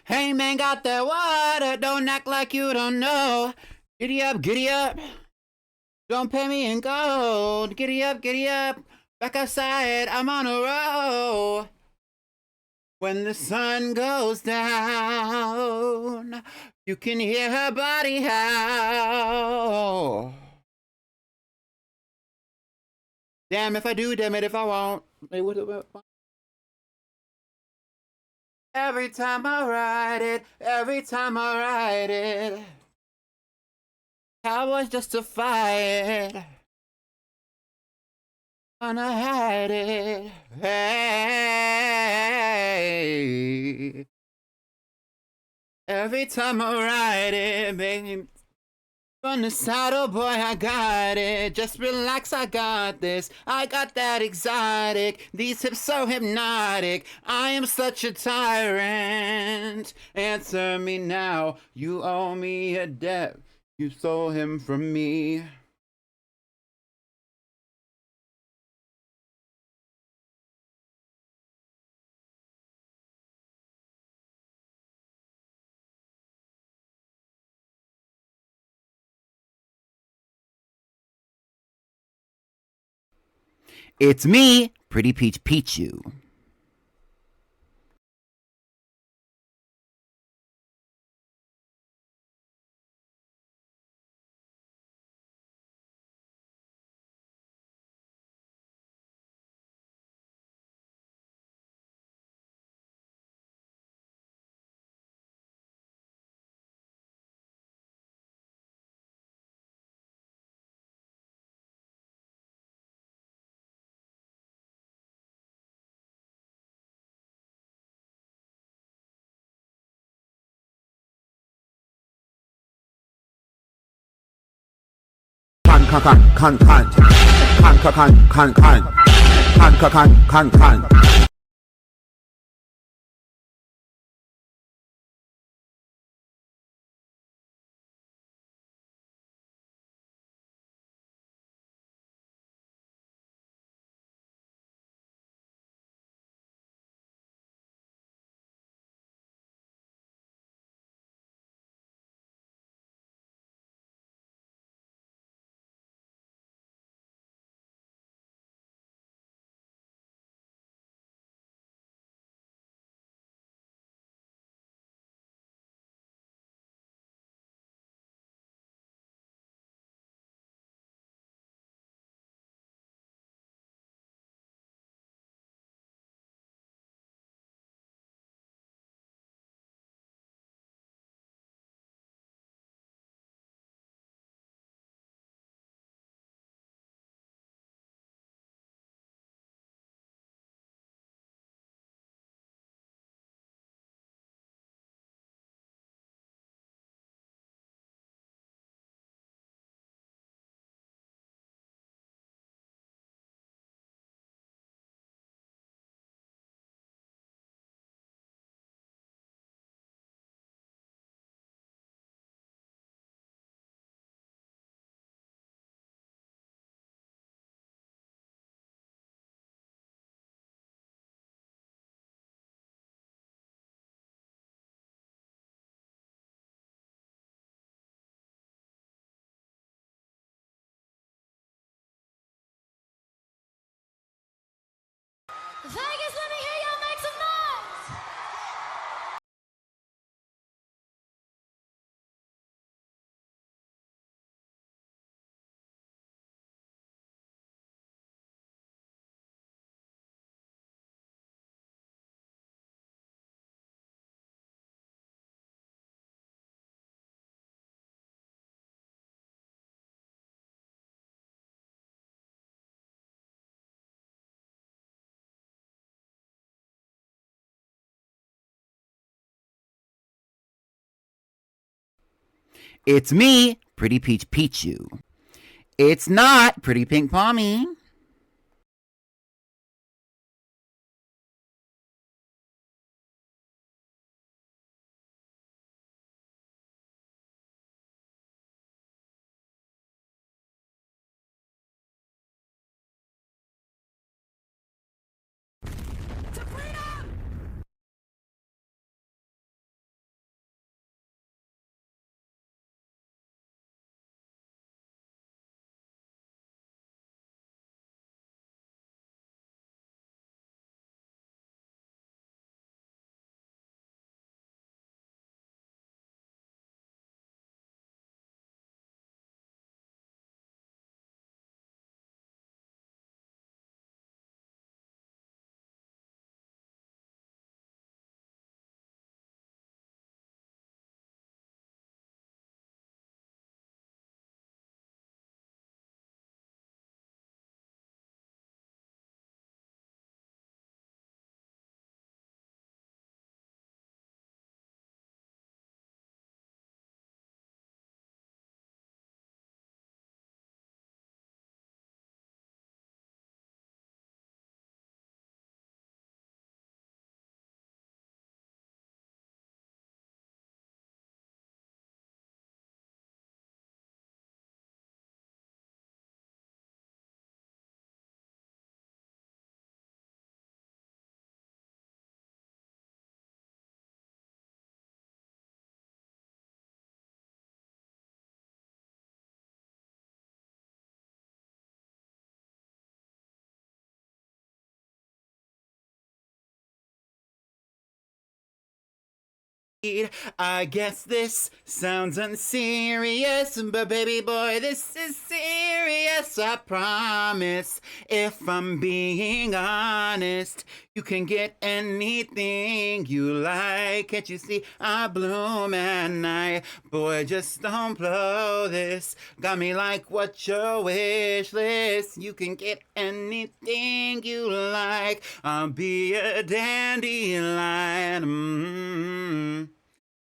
Hey man, got that water, don't act like you don't know. Giddy up, giddy up. Don't pay me in gold. Giddy up, back outside, I'm on a roll. When the sun goes down, you can hear her body howl. Damn if I do, damn it if I won't. Every time I ride it, every time I ride it, cowboys justify it. Wanna hide it. Hey. Every time I ride it, baby. From the saddle, boy, I got it. Just relax, I got this. I got that exotic. These hips so hypnotic. I am such a tyrant. Answer me now. You owe me a debt. You stole him from me. It's me, Pretty Peach Pichu. Vegas, let me hear y'all make some noise! It's me, Pretty Peach Pichu. It's not Pretty Pink Pommy. I guess this sounds unserious, but baby boy, this is serious, I promise. If I'm being honest, you can get anything you like. Can't you see I bloom at night? Boy, just don't blow this. Got me like, what's your wish list? You can get anything you like. I'll be a dandelion.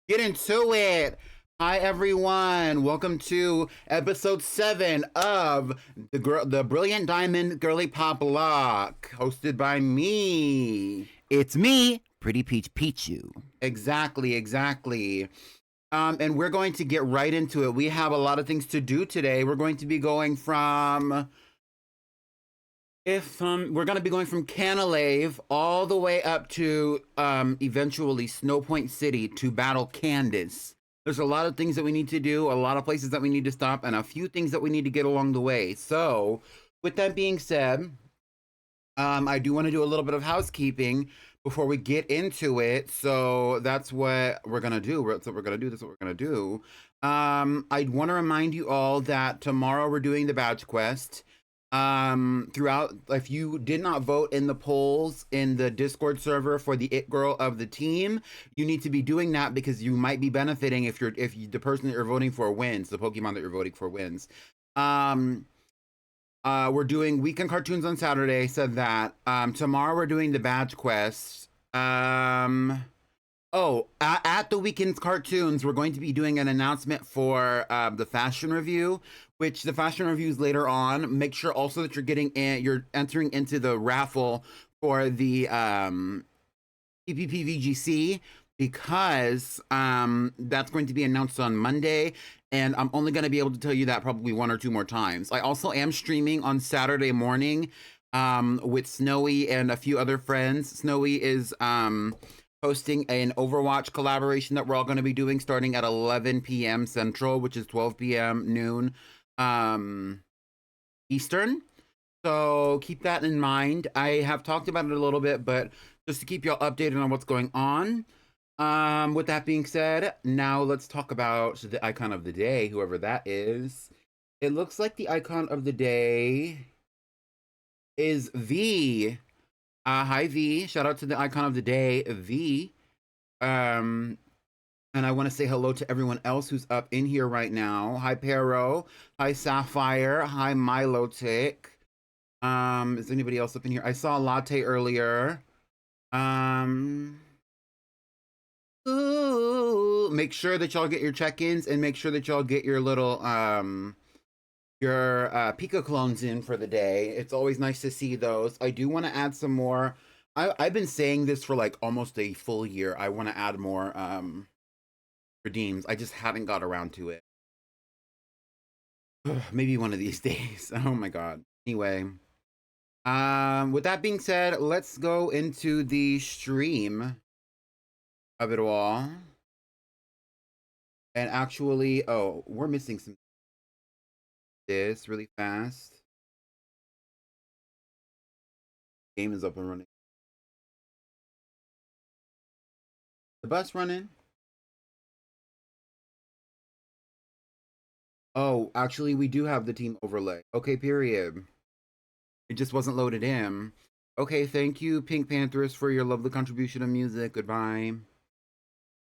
Get into it. Hi everyone. Welcome to episode 7 of the Brilliant Diamond Girlypoplocke, hosted by me. It's me, Pretty Peach Pichu. Exactly. And we're going to get right into it. We have a lot of things to do today. We're going to be going from Canalave all the way up to eventually Snowpoint City to battle Candace. There's a lot of things that we need to do, a lot of places that we need to stop, and a few things that we need to get along the way. So, with that being said, I do want to do a little bit of housekeeping before we get into it. So that's what we're gonna do. I want to remind you all that tomorrow we're doing the badge quest. Throughout, if you did not vote in the polls in the Discord server for the it girl of the team, you need to be doing that because you might be benefiting if the person that you're voting for wins, the Pokemon that you're voting for wins. We're doing weekend cartoons on Saturday, said that. Tomorrow we're doing the badge quests. At the weekend's cartoons, we're going to be doing an announcement for the fashion review, which the fashion reviews later on. Make sure also that you're entering into the raffle for the PPPVGC, because that's going to be announced on Monday, and I'm only going to be able to tell you that probably 1 or 2 more times. I also am streaming on Saturday morning with Snowy and a few other friends. Snowy is hosting an Overwatch collaboration that we're all going to be doing starting at 11 p.m. Central, which is 12 p.m. noon Eastern. So keep that in mind. I have talked about it a little bit, but just to keep y'all updated on what's going on. With that being said, now let's talk about the icon of the day, whoever that is. It looks like the icon of the day is V. Hi V. Shout out to the icon of the day, V. And I want to say hello to everyone else who's up in here right now. Hi Pero. Hi Sapphire. Hi Milotic. Is anybody else up in here? I saw Latte earlier. Ooh, make sure that y'all get your check-ins and make sure that y'all get your little Pika clones in for the day. It's always nice to see those. I do want to add some more. I've been saying this for like almost a full year. I want to add more redeems. I just haven't got around to it. Maybe one of these days. Oh my god. Anyway, with that being said, let's go into the stream of it all. And actually, we're missing some this really fast. Game is up and running. The bus running. Oh, actually, we do have the team overlay. Okay, period. It just wasn't loaded in. Okay, thank you, Pink Panthers, for your lovely contribution of music. Goodbye.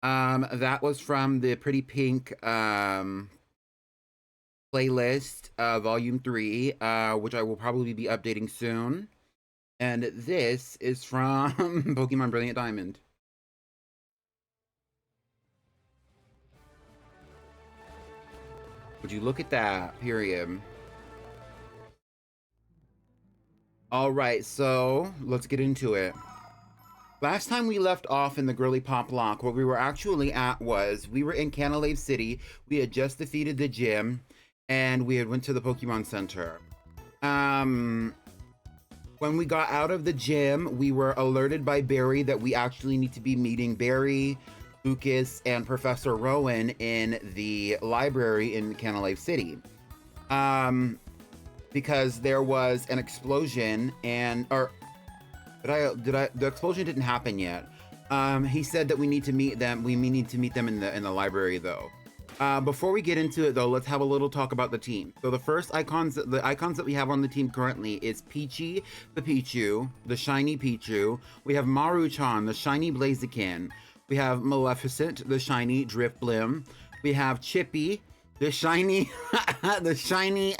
That was from the Pretty Pink playlist, volume 3, which I will probably be updating soon. And this is from Pokemon Brilliant Diamond. Would you look at that? Period. All right, so let's get into it. Last time we left off in the Girlypoplocke, what we were actually at was we were in Canalave City. We had just defeated the gym, and we had went to the Pokemon Center. When we got out of the gym, we were alerted by Barry that we actually need to be meeting Barry, Lucas, and Professor Rowan in the library in Canalave City. Because there was an explosion, and the explosion didn't happen yet. He said that we need to meet them. We need to meet them in the library though. Before we get into it though, let's have a little talk about the team. So the first icons that we have on the team currently is Peachy the Pichu, the shiny Pichu. We have Maru-chan, the shiny Blaziken. We have Maleficent, the shiny Drifblim. We have Chippy, the shiny the shiny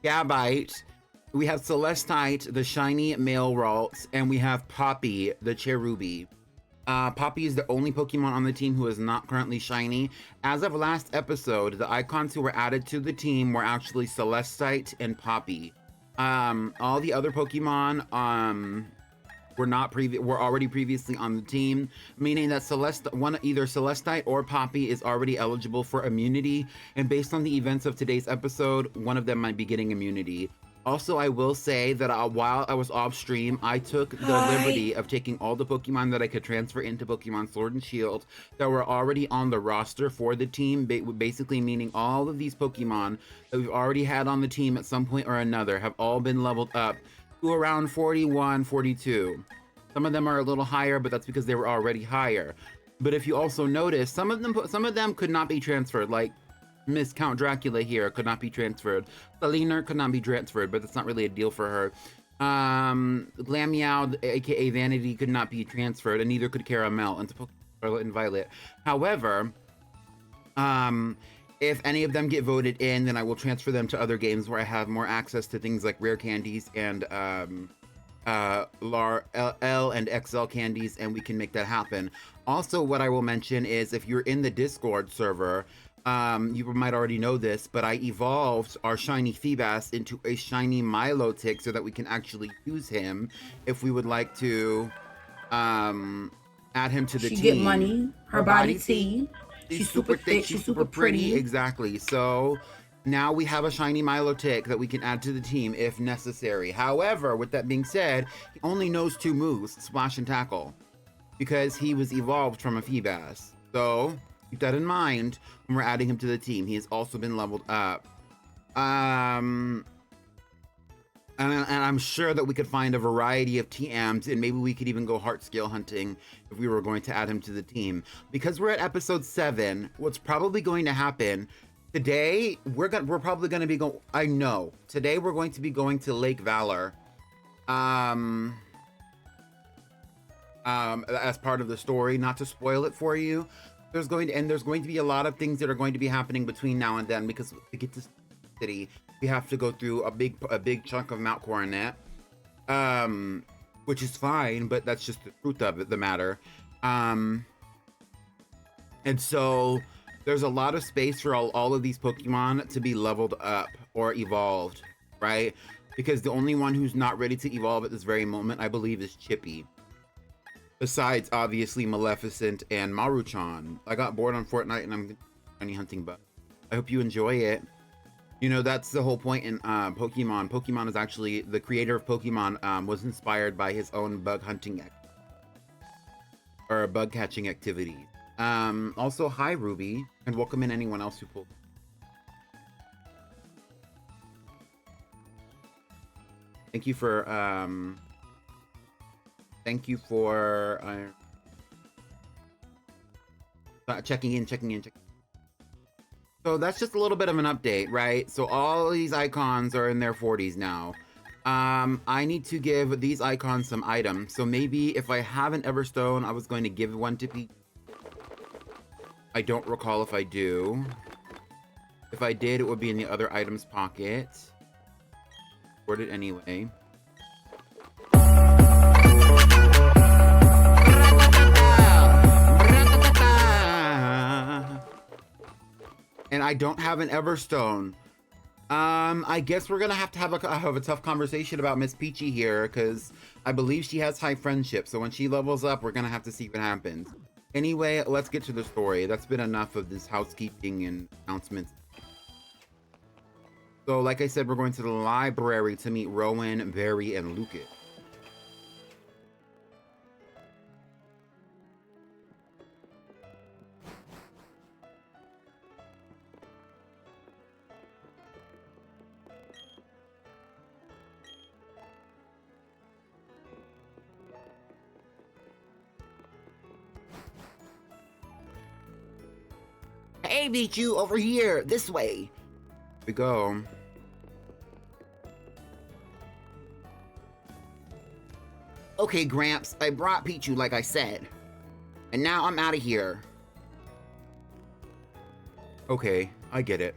Gabite. We have Celestite, the shiny Mailralt, and we have Poppy, the Cherubi. Poppy is the only Pokemon on the team who is not currently shiny. As of last episode, the icons who were added to the team were actually Celestite and Poppy. All the other Pokemon were already previously on the team, meaning that either Celestite or Poppy is already eligible for immunity, and based on the events of today's episode, one of them might be getting immunity. Also, I will say that while I was off stream, I took the liberty of taking all the Pokemon that I could transfer into Pokemon Sword and Shield that were already on the roster for the team, basically meaning all of these Pokemon that we've already had on the team at some point or another have all been leveled up to around 41, 42. Some of them are a little higher, but that's because they were already higher. But if you also notice, some of them could not be transferred, like Miss Count Dracula here could not be transferred. Selena could not be transferred, but that's not really a deal for her. Glameow, aka Vanity, could not be transferred, and neither could Caramel into Pokemon Scarlet and Violet. However, if any of them get voted in, then I will transfer them to other games where I have more access to things like rare candies and L and XL candies, and we can make that happen. Also, what I will mention is if you're in the Discord server, you might already know this, but I evolved our shiny Feebas into a shiny Milotic so that we can actually use him if we would like to add him to the team. She get money, her body tea. She's super thick, she's super pretty. Exactly. So now we have a shiny Milotic that we can add to the team if necessary. However, with that being said, he only knows 2 moves, Splash and Tackle, because he was evolved from a Feebas. So keep that in mind when we're adding him to the team. He has also been leveled up. And I'm sure that we could find a variety of TMs, and maybe we could even go heart scale hunting if we were going to add him to the team. Because we're at episode 7, what's probably going to happen today, we're probably going to be going, I know, today we're going to be going to Lake Valor. As part of the story, not to spoil it for you. There's going to be a lot of things that are going to be happening between now and then, because to get to the city, we have to go through a big chunk of Mount Coronet, which is fine, but that's just the truth of the matter. And so there's a lot of space for all of these Pokemon to be leveled up or evolved, right? Because the only one who's not ready to evolve at this very moment, I believe, is Chippy. Besides, obviously, Maleficent and Maru-chan. I got bored on Fortnite and I'm shiny hunting bug. I hope you enjoy it. You know, that's the whole point in Pokemon. Pokemon is actually, the creator of Pokemon was inspired by his own bug hunting or bug catching activity. Also, hi Ruby, and welcome in anyone else who pulled. Thank you for checking in. So that's just a little bit of an update, right? So all these icons are in their 40s now. I need to give these icons some items. So maybe if I have an Everstone, I was going to give one to Peach. I don't recall if I do. If I did, it would be in the other items pocket. Sort it anyway. And I don't have an Everstone. I guess we're gonna have to have a tough conversation about Miss Peachy here, because I believe she has high friendship. So when she levels up, we're gonna have to see what happens. Anyway, let's get to the story. That's been enough of this housekeeping and announcements. So like I said, we're going to the library to meet Rowan, Barry, and Lucas. Hey, Pichu, over here, this way. Here we go. Okay, Gramps, I brought Pichu like I said. And now I'm out of here. Okay, I get it.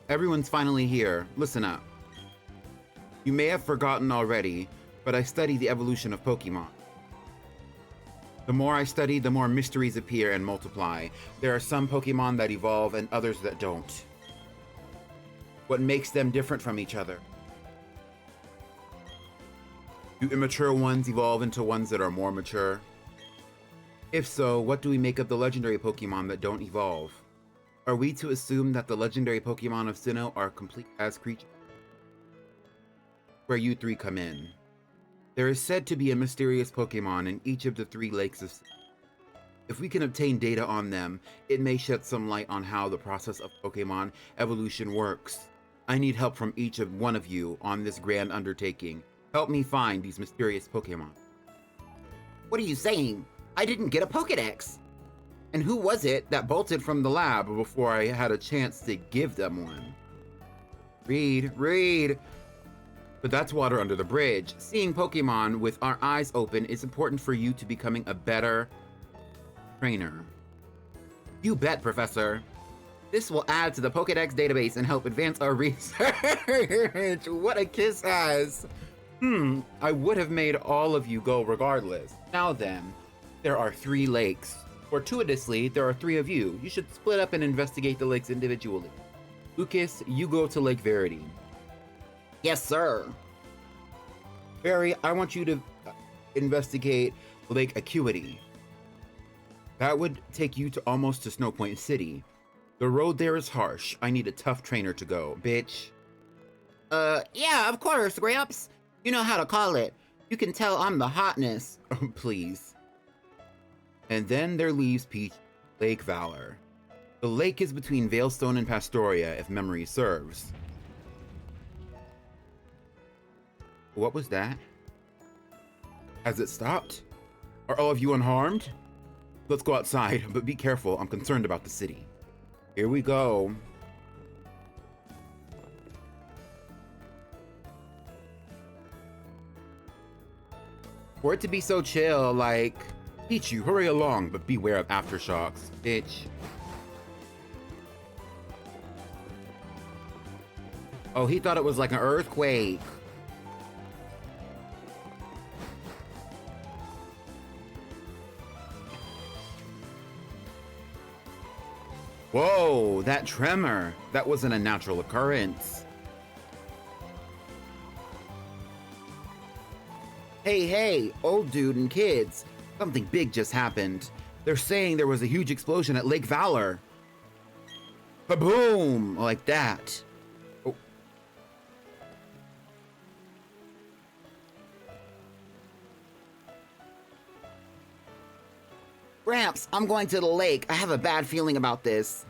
Everyone's finally here. Listen up. You may have forgotten already, but I study the evolution of Pokemon. The more I study, the more mysteries appear and multiply. There are some Pokemon that evolve and others that don't. What makes them different from each other? Do immature ones evolve into ones that are more mature? If so, what do we make of the legendary Pokemon that don't evolve? Are we to assume that the legendary Pokemon of Sinnoh are complete as creatures? Where you three come in. There is said to be a mysterious Pokemon in each of the 3 lakes of Sinnoh. If we can obtain data on them, it may shed some light on how the process of Pokemon evolution works. I need help from each one of you on this grand undertaking. Help me find these mysterious Pokemon. What are you saying? I didn't get a Pokedex. And who was it that bolted from the lab before I had a chance to give them one? Read. But that's water under the bridge. Seeing Pokemon with our eyes open is important for you to becoming a better trainer. You bet, Professor. This will add to the Pokedex database and help advance our research. What a kiss ass. I would have made all of you go regardless. Now then, there are 3 lakes. Fortuitously, there are 3 of you. You should split up and investigate the lakes individually. Lucas, you go to Lake Verity. Yes, sir. Barry, I want you to investigate Lake Acuity. That would take you to almost to Snowpoint City. The road there is harsh. I need a tough trainer to go, bitch. Yeah, of course, Gramps. You know how to call it. You can tell I'm the hotness. Oh, please. And then there leaves Peach Lake Valor. The lake is between Veilstone and Pastoria, if memory serves. What was that? Has it stopped? Are all of you unharmed? Let's go outside, but be careful. I'm concerned about the city. Here we go. For it to be so chill, like, Pichu, hurry along, but beware of aftershocks, bitch. Oh, he thought it was like an earthquake. Whoa, that tremor. That wasn't a natural occurrence. Hey, old dude and kids. Something big just happened. They're saying there was a huge explosion at Lake Valor. Kaboom! Like that. Oh. Gramps, I'm going to the lake. I have a bad feeling about this.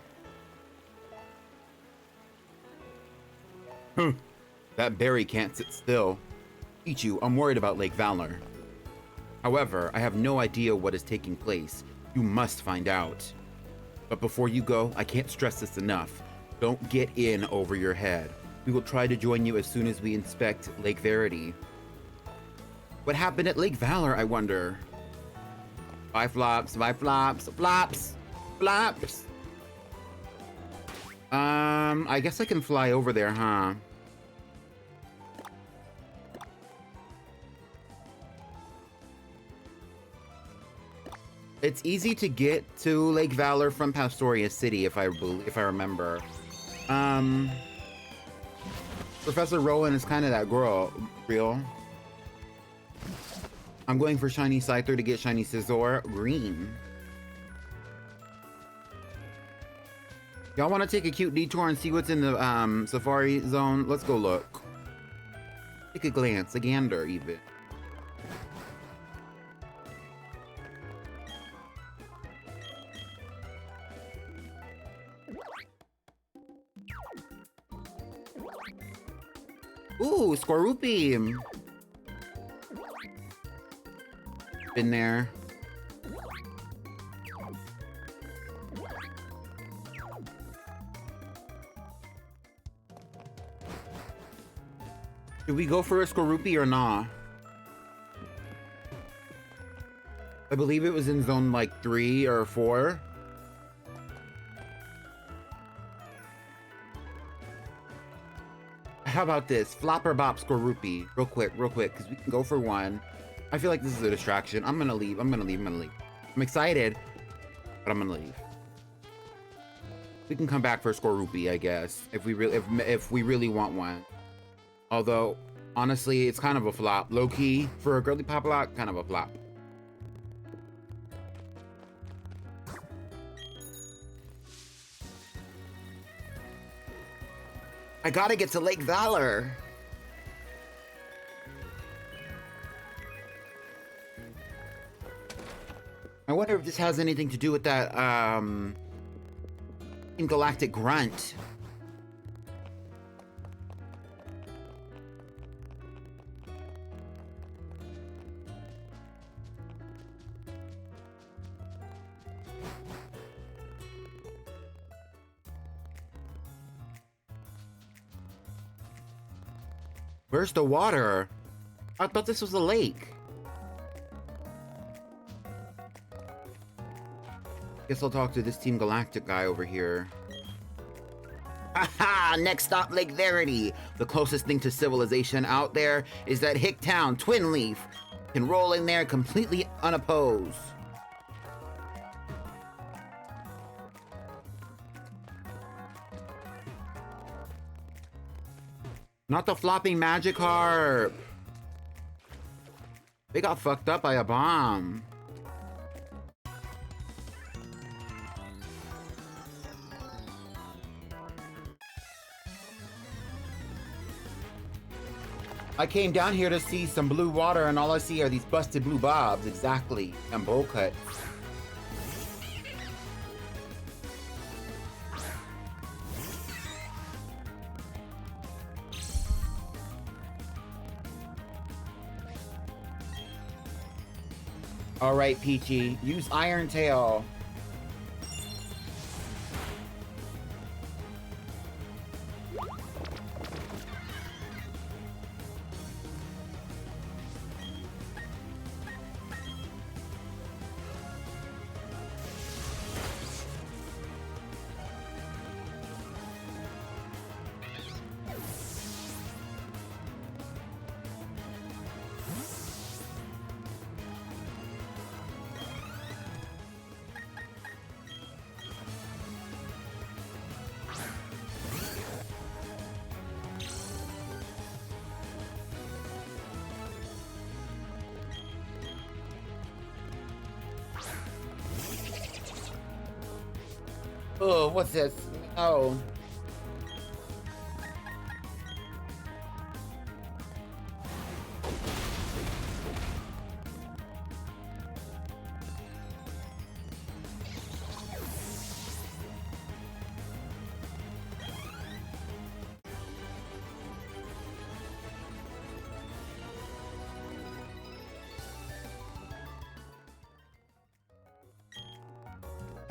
That berry can't sit still. Pichu, I'm worried about Lake Valor. However, I have no idea what is taking place. You must find out. But before you go, I can't stress this enough. Don't get in over your head. We will try to join you as soon as we inspect Lake Verity. What happened at Lake Valor, I wonder? Bye, flops. I guess I can fly over there, huh? It's easy to get to Lake Valor from Pastoria City, if I remember. Professor Rowan is kind of that girl, real. I'm going for Shiny Scyther to get Shiny Scizor green. Y'all want to take a cute detour and see what's in the Safari Zone? Let's go look. Take a glance, a gander even. Ooh, Scorupi! Been there. Did we go for a Skorupi or not? I believe it was in zone like 3 or 4. How about this? Flopper Bop Skorupi. Real quick, because we can go for one. I feel like this is a distraction. I'm gonna leave. I'm excited, but I'm gonna leave. We can come back for Skorupi, I guess, if we really want one. Although, honestly, it's kind of a flop. Low key for a Girlypoplocke, kind of a flop. I gotta get to Lake Valor. I wonder if this has anything to do with that, Galactic Grunt. Where's the water? I thought this was a lake. Guess I'll talk to this Team Galactic guy over here. Haha! Next stop, Lake Verity. The closest thing to civilization out there is that hick town, Twin Leaf. Can roll in there completely unopposed. Not the flopping Magikarp. They got fucked up by a bomb. I came down here to see some blue water and all I see are these busted blue bobs, exactly, and bowl cuts. All right, Peachy, use Iron Tail. Oh, what's this? Oh.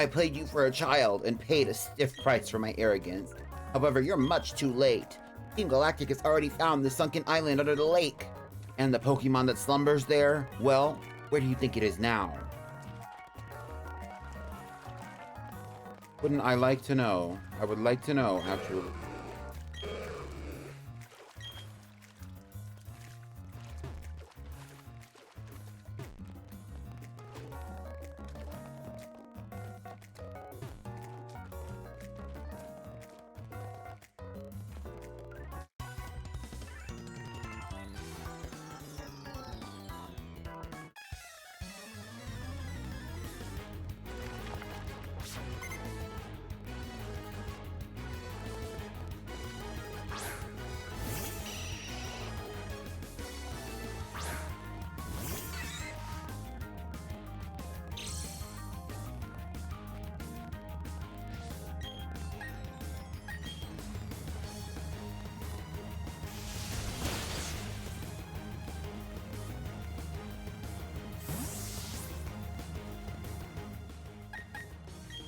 I played you for a child and paid a stiff price for my arrogance. However, you're much too late. Team Galactic has already found the sunken island under the lake. And the Pokemon that slumbers there, well, where do you think it is now? Wouldn't I like to know? I would like to know, actually.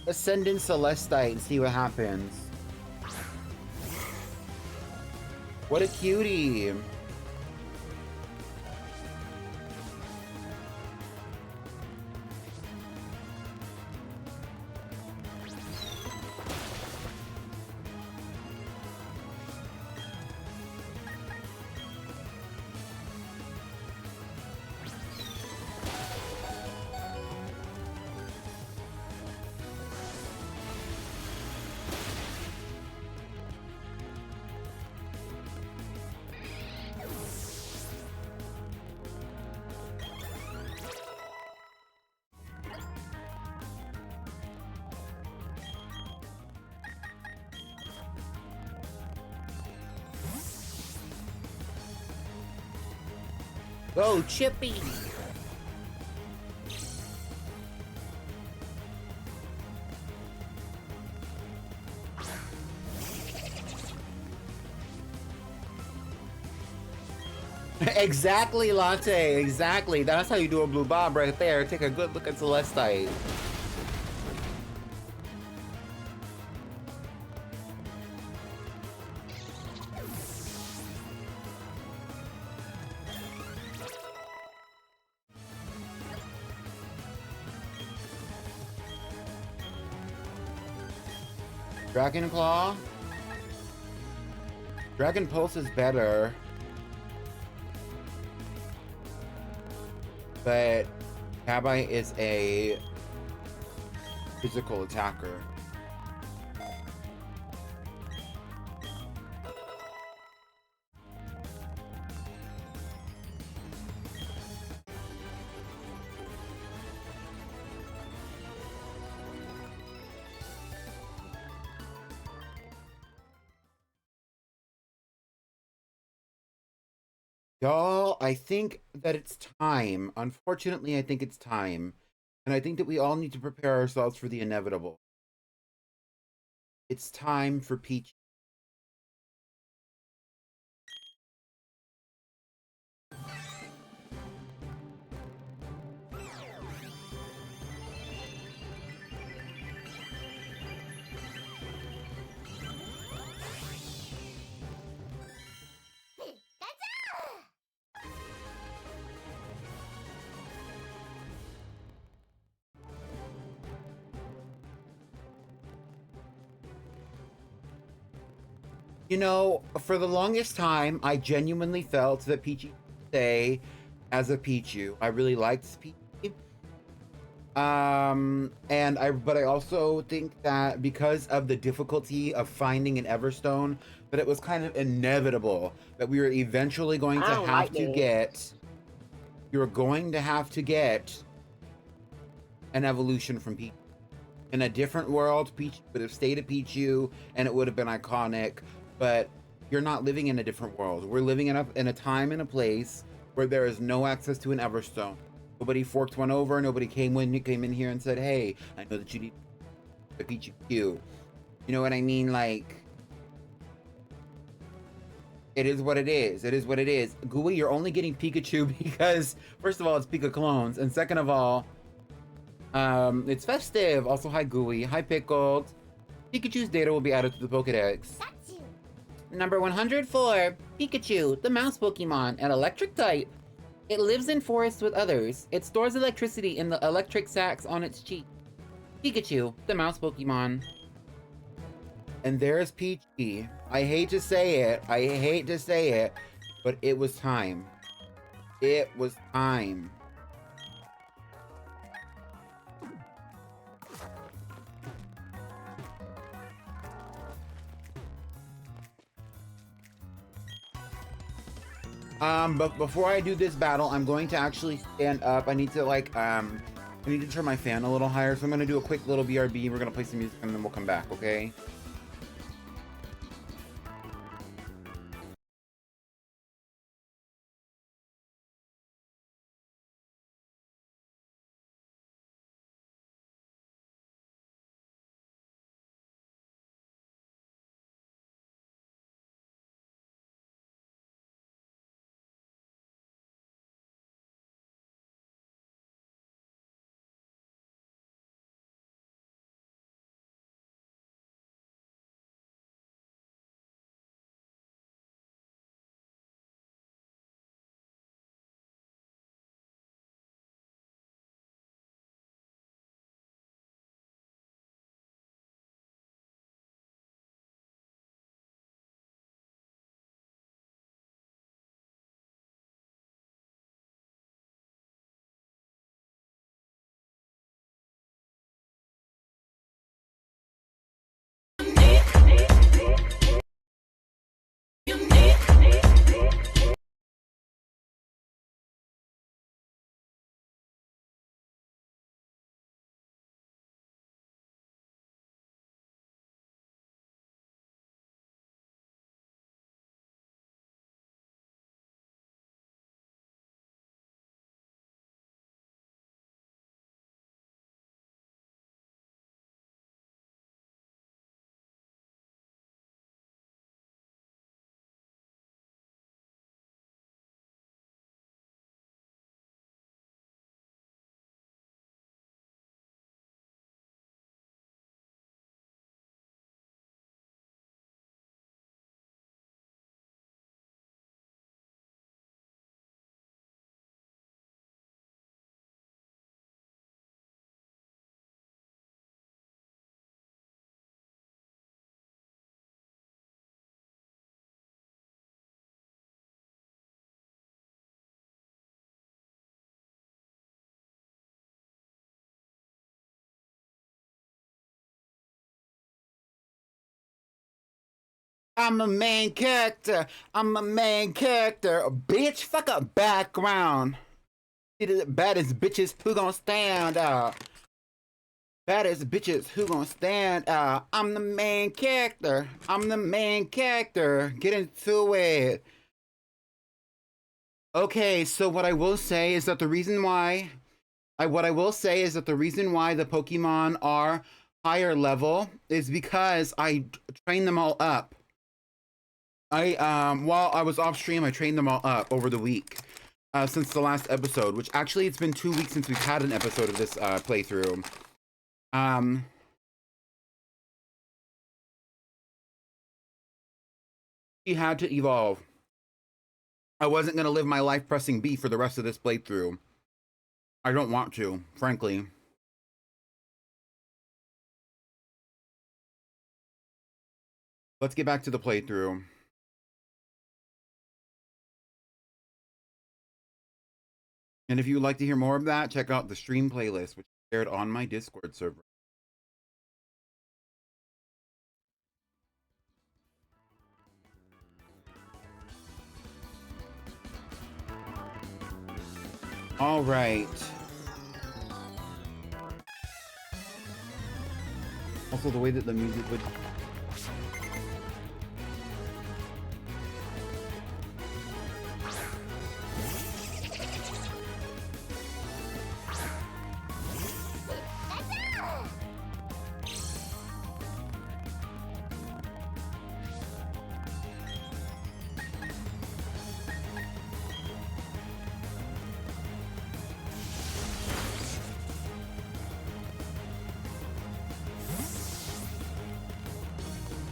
Let's send in Celestite and see what happens. What a cutie. Go, Chippy! Exactly, Latte. Exactly. That's how you do a blue bob right there. Take a good look at Celestite. Dragon Claw? Dragon Pulse is better. But Gabite is a physical attacker. Y'all, I think that it's time. Unfortunately, I think it's time. And I think that we all need to prepare ourselves for the inevitable. It's time for Peach. You know, for the longest time, I genuinely felt that Peachy should stay as a Pichu. I really liked Peachy. But I also think that because of the difficulty of finding an Everstone, that it was kind of inevitable that we were eventually going to have to get. You're going to have to get an evolution from Pichu. In a different world, Pichu would have stayed a Pichu, and it would have been iconic. But you're not living in a different world. We're living in a time and a place where there is no access to an Everstone. Nobody forked one over. Nobody came in here and said, "Hey, I know that you need a Pichu." You know what I mean? Like, it is what it is. It is what it is. Gooey, you're only getting Pikachu because, first of all, it's Pika clones, and second of all, it's festive. Also, hi Gooey, hi Pickled. Pikachu's data will be added to the Pokedex. Number 104, Pikachu, the mouse Pokemon, an electric type. It lives in forests with others. It stores electricity in the electric sacs on its cheek. Pikachu, the mouse Pokemon. And there's Peachy. I hate to say it, but it was time. It was time. But before I do this battle, I'm going to actually stand up. I need to I need to turn my fan a little higher, so I'm gonna do a quick little BRB. We're gonna play some music and then we'll come back, okay? I'm a main character. I'm a main character. Bitch, fuck up background. See the baddest bitches who gon' stand out. Baddest bitches who gon' stand out. I'm the main character. I'm the main character. Get into it. Okay, so what I will say is that the reason why the Pokemon are higher level is because I train them all up. While I was off stream, I trained them all up over the week. Since the last episode, which actually it's been 2 weeks since we've had an episode of this playthrough. She had to evolve. I wasn't gonna live my life pressing B for the rest of this playthrough. I don't want to, frankly. Let's get back to the playthrough. And if you would like to hear more of that, check out the stream playlist, which is shared on my Discord server. All right. Also, the way that the music would...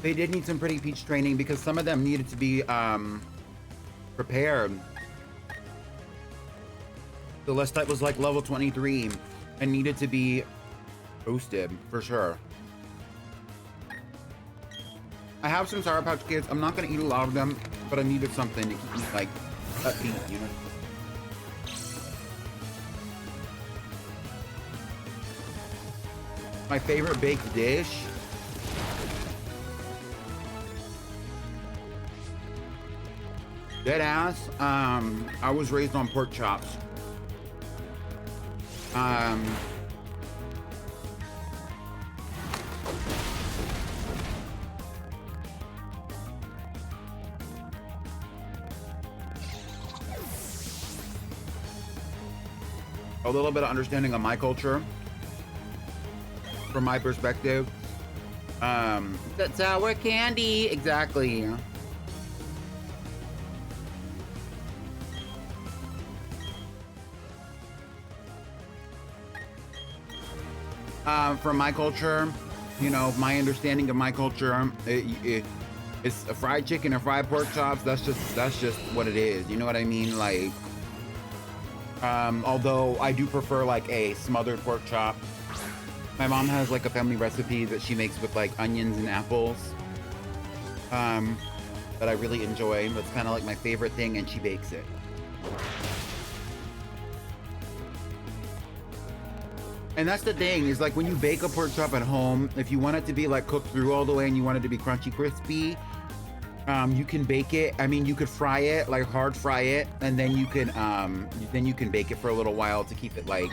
They did need some Pretty Peach training because some of them needed to be prepared. The list type was like level 23 and needed to be boosted for sure. I have some Sour Patch Kids. I'm not gonna eat a lot of them, but I needed something to keep me like upbeat, you know. My favorite baked dish. Dead ass. I was raised on pork chops. A little bit of understanding of my culture from my perspective. That sour candy, exactly. From my culture, you know, my understanding of my culture, it's a fried chicken or fried pork chops. That's just what it is. You know what I mean? Like, although I do prefer like a smothered pork chop. My mom has like a family recipe that she makes with like onions and apples, that I really enjoy. That's kind of like my favorite thing, and she bakes it. And that's the thing, is like when you bake a pork chop at home, if you want it to be like cooked through all the way and you want it to be crunchy crispy, you can bake it. I mean, you could fry it, like hard fry it, and then you can bake it for a little while to keep it like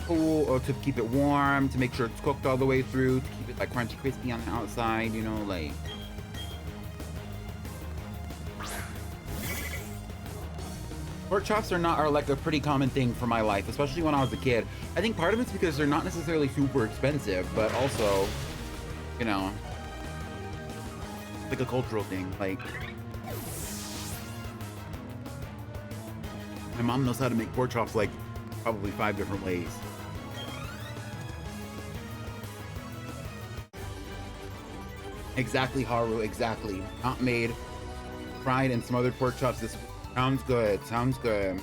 cool, or to keep it warm, to make sure it's cooked all the way through, to keep it like crunchy crispy on the outside, you know, like. Pork chops are like a pretty common thing for my life, especially when I was a kid. I think part of it's because they're not necessarily super expensive, but also, you know, like a cultural thing. Like, my mom knows how to make pork chops like probably 5 different ways. Exactly, Haru, exactly. Not made, fried and smothered pork chops this week. Sounds good, sounds good.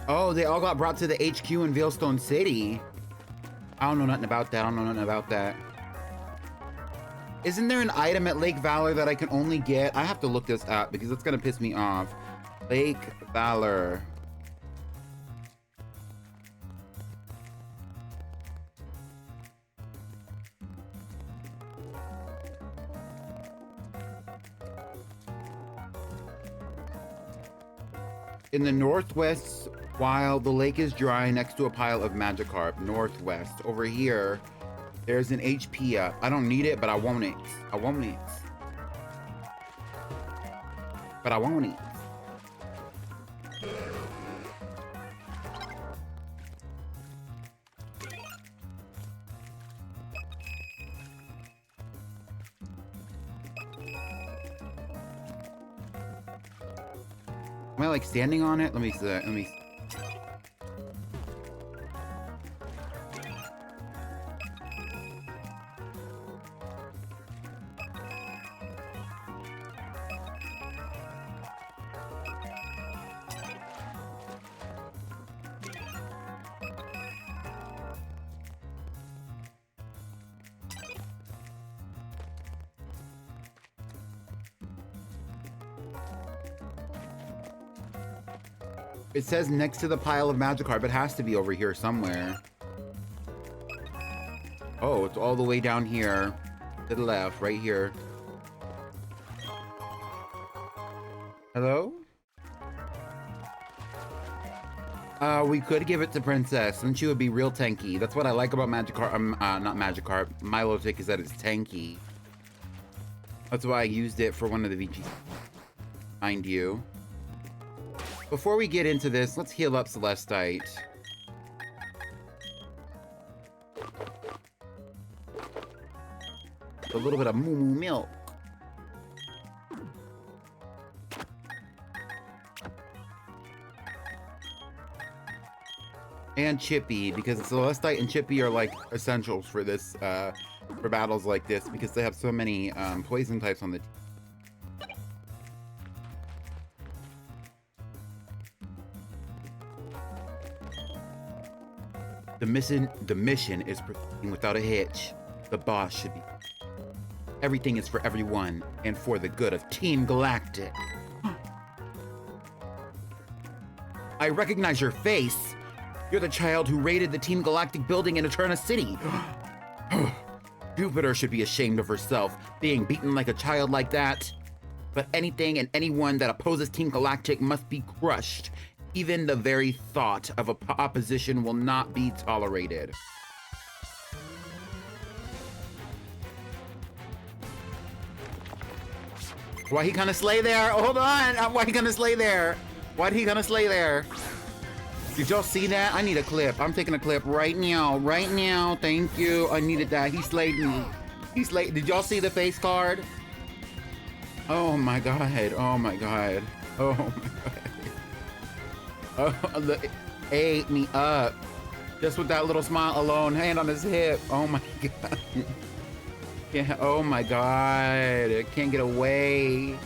Oh, they all got brought to the HQ in Veilstone City. I don't know nothing about that. Isn't there an item at Lake Valor that I can only get? I have to look this up because it's gonna piss me off. Lake Valor. In the northwest, while the lake is dry next to a pile of Magikarp. Northwest. Over here, there's an HP up. I don't need it, but I want it. I want it. But I want it. Am I like standing on it? Let me see. Let me. It says next to the pile of Magikarp. It has to be over here somewhere. Oh, it's all the way down here. To the left, right here. Hello? We could give it to Princess, and she would be real tanky. That's what I like about Magikarp, not Magikarp, Milotic, is that it's tanky. That's why I used it for one of the VGs. Mind you. Before we get into this, let's heal up Celestite. A little bit of moo moo milk. And Chippy, because Celestite and Chippy are like essentials for this, for battles like this, because they have so many poison types on the team. The mission is proceeding without a hitch. The boss should be. Everything is for everyone and for the good of Team Galactic. I recognize your face. You're the child who raided the Team Galactic building in Eterna City. Jupiter should be ashamed of herself, being beaten like a child like that. But anything and anyone that opposes Team Galactic must be crushed. Even the very thought of opposition will not be tolerated. Why he gonna slay there? Hold on! Why he gonna slay there? Why he gonna slay there? Did y'all see that? I need a clip. I'm taking a clip right now. Right now. Thank you. I needed that. He slayed me. He slayed. Did y'all see the face card? Oh my god. Oh my god. Oh my god. Oh, look, ate me up. Just with that little smile alone, hand on his hip. Oh my god. Yeah, oh my god. I can't get away.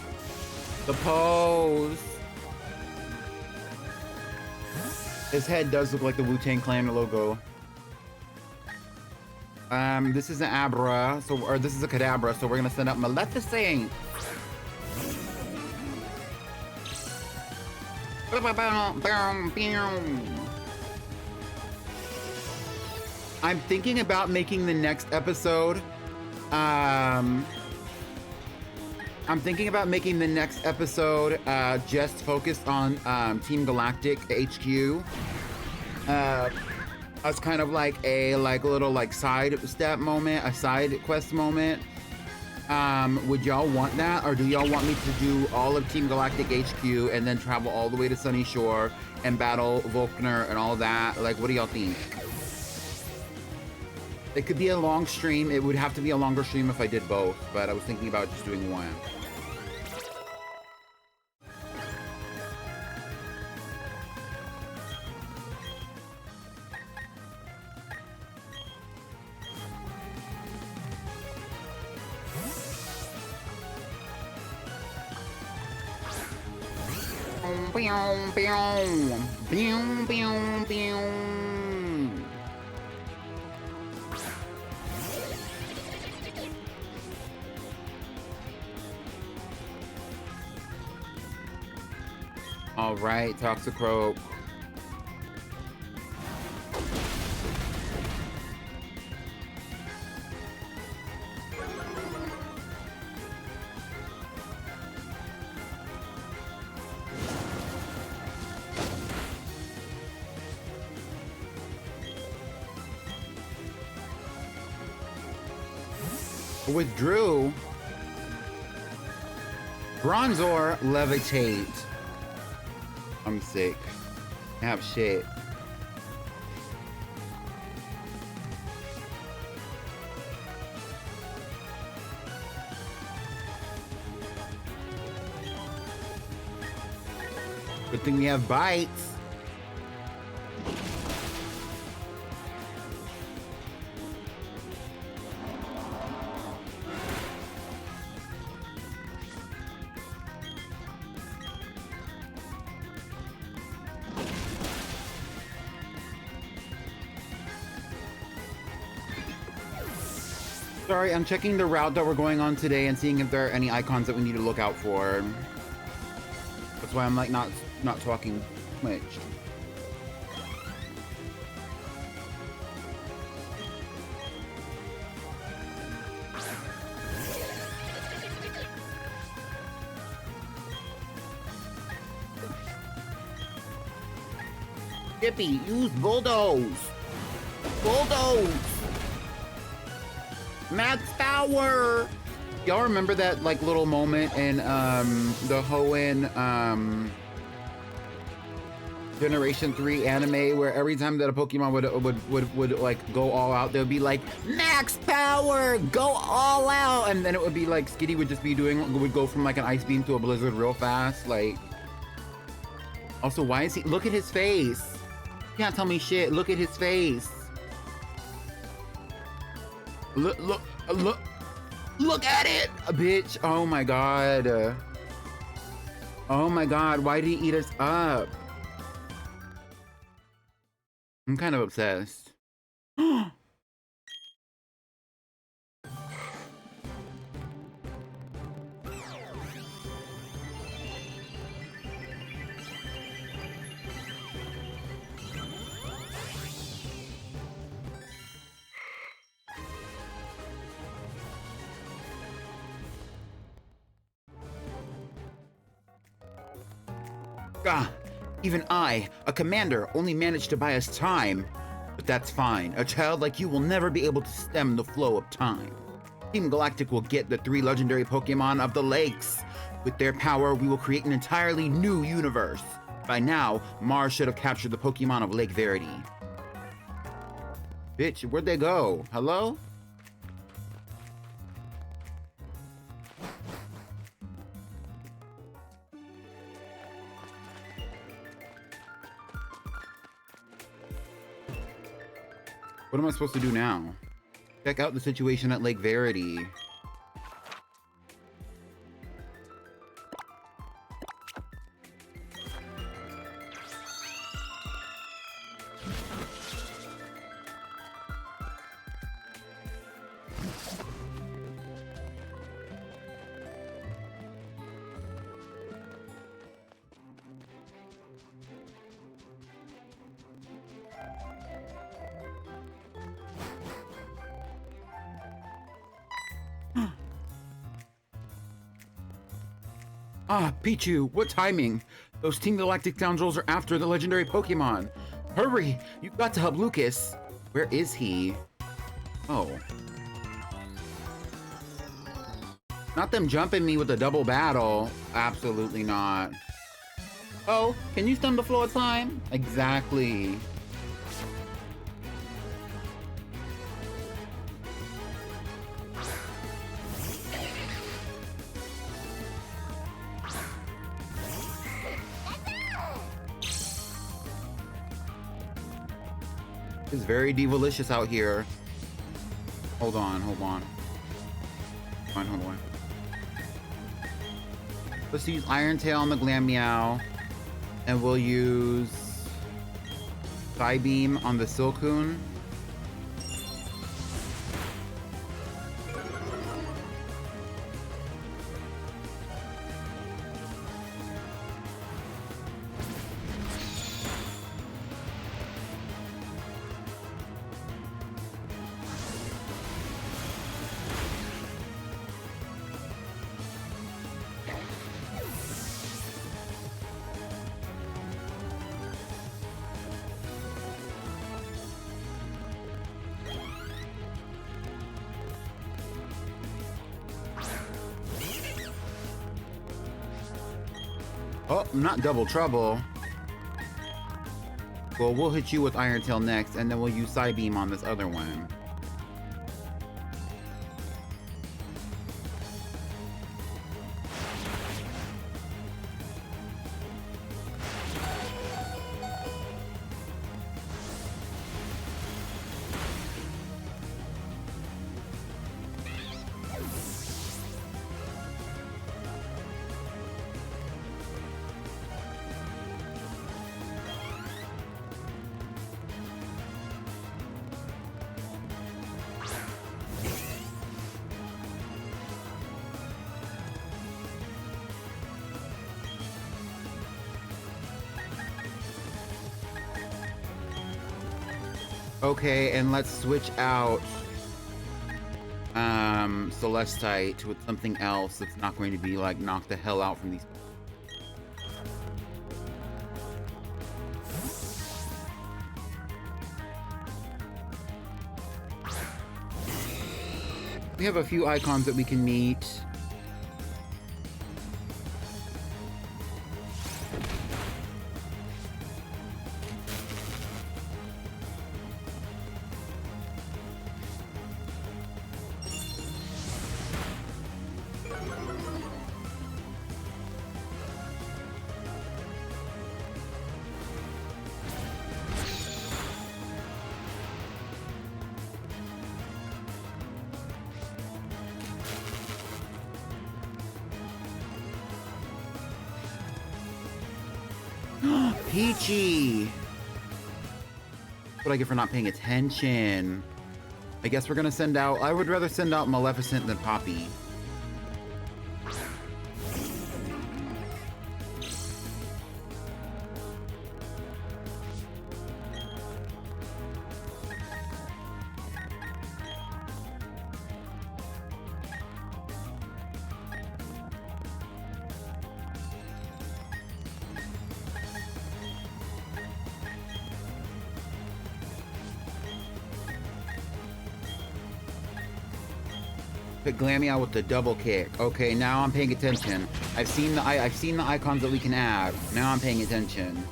The pose. His head does look like the Wu-Tang Clan logo. This is an Abra, or this is a Kadabra, so we're gonna send up Maleficent. I'm thinking about making the next episode. Just focused on Team Galactic HQ. As kind of like a little side step moment, a side quest moment. Would y'all want that, or do y'all want me to do all of Team Galactic HQ and then travel all the way to Sunny Shore and battle Volkner and all that? Like, what do y'all think? It could be a long stream. It would have to be a longer stream if I did both, but I was thinking about just doing one. All right, Toxicroak. Withdrew. Bronzor, levitate. I'm sick. I have shit. Good thing we have bites. Sorry, I'm checking the route that we're going on today and seeing if there are any icons that we need to look out for. That's why I'm like not talking much. Skippy, use bulldoze. Bulldoze. Max power! Y'all remember that like little moment in the Hoenn Generation 3 anime where every time that a Pokemon would like go all out, they would be like, max power, go all out, and then it would be like Skitty would just be would go from like an ice beam to a blizzard real fast. Like, also, why is he, look at his face. You can't tell me shit, look at his face. Look at it, bitch. Oh my god. Oh my god, why did he eat us up? I'm kind of obsessed. Ah, even I, a commander, only managed to buy us time. But that's fine. A child like you will never be able to stem the flow of time. Team Galactic will get the 3 legendary Pokemon of the lakes. With their power, we will create an entirely new universe. By now, Mars should have captured the Pokemon of Lake Verity. Bitch, where'd they go? Hello? What am I supposed to do now? Check out the situation at Lake Verity. Ah, Pichu, what timing? Those Team Galactic scoundrels are after the legendary Pokemon. Hurry, you've got to help Lucas. Where is he? Oh. Not them jumping me with a double battle. Absolutely not. Oh, can you stem the flow of time? Exactly. It's very devilicious out here. Hold on. Hold on. Let's use Iron Tail on the Glameow. And we'll use Psybeam on the Silcoon. Oh, not double trouble. Well, we'll hit you with Iron Tail next, and then we'll use Side Beam on this other one. Okay, and let's switch out Celestite with something else that's not going to be like knock the hell out from these. We have a few icons that we can meet. Peachy! What I get for not paying attention. I guess we're gonna send out... I would rather send out Maleficent than Poppy. Glammy out with the double kick. Okay, now I'm paying attention. I've seen the icons that we can add. Now I'm paying attention.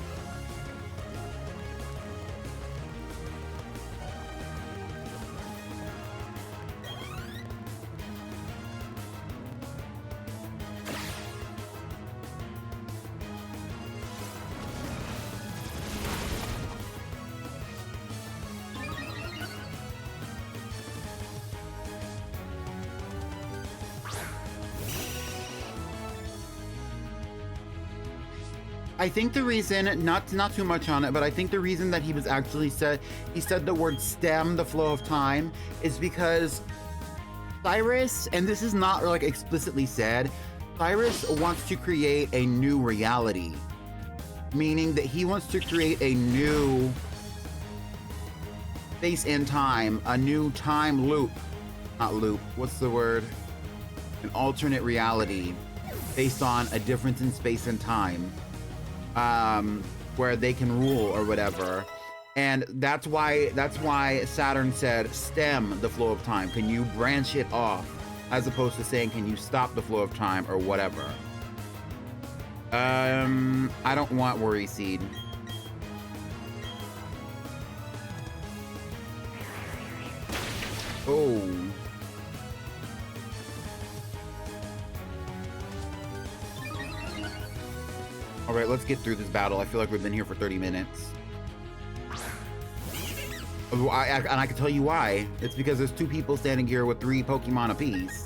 I think the reason, not too much on it, but I think the reason that he was actually said the word stem the flow of time is because Cyrus, and this is not like explicitly said, Cyrus wants to create a new reality, meaning that he wants to create a new space and time, a new time loop, not loop, what's the word? An alternate reality based on a difference in space and time. Where they can rule or whatever, and that's why Saturn said stem the flow of time. Can you branch it off, as opposed to saying can you stop the flow of time or whatever. I don't want Worry Seed. Oh. All right, let's get through this battle. I feel like we've been here for 30 minutes. And I can tell you why. It's because there's 2 people standing here with 3 Pokemon apiece.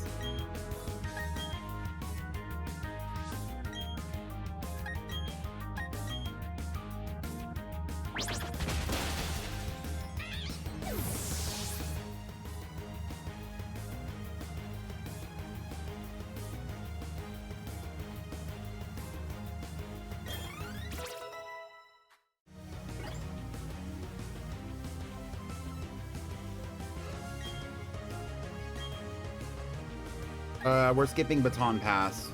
We're skipping Baton Pass.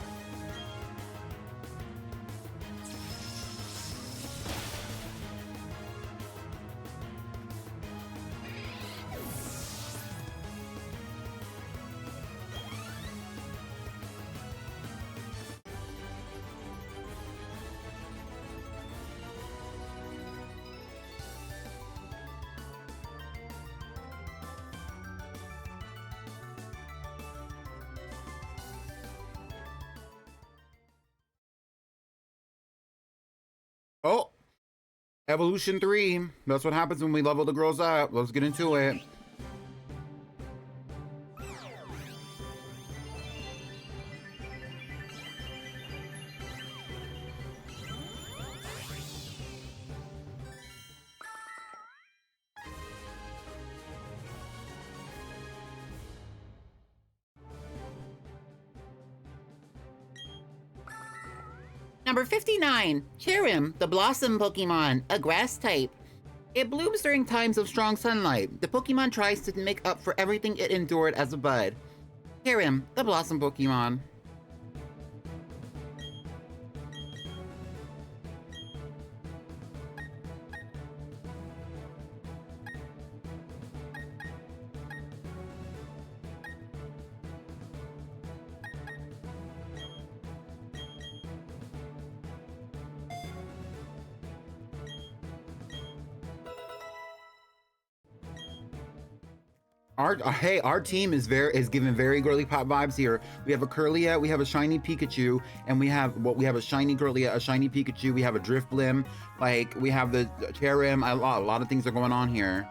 Oh, Evolution 3. That's what happens when we level the girls up. Let's get into it. Number 59, Kyurem, the Blossom Pokemon, a grass type. It blooms during times of strong sunlight. The Pokemon tries to make up for everything it endured as a bud. Kyurem, the Blossom Pokemon. Our team is giving very girly pop vibes here. We have a Curlia, we have a shiny Pikachu, and we have a shiny Curlia, a shiny Pikachu, we have a Drifblim, like we have the Kyurem. A lot of things are going on here.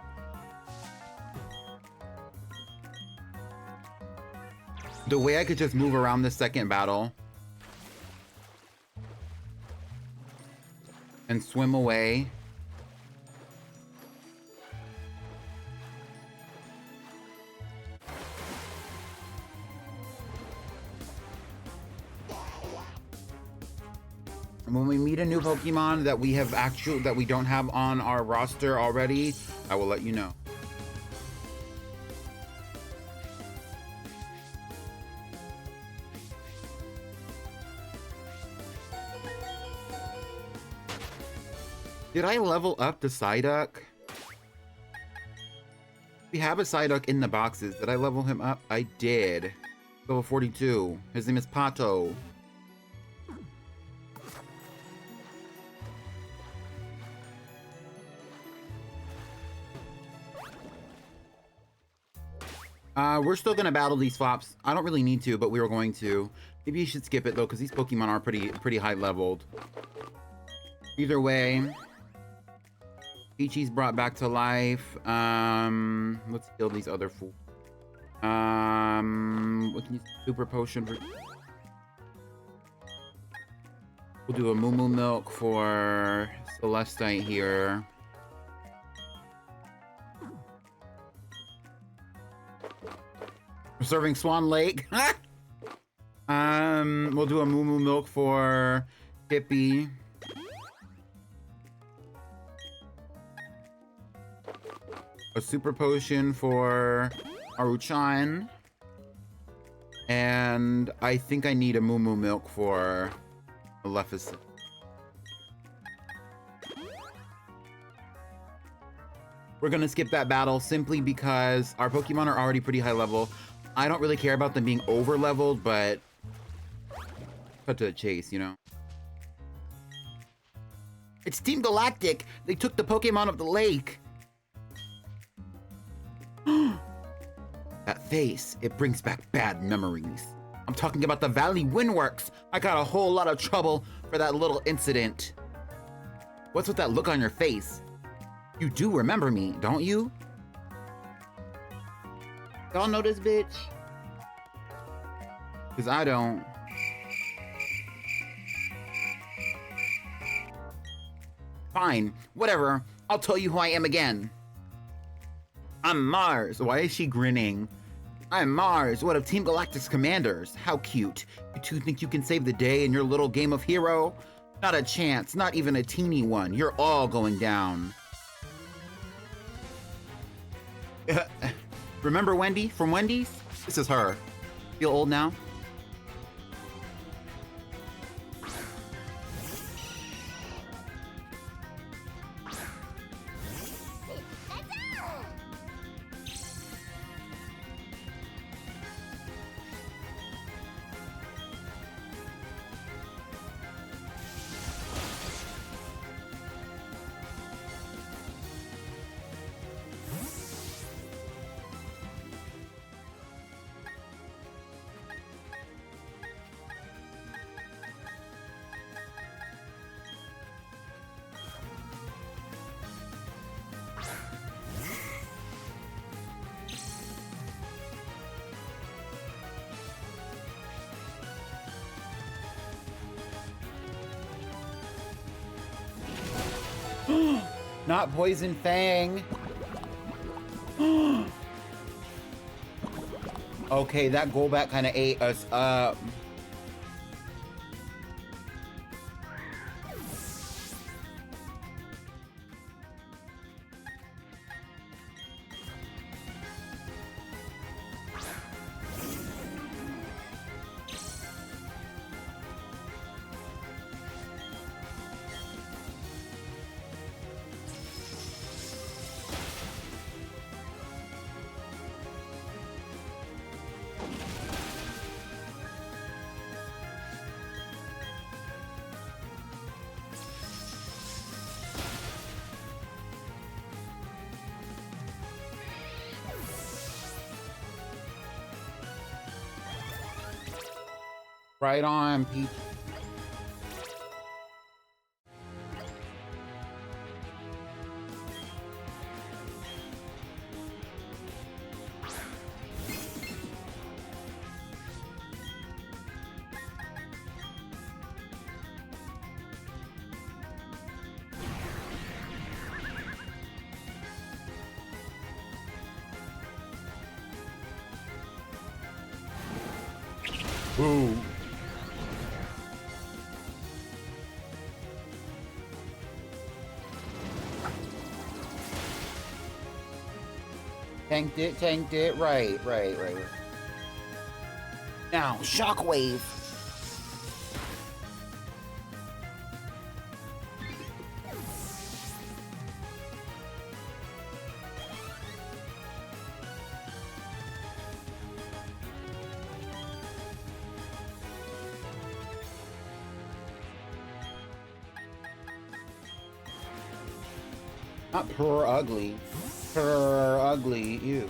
The way I could just move around this second battle and swim away. When we meet a new Pokemon that we don't have on our roster already, I will let you know. Did I level up the Psyduck? We have a Psyduck in the boxes. Did I level him up? I did. Level 42. His name is Pato. We're still gonna battle these flops. I don't really need to, but we were going to. Maybe you should skip it though, because these Pokemon are pretty high leveled. Either way, Peachy's brought back to life. Let's kill these other fools. We can use Super Potion for. We'll do a Moo Moo Milk for Celestite here. Serving Swan Lake. We'll do a Moo Moo Milk for Hippie. A Super Potion for Maruchan. And I think I need a Moo Moo Milk for Maleficent. We're gonna skip that battle simply because our Pokemon are already pretty high level. I don't really care about them being over leveled, but cut to the chase, you know. It's Team Galactic. They took the Pokemon of the lake. That face, it brings back bad memories. I'm talking about the Valley Windworks. I got a whole lot of trouble for that little incident. What's with that look on your face? You do remember me, don't you? Y'all know this bitch? Because I don't. Fine, whatever. I'll tell you who I am again. I'm Mars. Why is she grinning? I'm Mars, one of Team Galactic's commanders. How cute. You two think you can save the day in your little game of hero? Not a chance, not even a teeny one. You're all going down. Remember Wendy from Wendy's? This is her. Feel old now? Not Poison Fang. Okay, that Golbat kind of ate us up. Right on, Peach. Ooh. Tanked it. Right. Now, Shockwave. Not purr ugly. Purr ugly. Ew.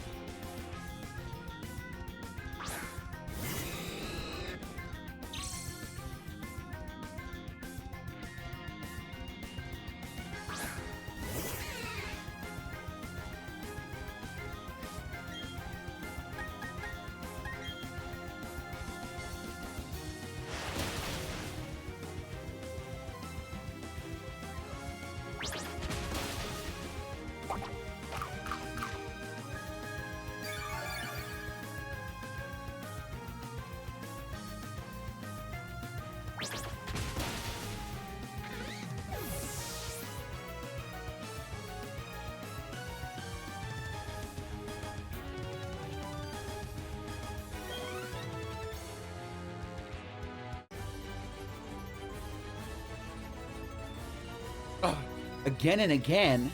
Again and again.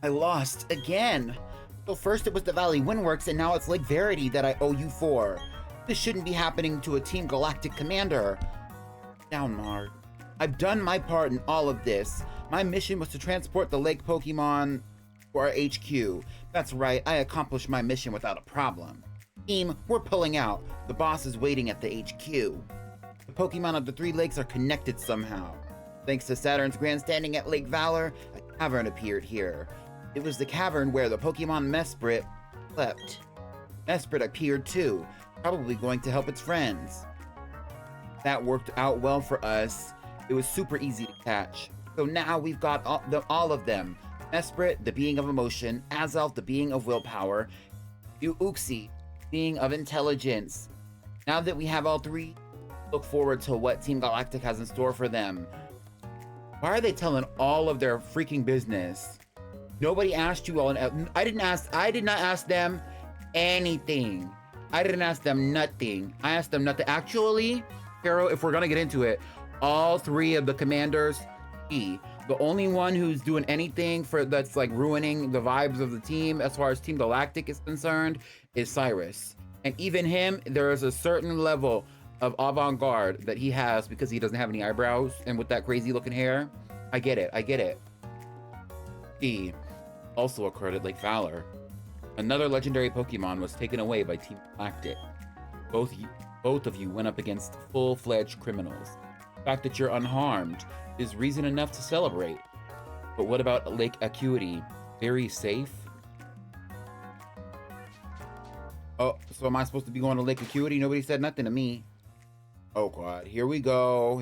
I lost again. So first it was the Valley Windworks and now it's Lake Verity that I owe you for. This shouldn't be happening to a Team Galactic commander. Down, Marg. I've done my part in all of this. My mission was to transport the lake Pokemon to our HQ. That's right, I accomplished my mission without a problem. Team, we're pulling out. The boss is waiting at the HQ. The Pokemon of the three lakes are connected somehow. Thanks to Saturn's grandstanding at Lake Valor, a cavern appeared here. It was the cavern where the Pokemon Mesprit slept. Mesprit appeared too, probably going to help its friends. That worked out well for us. It was super easy to catch. So now we've got all of them. Mesprit, the being of emotion, Azelf, the being of willpower, Uxie, being of intelligence. Now that we have all three, look forward to what Team Galactic has in store for them. Why are they telling all of their freaking business? Nobody asked you all. I did not ask them anything. I didn't ask them nothing. I asked them nothing. Actually, Carol, if we're gonna get into it, all three of the commanders, the only one who's doing anything that's like ruining the vibes of the team as far as Team Galactic is concerned is Cyrus. And even him, there is a certain level of avant-garde that he has because he doesn't have any eyebrows and with that crazy looking hair. I get it. He also occurred at Lake Valor. Another legendary Pokemon was taken away by Team Galactic. Both of you went up against full-fledged criminals. The fact that you're unharmed is reason enough to celebrate. But what about Lake Acuity? Very safe? Oh, so am I supposed to be going to Lake Acuity? Nobody said nothing to me. Oh god, here we go.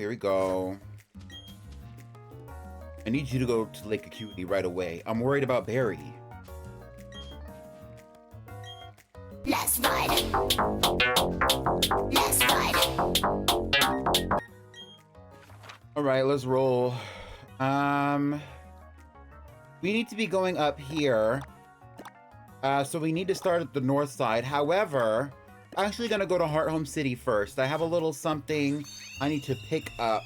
I need you to go to Lake Acuity right away. I'm worried about Barry. Let's ride. Let's ride. All right, let's roll. We need to be going up here. So we need to start at the north side. However, I'm actually gonna go to Heart Home City first. I have a little something I need to pick up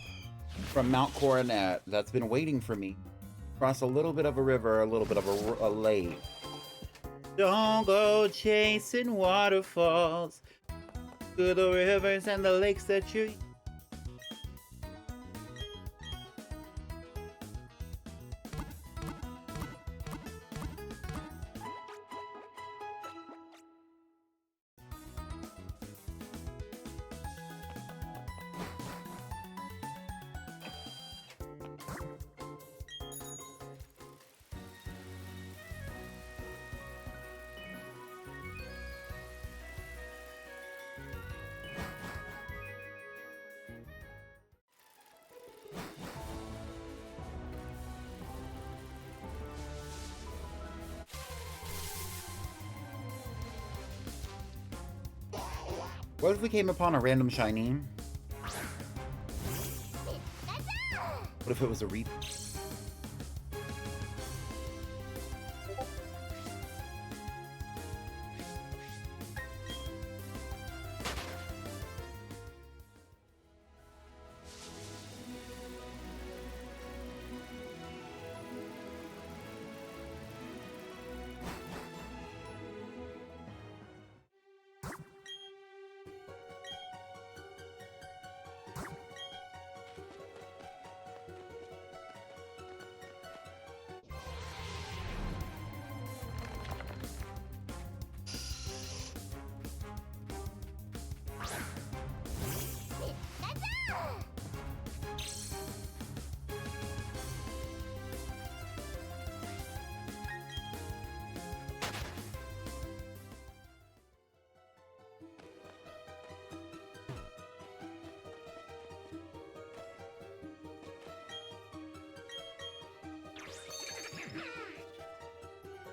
from Mount Coronet that's been waiting for me. Cross a little bit of a river, a little bit of a lake. Don't go chasing waterfalls to the rivers and the lakes that you... What if we came upon a random shiny? What if it was a repeat?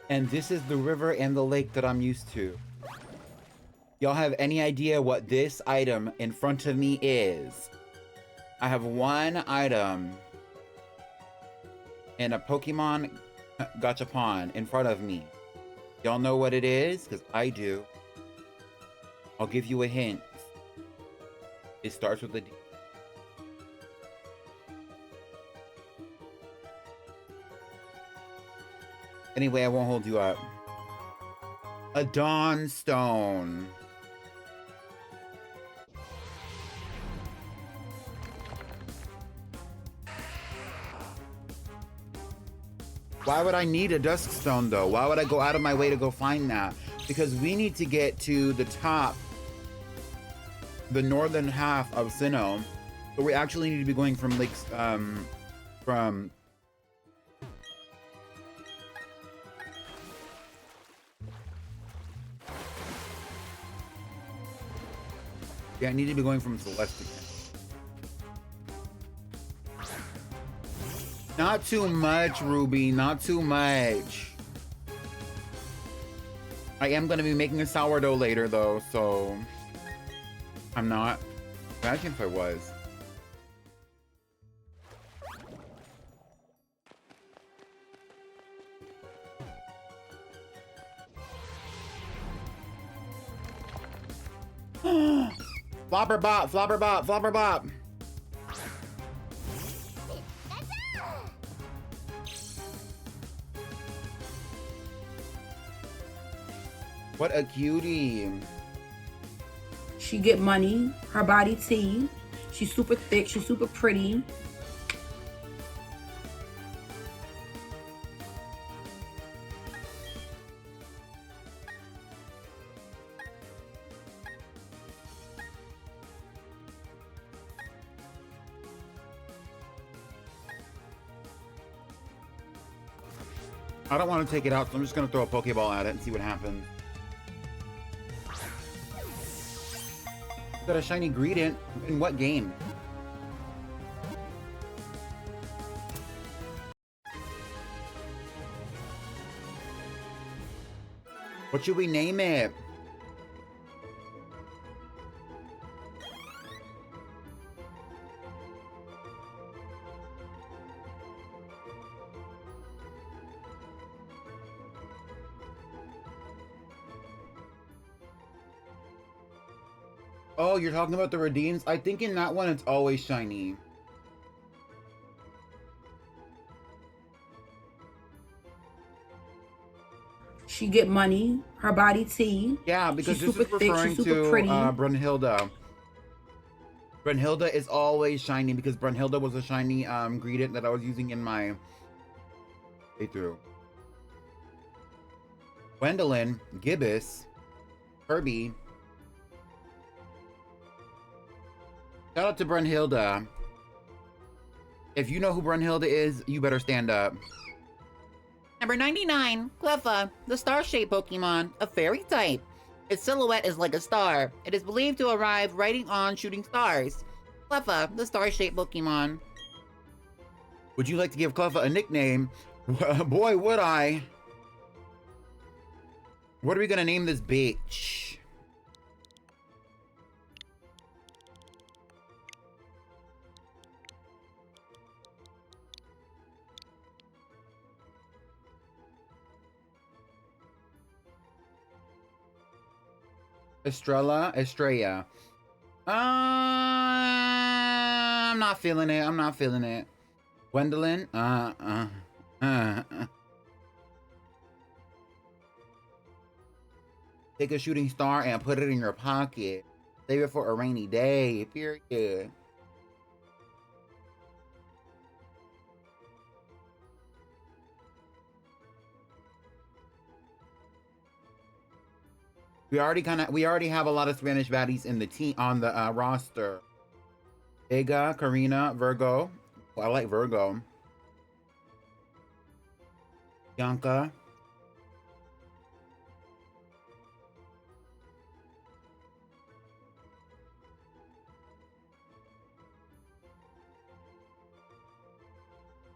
And this is the river and the lake that I'm used to. Y'all have any idea what this item in front of me is? I have one item in a Pokemon Gachapon in front of me. Y'all know what it is? Because I do. I'll give you a hint. It starts with a D. Anyway, I won't hold you up. A Dawn Stone. Why would I need a Dusk Stone though? Why would I go out of my way to go find that? Because we need to get to the top, the northern half of Sinnoh. So we actually need to be going from lakes, from... Yeah, I need to be going from Celestia. Not too much, Ruby. Not too much. I am going to be making a sourdough later, though, so... I'm not. Imagine if I was. Flopper bop, flopper bop, flopper bop. What a cutie. She get money, her body tea. She's super thick, she's super pretty. I don't want to take it out, so I'm just going to throw a Pokeball at it and see what happens. Got a shiny Greedent. In what game? What should we name it? Oh, you're talking about the redeems? I think in that one it's always shiny. She get money. Her body tea. Yeah, because She's this is super thick. referring She's super to pretty. Brunhilde. Brunhilde is always shiny because Brunhilde was a shiny ingredient that I was using in my playthrough. Gwendolyn, Gibbous, Herbie. Shout out to Brunhilde. If you know who Brunhilde is, you better stand up. Number 99, Cleffa, the star-shaped Pokemon, a fairy type. Its silhouette is like a star. It is believed to arrive riding on shooting stars. Cleffa, the star-shaped Pokemon. Would you like to give Cleffa a nickname? Boy, would I. What are we gonna name this bitch? Estrella. I'm not feeling it. I'm not feeling it. Gwendolyn. Take a shooting star and put it in your pocket. Save it for a rainy day. Period. We already have a lot of Spanish baddies in the team on the roster. Vega, Karina, Virgo. Oh, I like Virgo. Bianca.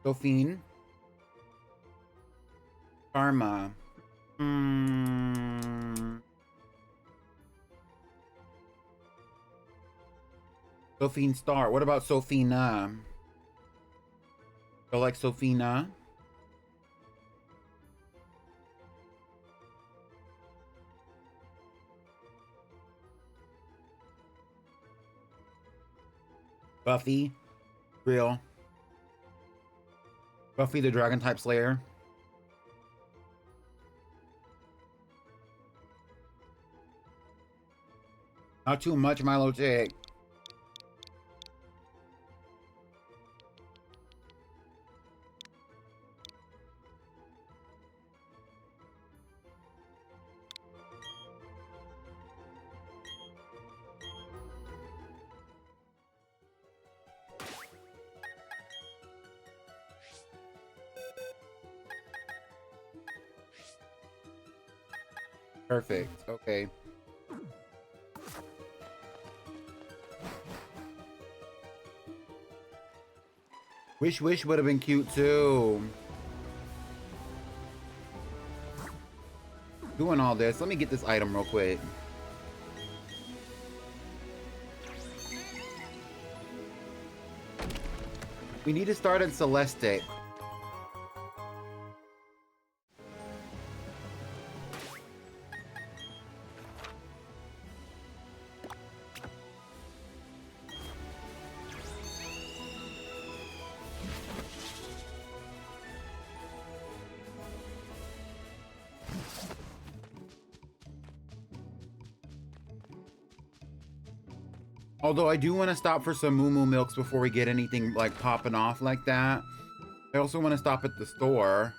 Sophine. Karma. Sophine Star. What about Sophina? I like Sophina. Buffy. Real. Buffy the Dragon type Slayer. Not too much, Milo Chick. Perfect. Okay. Wish would have been cute too. Doing all this. Let me get this item real quick. We need to start at Celeste. Although I do want to stop for some Moo Moo Milks before we get anything like popping off like that. I also want to stop at the store.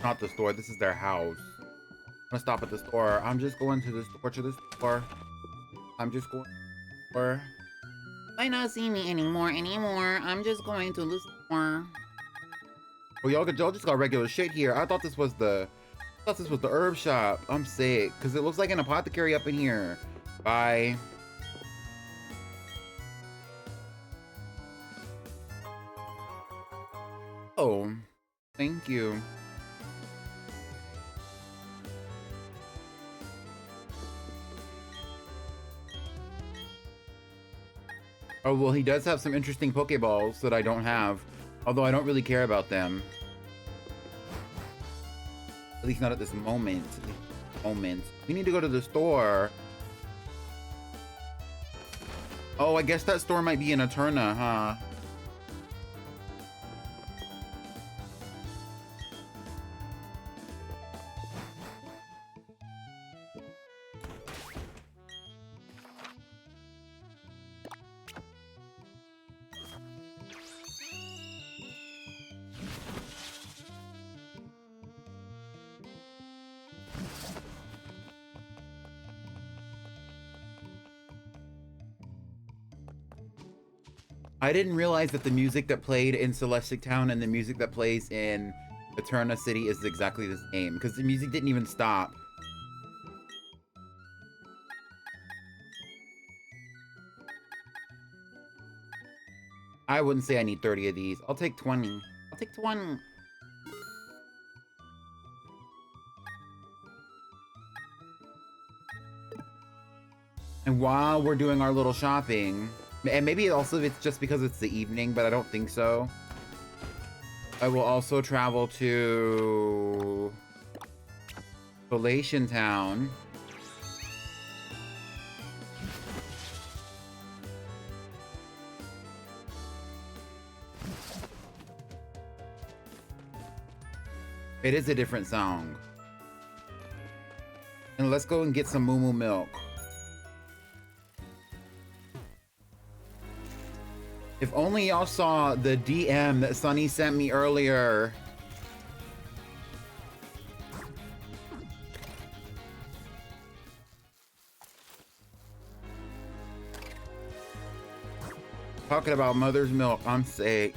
Not the store, this is their house. I'm gonna stop at the store. I'm just going to the store, I'm just going to the store. Might not see me anymore. I'm just going to the store. Oh, y'all just got regular shit here. I thought this was the herb shop. I'm sick, because it looks like an apothecary up in here. Bye. Oh, thank you. Oh, well, he does have some interesting Pokeballs that I don't have. Although I don't really care about them. At least not at this moment. We need to go to the store. Oh, I guess that store might be in Eterna, huh? I didn't realize that the music that played in Celestic Town and the music that plays in Eterna City is exactly the same, because the music didn't even stop. I wouldn't say I need 30 of these. I'll take 20. I'll take 20. And while we're doing our little shopping, and maybe also it's just because it's the evening, but I don't think so, I will also travel to Relation Town. It is a different song. And let's go and get some Moo Moo milk. If only y'all saw the DM that Sunny sent me earlier. Talking about mother's milk, I'm sick.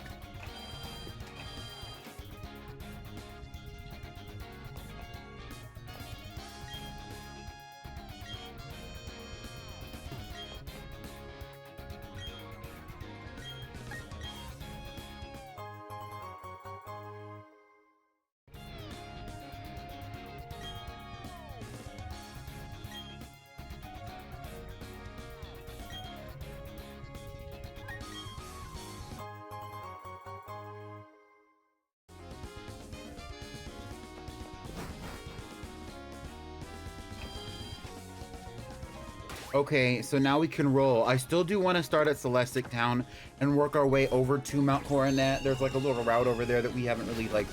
Okay, so now we can roll. I still do want to start at Celestic Town and work our way over to Mount Coronet. There's like a little route over there that we haven't really like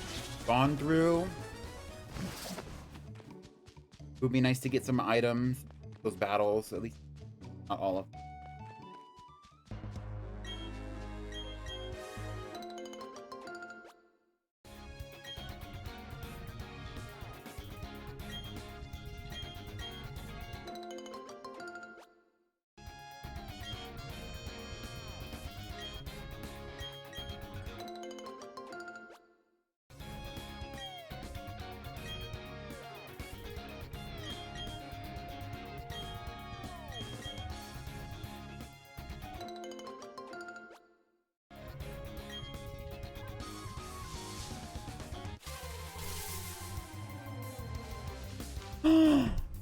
gone through. It would be nice to get some items, those battles, at least not all of them.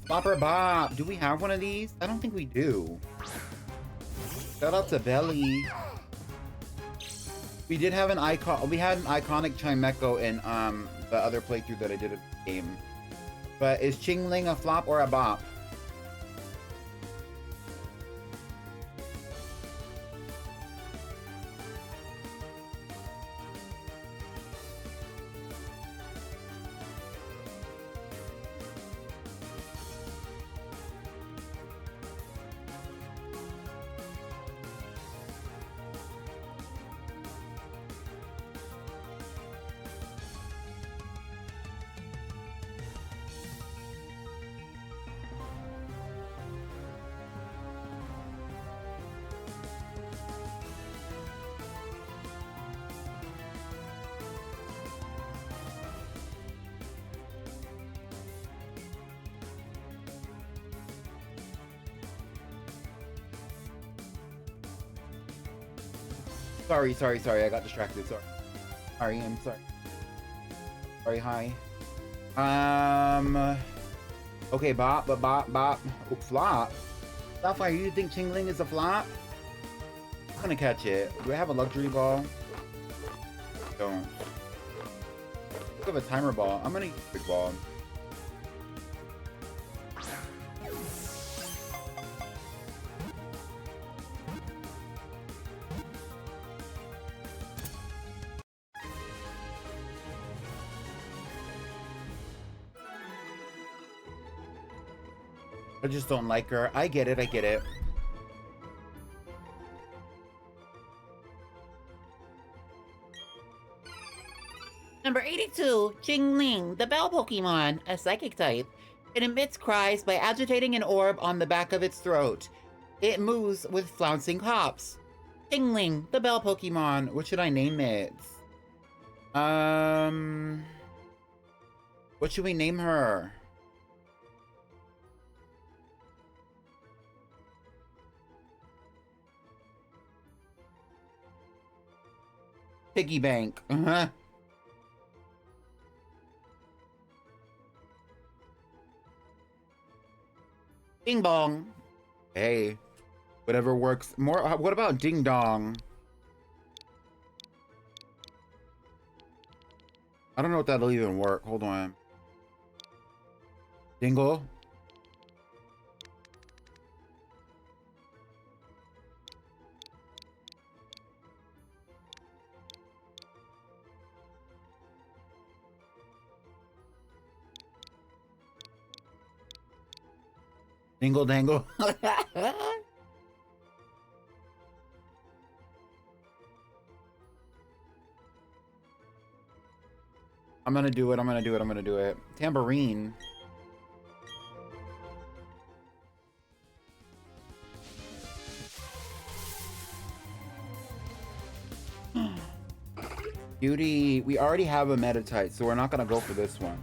Bopper Bop. Do we have one of these? I don't think we do. Shout out to Belly. We did have an icon. We had an iconic Chimecho in the other playthrough that I did of the game. But is Chingling a flop or a bop? Sorry, I got distracted, sorry, I'm sorry. Sorry, hi. Okay, bop. Oh, flop. Sapphire, you think Chingling is a flop? gonna catch it. Do I have a luxury ball? Don't. I have a timer ball. I'm gonna use a big ball. I just don't like her. I get it. I get it. Number 82, Jingling, the bell Pokemon, a psychic type. It emits cries by agitating an orb on the back of its throat. It moves with flouncing hops. Jingling, the bell Pokemon. What should I name it? What should we name her? Piggy bank. Ding bong. Hey, whatever works. More. What about ding dong? I don't know if that'll even work. Hold on. Dingle. Dingle dangle. I'm gonna do it. I'm gonna do it. I'm gonna do it. Tambourine. Beauty. We already have a Meditite, so we're not gonna go for this one.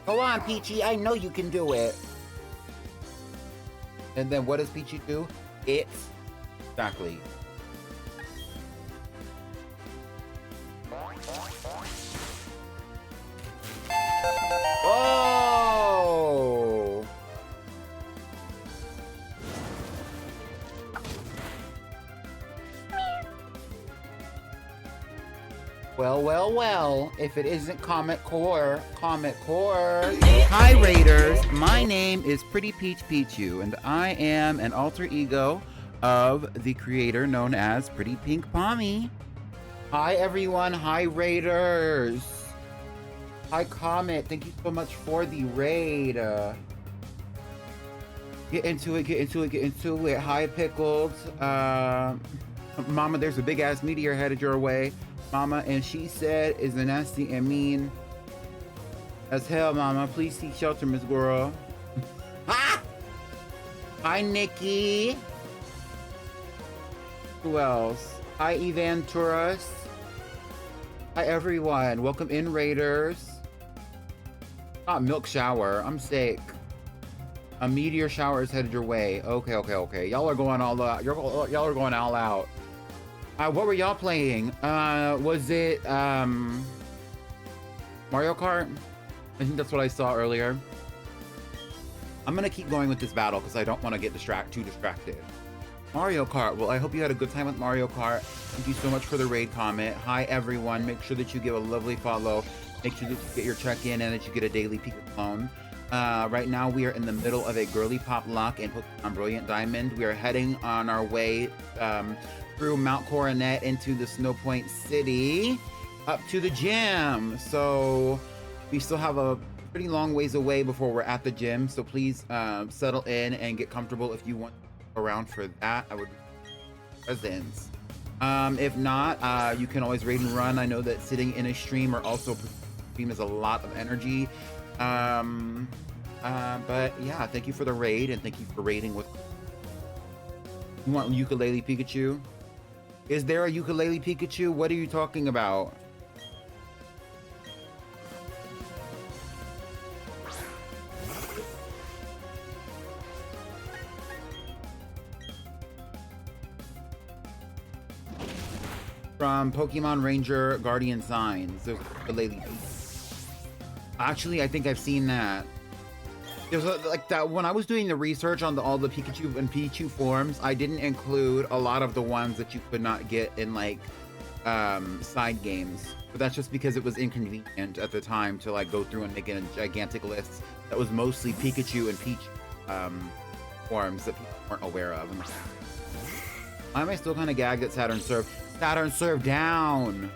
Go on, Peachy. I know you can do it. And then what does Peachy do? It's exactly. Oh! Well, well, well, if it isn't Comet Core. Hi, Raiders. My name is PrettyPeachPichu, and I am an alter ego of the creator known as Pretty Pink Pommy. Hi, everyone. Hi, Raiders. Hi, Comet. Thank you so much for the raid. Get into it. Hi, Pickled. Mama, there's a big-ass meteor headed your way. Mama, and she said is nasty and mean as hell, Mama. Please seek shelter, Miss Girl. Ah! Hi, Nikki. Who else? Hi, Evan Turas. Hi, everyone. Welcome in, Raiders. Not milk shower. I'm sick. A meteor shower is headed your way. Okay. Y'all are going all out. Y'all are going all out. What were y'all playing? Was it Mario Kart? I think that's what I saw earlier. I'm gonna keep going with this battle because I don't want to get too distracted. Mario Kart. Well, I hope you had a good time with Mario Kart. Thank you so much for the raid comment. Hi, everyone. Make sure that you give a lovely follow. Make sure that you get your check-in and that you get a daily peek of clone. Right now, we are in the middle of a Girlypoplocke and Pokemon Brilliant Diamond. We are heading on our way through Mount Coronet into the Snowpoint City up to the gym. So we still have a pretty long ways away before we're at the gym. So please settle in and get comfortable if you want to stick around for that. I would presents. If not, you can always raid and run. I know that sitting in a stream or also stream is a lot of energy. But yeah, thank you for the raid and thank you for raiding with. You want ukulele Pikachu? Is there a ukulele Pikachu? What are you talking about? From Pokemon Ranger Guardian Signs. There's a ukulele. Actually, I think I've seen that. There's like that when I was doing the research on all the Pikachu and Pichu forms, I didn't include a lot of the ones that you could not get in like side games. But that's just because it was inconvenient at the time to like go through and make a gigantic list that was mostly Pikachu and Peach forms that people weren't aware of. Why am I still kind of gagged at Saturn Serve? Saturn Serve down!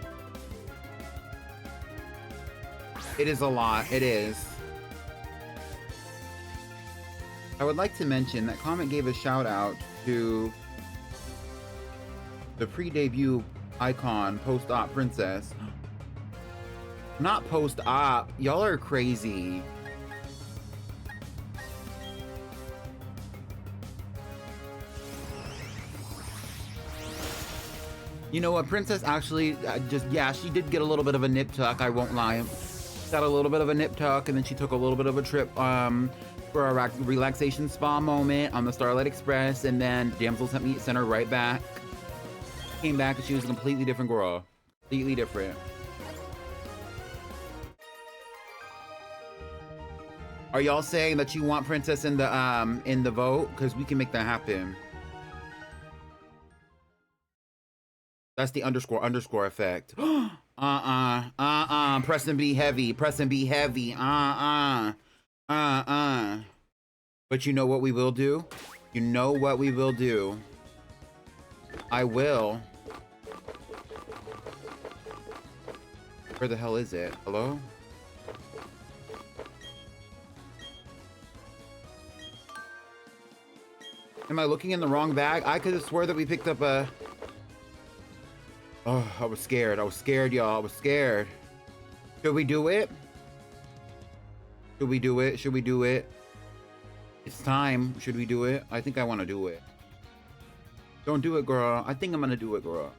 It is a lot. It is. I would like to mention that Comet gave a shout out to the pre-debut icon post-op princess. Not post-op. Y'all are crazy. You know what? Princess actually yeah, she did get a little bit of a nip tuck. I won't lie. Got a little bit of a nip tuck, and then she took a little bit of a trip for a relaxation spa moment on the Starlight Express, and then Damsel sent her right back. Came back and she was a completely different girl. Completely different. Are y'all saying that you want Princess in the vote? Because we can make that happen. That's the underscore effect. Press and be heavy. Press and be heavy. But you know what we will do? You know what we will do? I will. Where the hell is it? Hello? Am I looking in the wrong bag? I could have swore that we picked up a... Oh, I was scared. I was scared, y'all. I was scared. Should we do it? Should we do it? Should we do it? It's time. Should we do it? I think I want to do it. Don't do it, girl. I think I'm gonna do it, girl.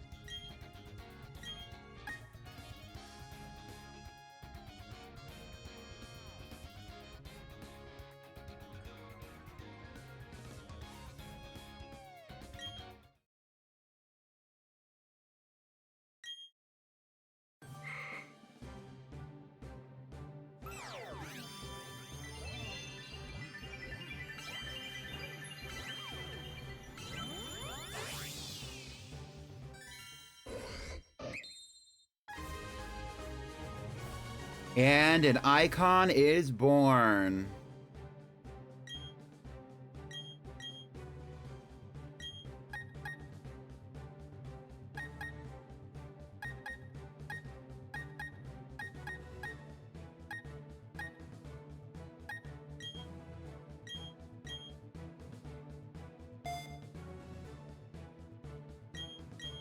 And an icon is born.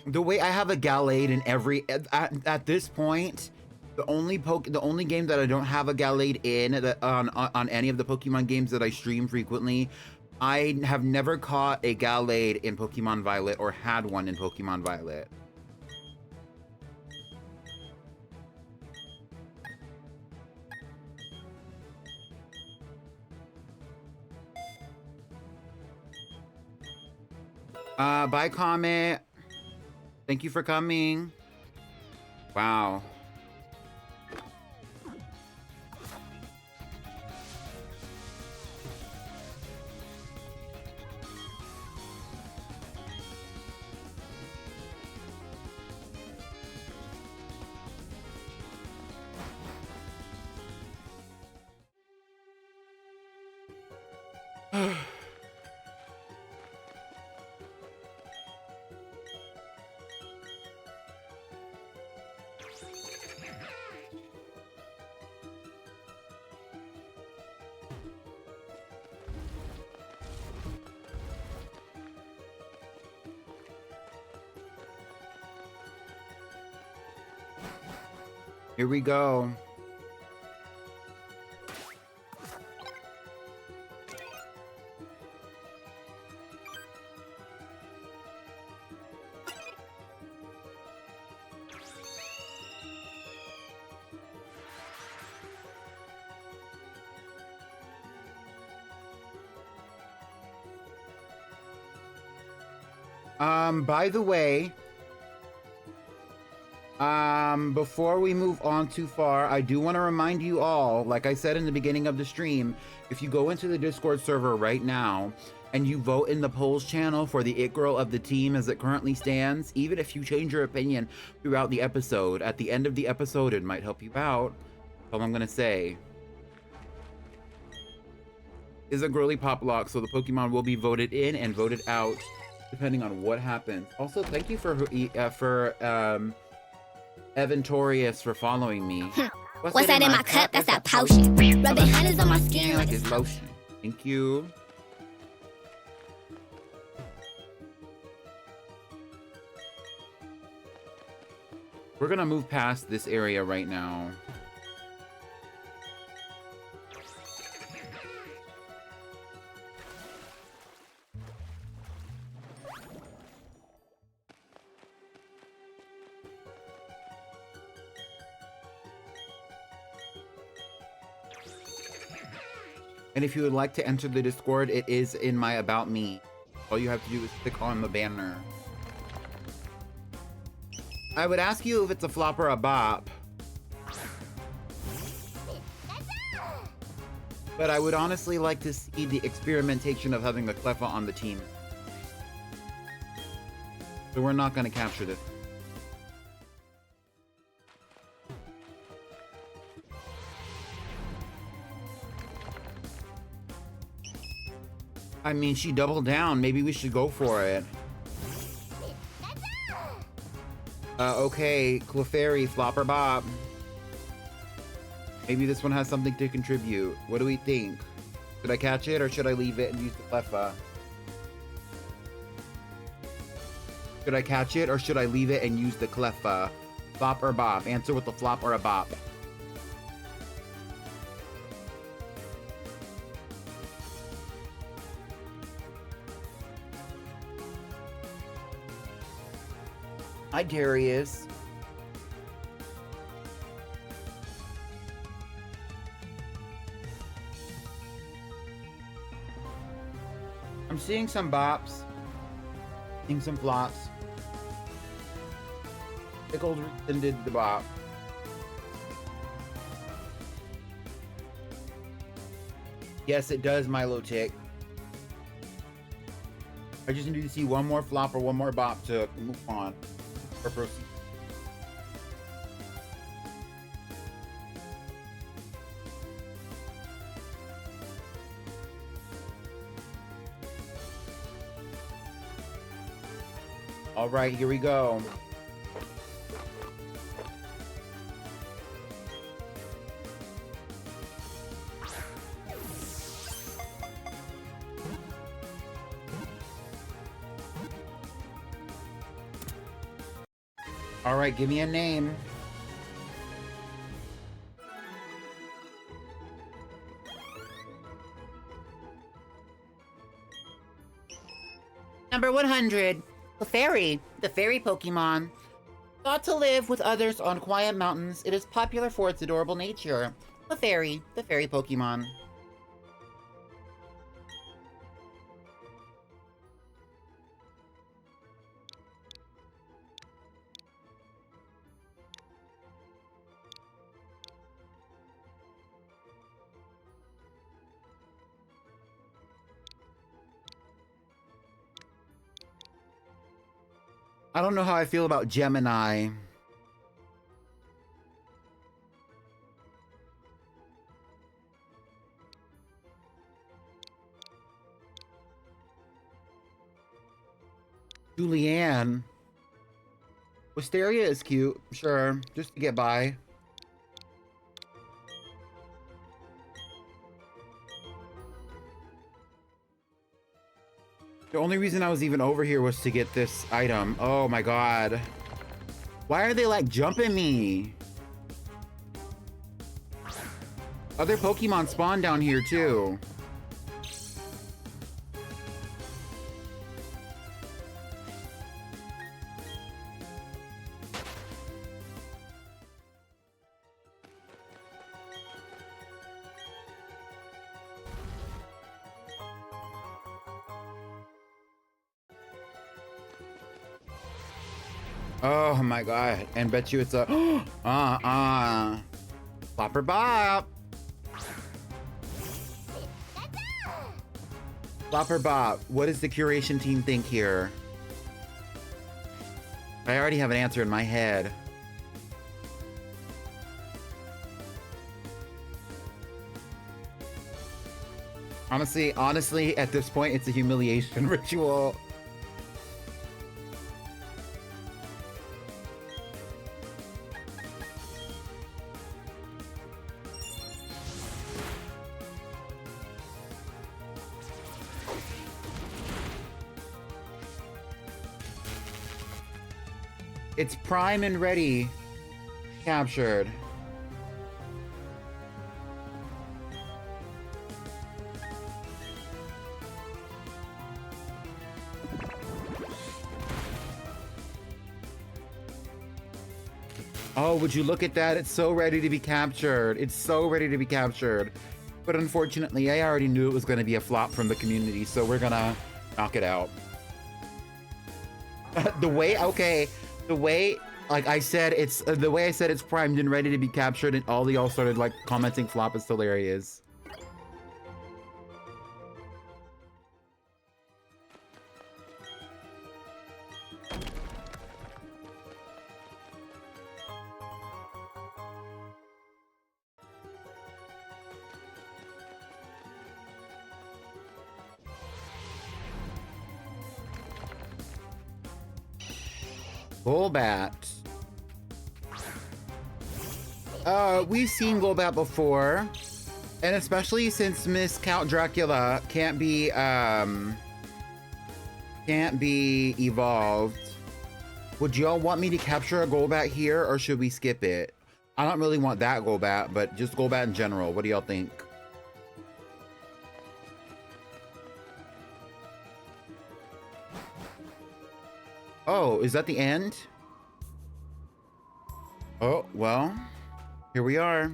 The way I have a Gallade in every at this point, the only game that I don't have a Gallade in that on any of the Pokemon games that I stream frequently, I have never caught a Gallade in Pokemon Violet or had one in Pokemon Violet. Bye, Comet. Thank you for coming. Wow. Here we go. By the way, before we move on too far, I do want to remind you all, like I said in the beginning of the stream, if you go into the Discord server right now and you vote in the polls channel for the it girl of the team as it currently stands, even if you change your opinion throughout the episode, at the end of the episode, it might help you out. That's all I'm gonna say. Is a Girlypoplocke, so the Pokemon will be voted in and voted out depending on what happens. Also, thank you for Evantorius for following me. What's that in my cup? That's that potion. Rubbing honey's on my skin like it's lotion. Thank you. We're gonna move past this area right now. And if you would like to enter the Discord, it is in my About Me. All you have to do is click on the banner. I would ask you if it's a flop or a bop. But I would honestly like to see the experimentation of having a Cleffa on the team. So we're not going to capture this. I mean, she doubled down. Maybe we should go for it. Okay, Clefairy, flop or bop. Maybe this one has something to contribute. What do we think? Should I catch it or should I leave it and use the Cleffa? Should I catch it or should I leave it and use the Cleffa? Flop or bop? Answer with a flop or a bop. Hi, Darius. I'm seeing some bops, seeing some flops. Pickled rescinded the bop. Yes, it does, Milo Tick. I just need to see one more flop or one more bop to move on. Or proceed. All right, here we go. All right, give me a name. Number 100, Clefairy, the fairy Pokemon. Thought to live with others on quiet mountains, it is popular for its adorable nature. Clefairy, the fairy Pokemon. I don't know how I feel about Gemini. Julianne. Wisteria is cute, sure, just to get by. The only reason I was even over here was to get this item. Oh my god. Why are they like jumping me? Other Pokemon spawn down here too. Oh my god. And bet you it's a Flopper Bop. Flopper Bop, what does the curation team think here? I already have an answer in my head. Honestly, at this point, it's a humiliation ritual. It's prime and ready. Captured. Oh, would you look at that? It's so ready to be captured. It's so ready to be captured. But unfortunately, I already knew it was going to be a flop from the community, so we're gonna knock it out. The way, like I said, it's the way I said it's primed and ready to be captured, and all y'all started like commenting flop is hilarious. Golbat. We've seen Golbat before, and especially since Miss Count Dracula can't be evolved. Would y'all want me to capture a Golbat here, or should we skip it? I don't really want that Golbat, but just Golbat in general. What do y'all think? Oh, is that the end? Oh, well, here we are.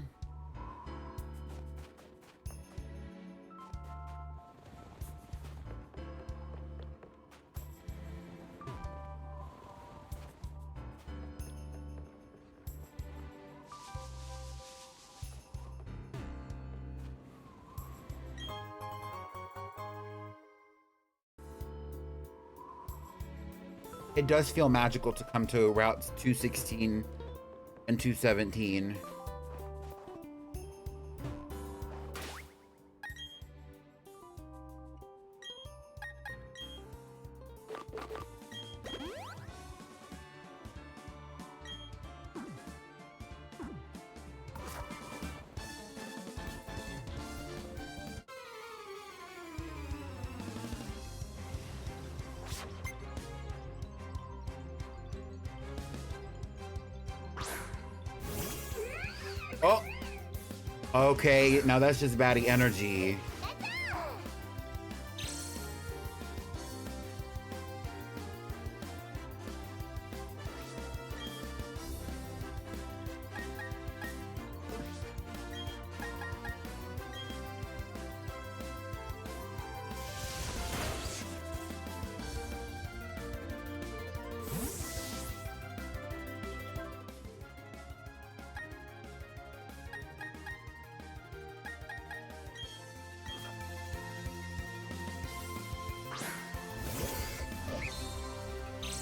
It does feel magical to come to routes 216 and 217. Oh, okay, now that's just batty energy.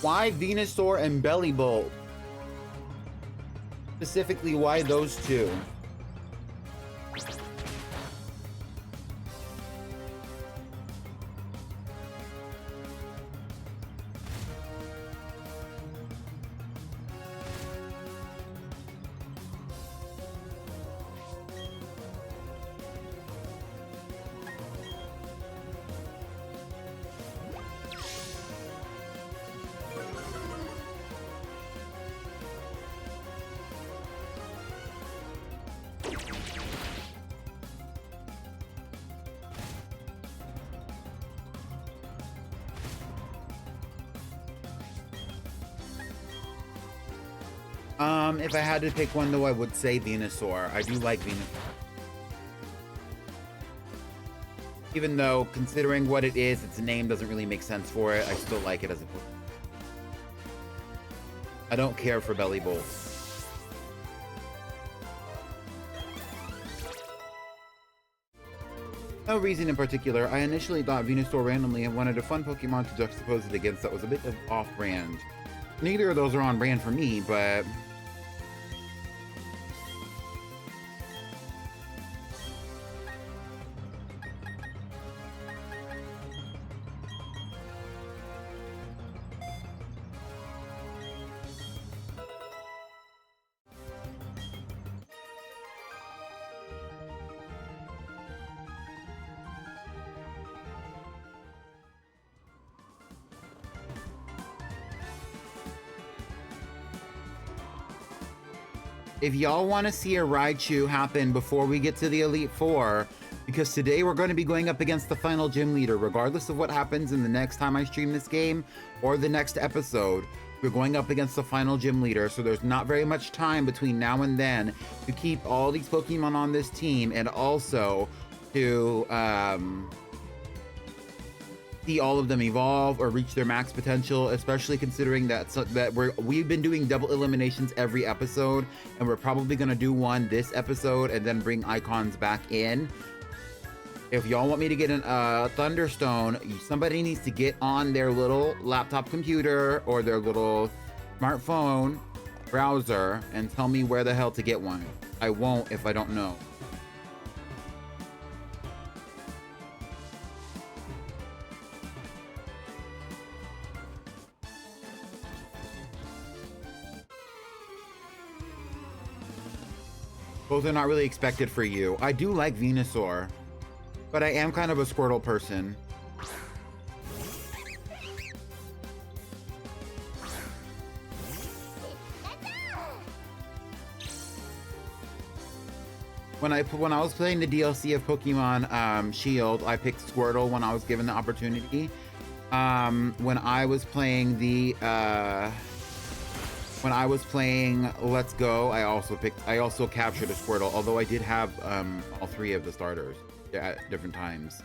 Why Venusaur and Bellibolt? Specifically, why those two? If I had to pick one, though, I would say Venusaur. I do like Venusaur. Even though, considering what it is, its name doesn't really make sense for it, I still like it as a Pokemon. I don't care for belly bolts. No reason in particular. I initially thought Venusaur randomly and wanted a fun Pokemon to juxtapose it against that was a bit of off-brand. Neither of those are on brand for me, but... if y'all want to see a Raichu happen before we get to the Elite Four, because today we're going to be going up against the final gym leader, regardless of what happens in the next time I stream this game or the next episode, we're going up against the final gym leader, so there's not very much time between now and then to keep all these Pokemon on this team and also to see all of them evolve or reach their max potential, especially considering that we've been doing double eliminations every episode, and we're probably gonna do one this episode and then bring icons back in. If y'all want me to get a Thunderstone, somebody needs to get on their little laptop computer or their little smartphone browser and tell me where the hell to get one. I won't if I don't know. Both are not really expected for you. I do like Venusaur, but I am kind of a Squirtle person. When I was playing the DLC of Pokemon Shield, I picked Squirtle when I was given the opportunity. When I was playing Let's Go, I also captured a Squirtle, although I did have all three of the starters at different times.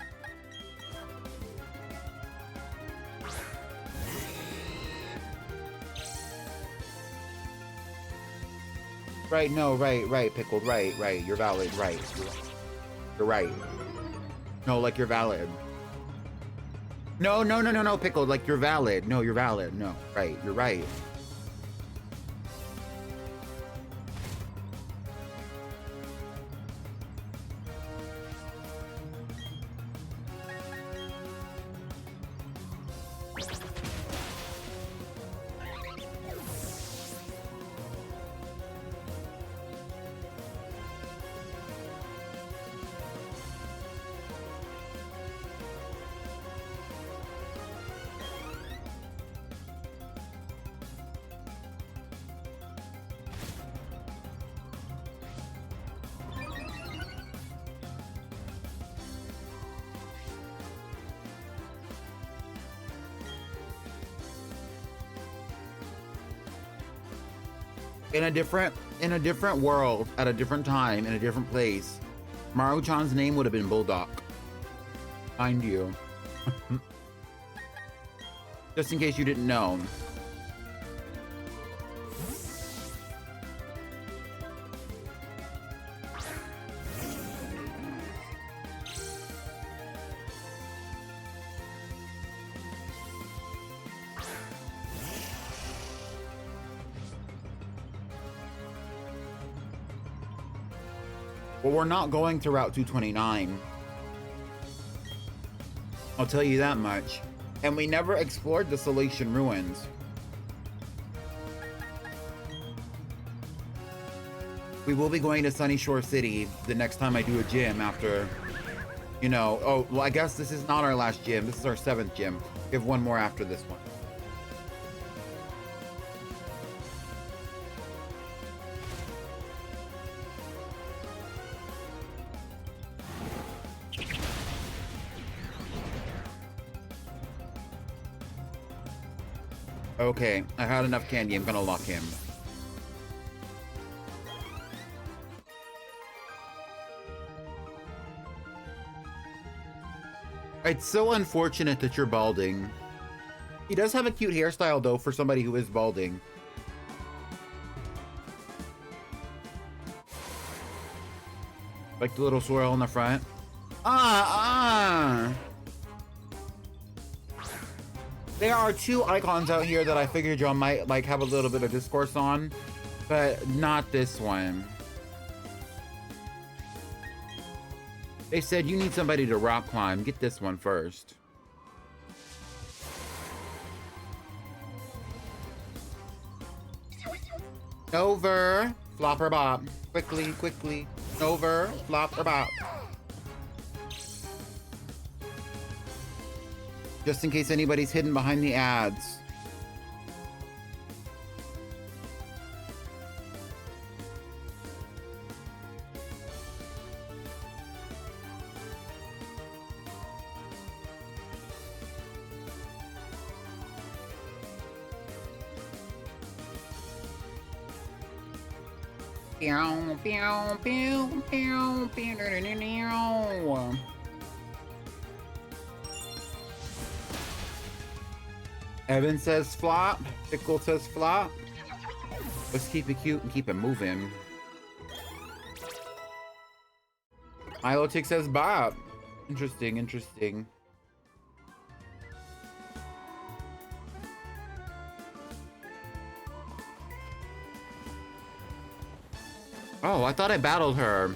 Right, no, right, Pickled, right, you're valid, right. You're right. No, like you're valid. No, Pickled, like you're valid. No, you're valid. No, right, you're right. In a different world, at a different time, in a different place, Maruchan's name would have been Bulldog. Mind you. Just in case you didn't know. Well, we're not going to Route 229. I'll tell you that much. And we never explored the Salation Ruins. We will be going to Sunny Shore City the next time I do a gym after, you know, oh, well, I guess this is not our last gym. This is our 7th gym. We have one more after this one. Okay, I had enough candy. I'm gonna lock him. It's so unfortunate that you're balding. He does have a cute hairstyle, though, for somebody who is balding. Like the little swirl in the front. Ah, ah. There are two icons out here that I figured y'all might like have a little bit of discourse on, but not this one. They said you need somebody to rock climb. Get this one first. Over, flop or bop. Quickly, quickly. Over, flop or bop. Just in case anybody's hidden behind the ads. Pew, pew, pew, pew, pew, pew. Evan says flop. Pickle says flop. Let's keep it cute and keep it moving. Milotic says bop. Interesting, interesting. Oh, I thought I battled her.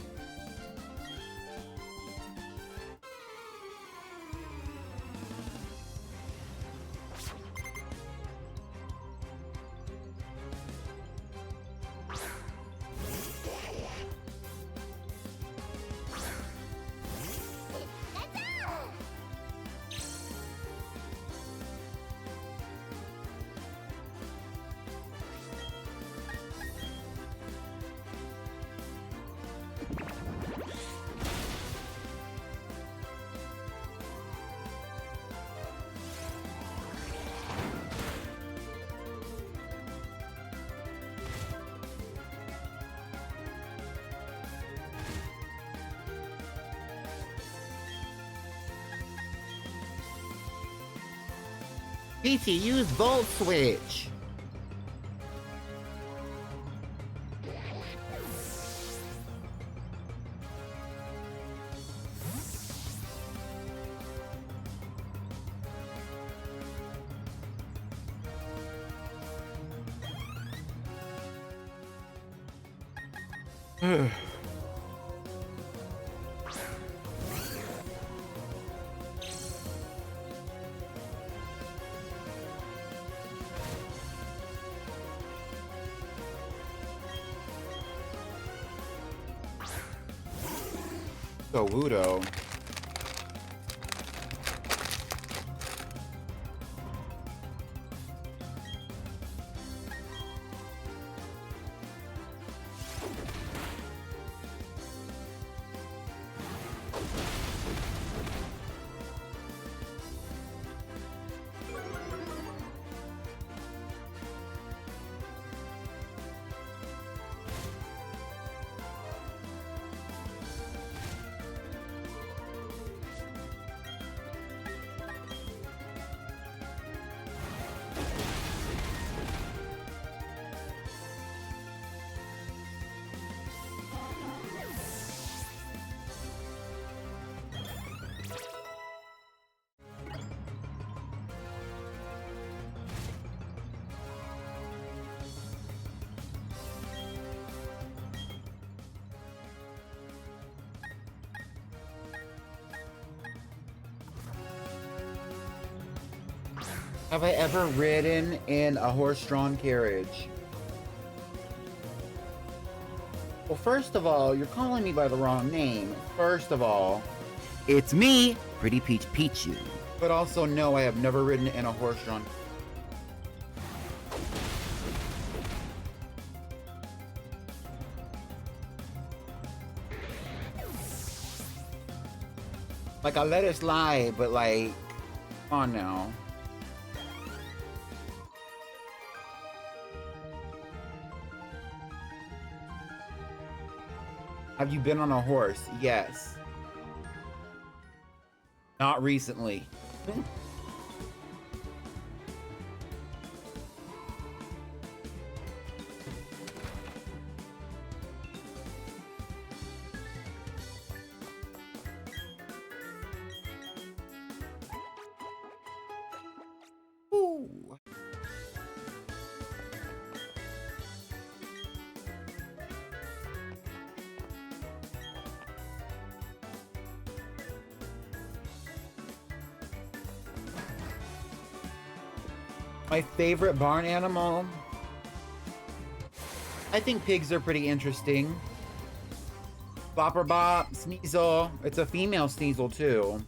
Peachy, use Volt Switch. So Wudo. Have I ever ridden in a horse-drawn carriage? Well, first of all, you're calling me by the wrong name. First of all, It's me, Pretty Peach Pichu. but also no, I have never ridden in a horse-drawn. Like, I let it slide, but like, come on now. Have you been on a horse? Yes. Not recently. My favorite barn animal? I think pigs are pretty interesting. Bopper Bop, Sneasel. It's a female Sneasel too.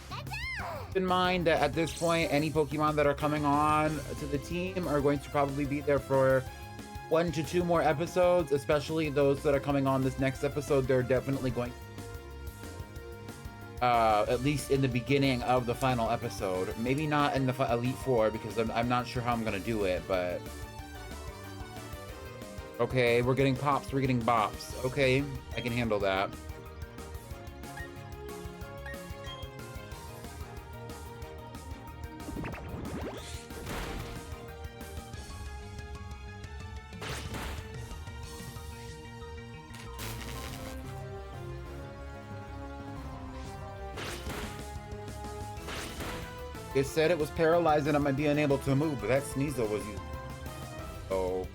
Keep in mind that at this point, any Pokemon that are coming on to the team are going to probably be there for 1 to 2 more episodes, especially those that are coming on this next episode. They're definitely going at least in the beginning of the final episode. Maybe not in the Elite Four, because I'm not sure how I'm gonna do it, but okay, we're getting pops, we're getting bops. Okay, I can handle that. It said it was paralyzed and I might be unable to move, but that Sneasel was used. Oh.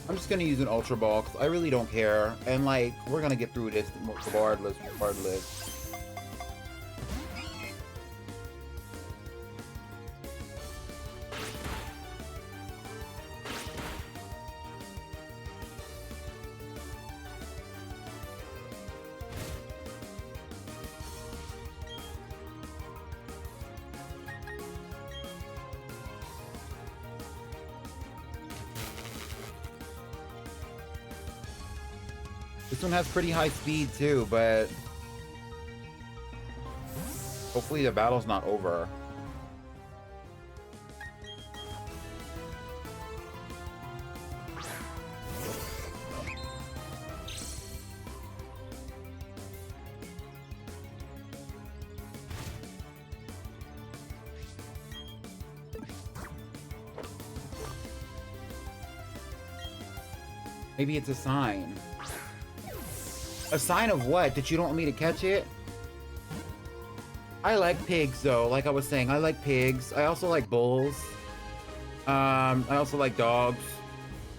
I'm just gonna use an Ultra Ball because I really don't care. And like, we're gonna get through this regardless. This one has pretty high speed too, but hopefully the battle's not over. Maybe it's a sign. A sign of what? That you don't want me to catch it? I like pigs though, like I was saying, I like pigs. I also like bulls. I also like dogs.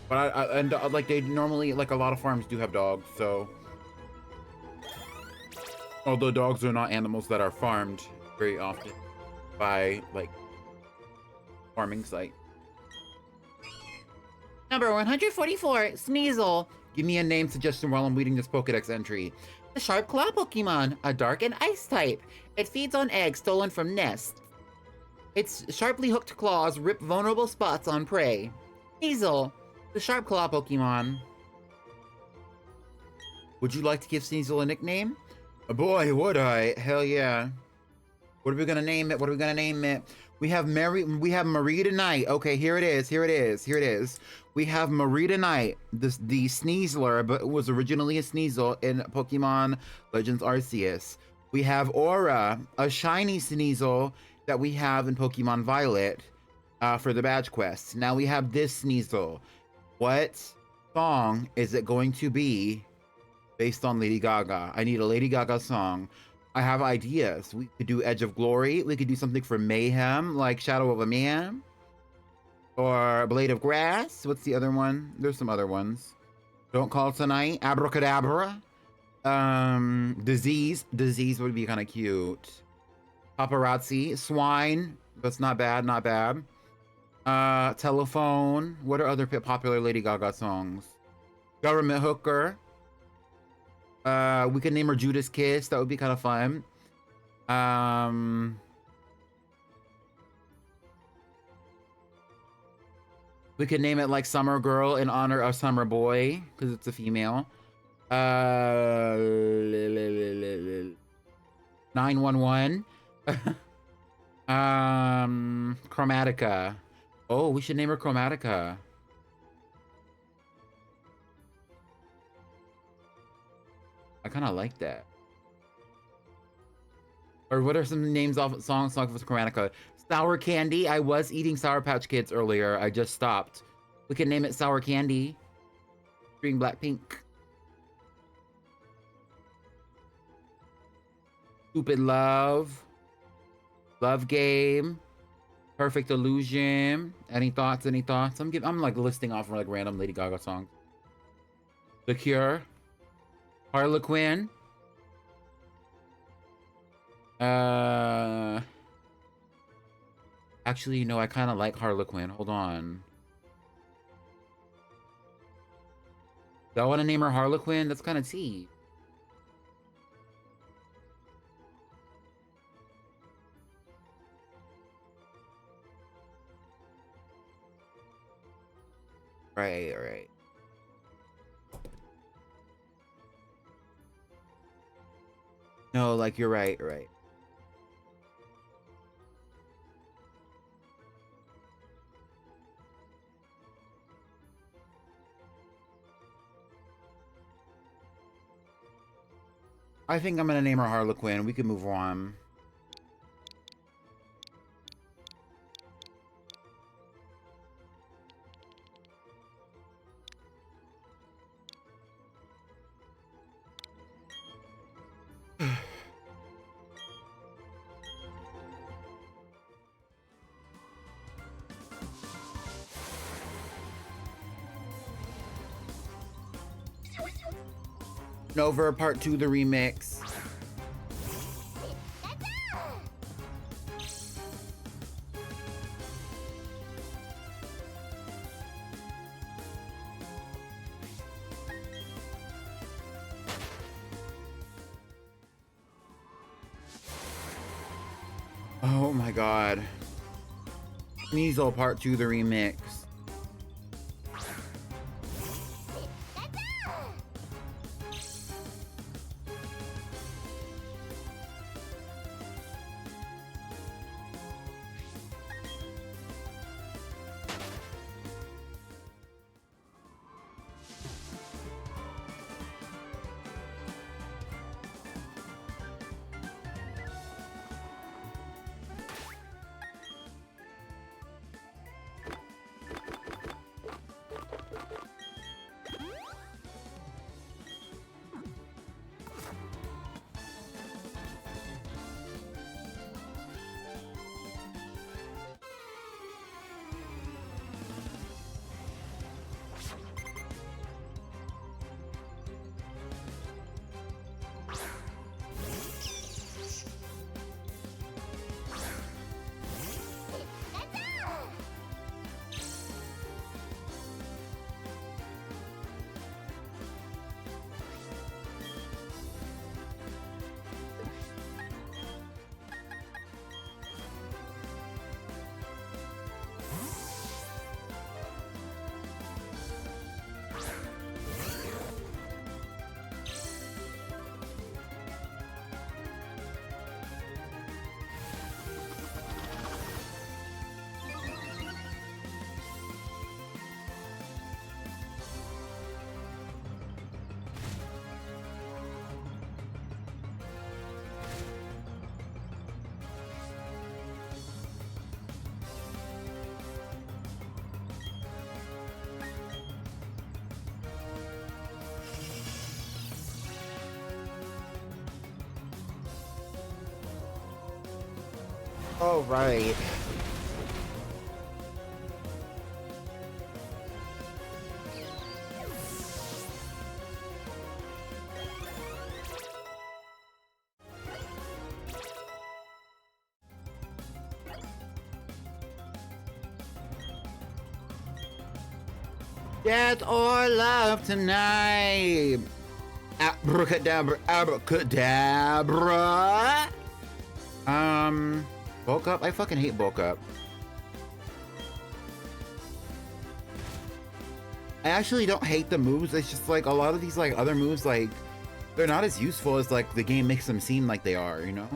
But like they normally, like a lot of farms do have dogs, so. Although dogs are not animals that are farmed very often by like farming site. Number 144, Sneasel. Give me a name suggestion while I'm reading this Pokedex entry. The Sharp Claw Pokemon, a dark and ice type. It feeds on eggs stolen from nests. Its sharply hooked claws rip vulnerable spots on prey. Sneasel, the Sharp Claw Pokemon. Would you like to give Sneasel a nickname? Boy, would I. Hell yeah. What are we gonna name it? We have Marie tonight. Okay, here it is. We have Marie tonight, the Sneasler, but it was originally a Sneasel in Pokemon Legends Arceus. We have Aura, a shiny Sneasel that we have in Pokemon Violet for the badge quest. Now we have this Sneasel. What song is it going to be based on Lady Gaga? I need a Lady Gaga song. I have ideas. We could do Edge of Glory. We could do something for Mayhem, like Shadow of a Man. Or Blade of Grass. What's the other one? There's some other ones. Don't Call Tonight. Abracadabra. Disease. Disease would be kind of cute. Paparazzi. Swine. That's not bad, Telephone. What are other popular Lady Gaga songs? Government Hooker. We could name her Judas Kiss. That would be kind of fun. We could name it like Summer Girl in honor of Summer Boy, because it's a female. 911. Chromatica. Oh, we should name her Chromatica. I kind of like that. Or what are some names of songs for Chromatica? Sour Candy. I was eating Sour Patch Kids earlier. I just stopped. We can name it Sour Candy. Green, Black, Pink. Stupid Love. Love Game. Perfect Illusion. Any thoughts? I'm like listing off like random Lady Gaga songs. The Cure. Harlequin. Actually, no, I kind of like Harlequin. Hold on. Do I want to name her Harlequin? That's kind of tea. Right, right. No, like, you're right, right. I think I'm gonna name her Harlequin. We can move on. Nova Part 2, the remix. Oh my god. Sneasel Part 2, the remix. Oh, right. Death or love tonight. Abracadabra, abracadabra. Bulk up? I fucking hate bulk up. I actually don't hate the moves. It's just like a lot of these like other moves, like they're not as useful as like the game makes them seem like they are, you know?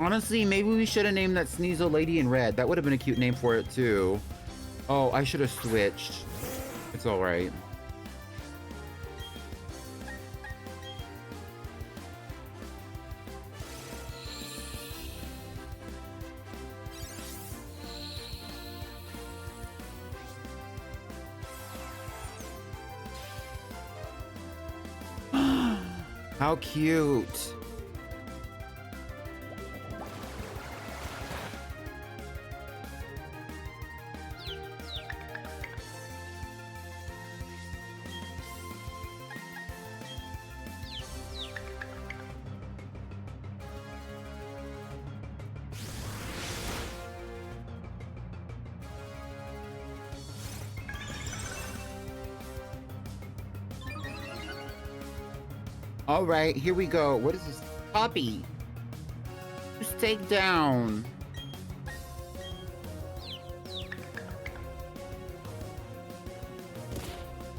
Honestly, maybe we should have named that Sneasel Lady in Red. That would have been a cute name for it too. Oh, I should have switched. It's all right. How cute. All right, here we go. What is this? Poppy. Just take down.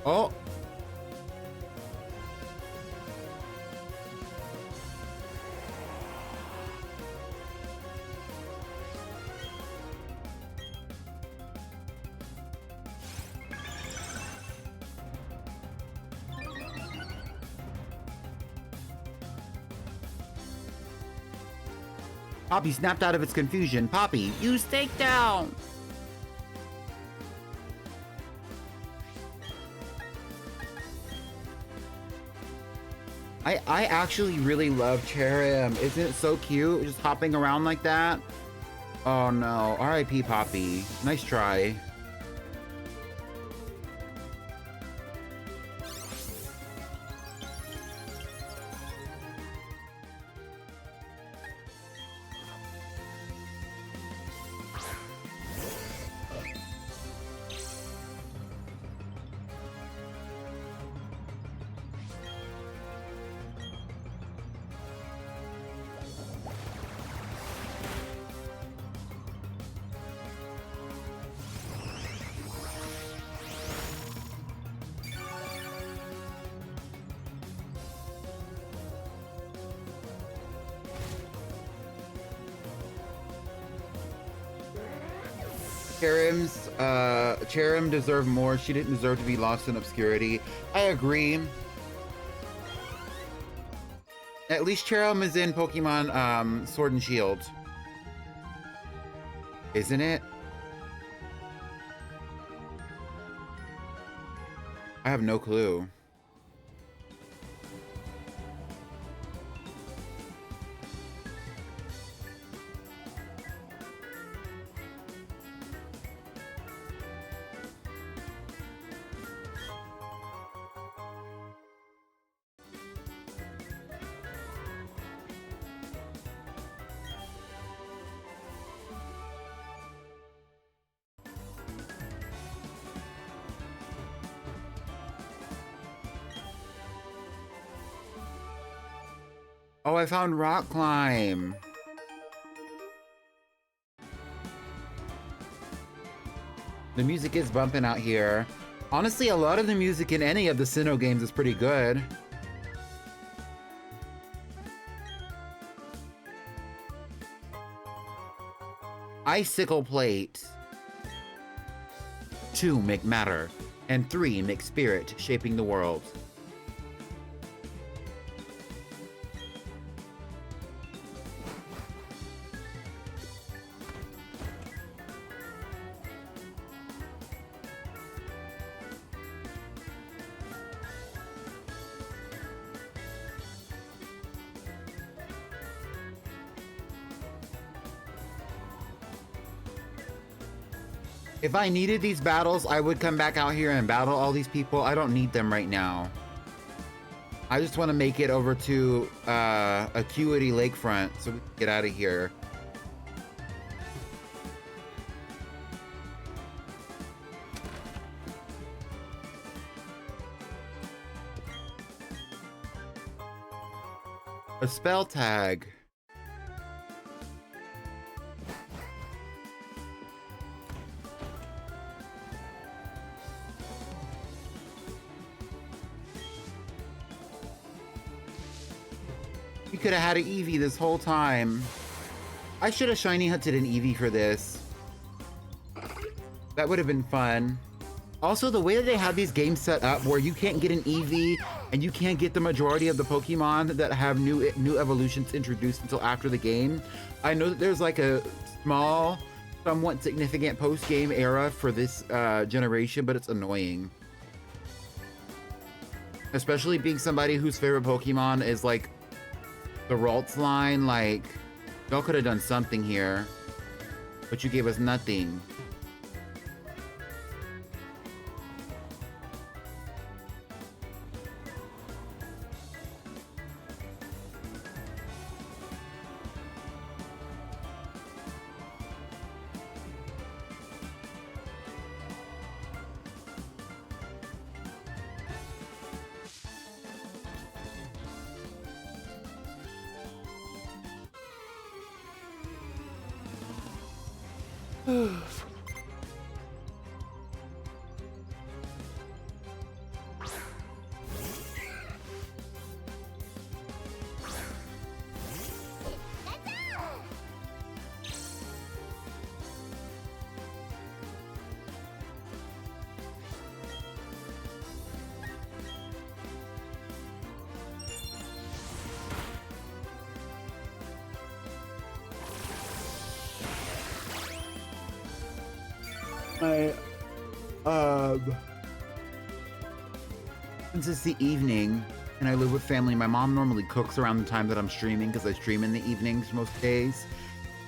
Oh. Poppy snapped out of its confusion. Poppy, use takedown! I actually really love Cherrim. Isn't it so cute? Just hopping around like that? Oh no. R.I.P. Poppy. Nice try. Cherrim deserved more. She didn't deserve to be lost in obscurity. I agree. At least Cherrim is in Pokemon Sword and Shield. Isn't it? I have no clue. Oh, I found Rock Climb. The music is bumping out here. Honestly, a lot of the music in any of the Sinnoh games is pretty good. Icicle Plate. 2 make matter, and 3 make spirit, shaping the world. If I needed these battles, I would come back out here and battle all these people. I don't need them right now. I just want to make it over to Acuity Lakefront so we can get out of here. A spell tag. We could have had an Eevee this whole time. I should have shiny hunted an Eevee for this. That would have been fun. Also, the way that they have these games set up where you can't get an Eevee and you can't get the majority of the Pokemon that have new evolutions introduced until after the game. I know that there's like a small, somewhat significant post-game era for this generation, but it's annoying. Especially being somebody whose favorite Pokemon is like the Ralts line. Like, y'all could have done something here, but you gave us nothing. Since it's the evening and I live with family, my mom normally cooks around the time that I'm streaming because I stream in the evenings most days.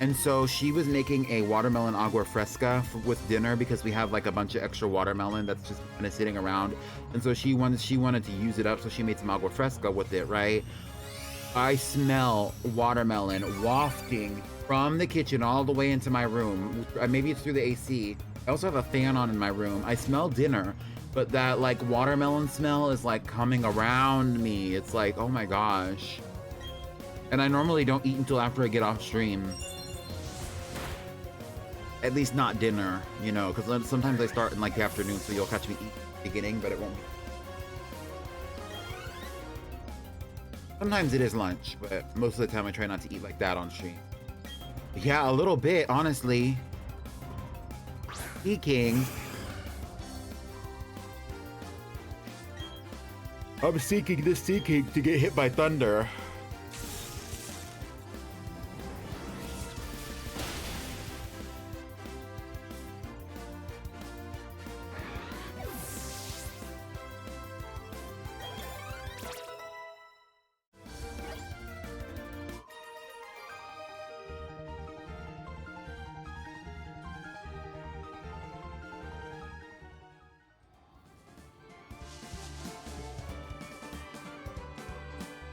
And so she was making a watermelon agua fresca with dinner because we have like a bunch of extra watermelon that's just kind of sitting around. And so she wanted to use it up, so she made some agua fresca with it, right? I smell watermelon wafting from the kitchen all the way into my room. Maybe it's through the AC. I also have a fan on in my room. I smell dinner, but that like watermelon smell is like coming around me. It's like, oh my gosh. And I normally don't eat until after I get off stream. At least not dinner, you know, because sometimes I start in like the afternoon, so you'll catch me eat at the beginning, but it won't be. Sometimes it is lunch, but most of the time I try not to eat like that on stream. Yeah, a little bit, honestly. Sea King. I'm seeking this Sea King to get hit by thunder.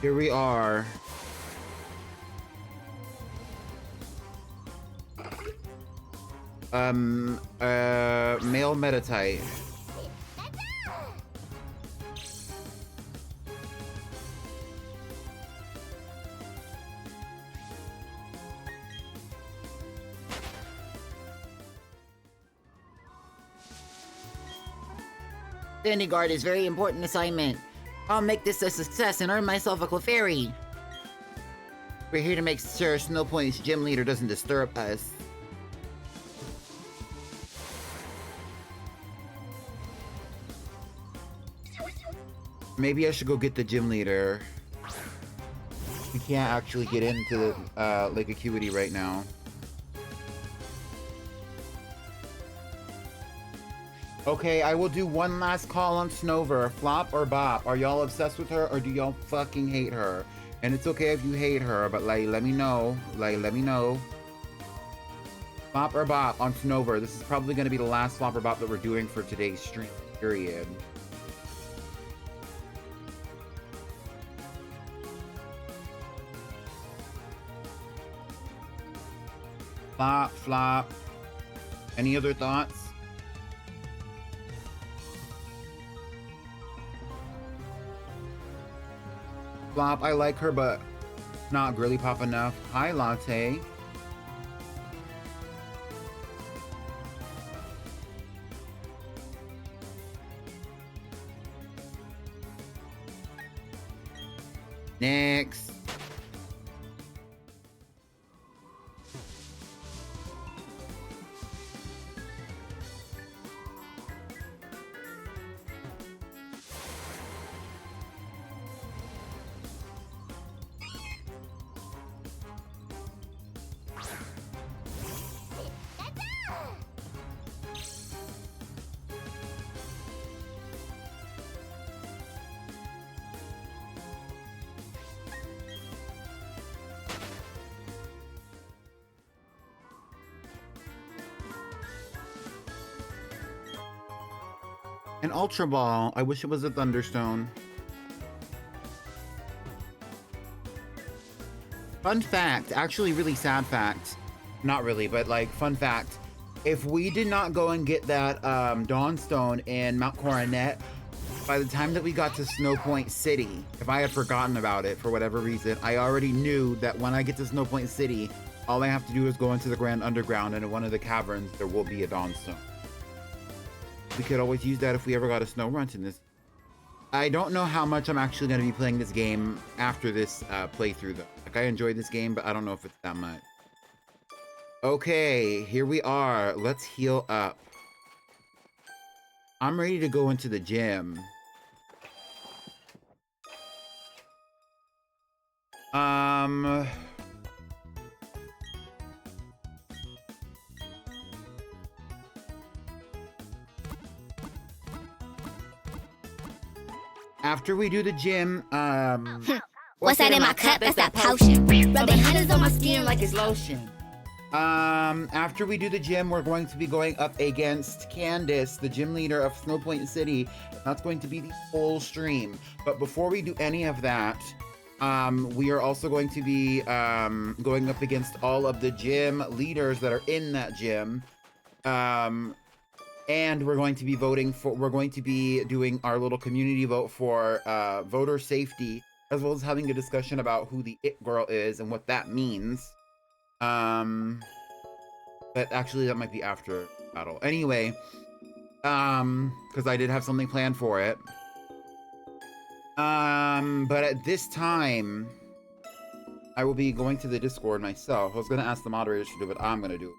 Here we are. Male Metatite. Standing guard is very important assignment. I'll make this a success and earn myself a Clefairy. We're here to make sure Snowpoint's gym leader doesn't disturb us. Maybe I should go get the gym leader. We can't actually get into Lake Acuity right now. Okay, I will do one last call on Snover. Flop or bop? Are y'all obsessed with her or do y'all fucking hate her? And it's okay if you hate her, but like, let me know. Like, let me know. Flop or bop on Snover. This is probably going to be the last flop or bop that we're doing for today's stream, period. Flop, flop. Any other thoughts? Flop, I like her, but not girly pop enough. Hi, Latte. Next. An Ultra Ball. I wish it was a Thunderstone. Fun fact, actually really sad fact. Not really, but like fun fact. If we did not go and get that Dawnstone in Mount Coronet, by the time that we got to Snowpoint City, if I had forgotten about it for whatever reason, I already knew that when I get to Snowpoint City, all I have to do is go into the Grand Underground, and in one of the caverns, there will be a Dawnstone. We could always use that if we ever got a snow runt in this. I don't know how much I'm actually going to be playing this game after this playthrough, though. Like, I enjoyed this game, but I don't know if it's that much. Okay, here we are. Let's heal up. I'm ready to go into the gym. After we do the gym, What's that in my cup? That's that potion. Rubbing hundreds on my skin like it's lotion. After we do the gym, we're going to be going up against Candace, the gym leader of Snowpoint City. That's going to be the whole stream. But before we do any of that, we are also going to be going up against all of the gym leaders that are in that gym. And we're going to be we're going to be doing our little community vote for voter safety, as well as having a discussion about who the it girl is and what that means. But actually that might be after battle. Anyway, because I did have something planned for it. But at this time, I will be going to the Discord myself. I was gonna ask the moderators to do it, I'm gonna do it.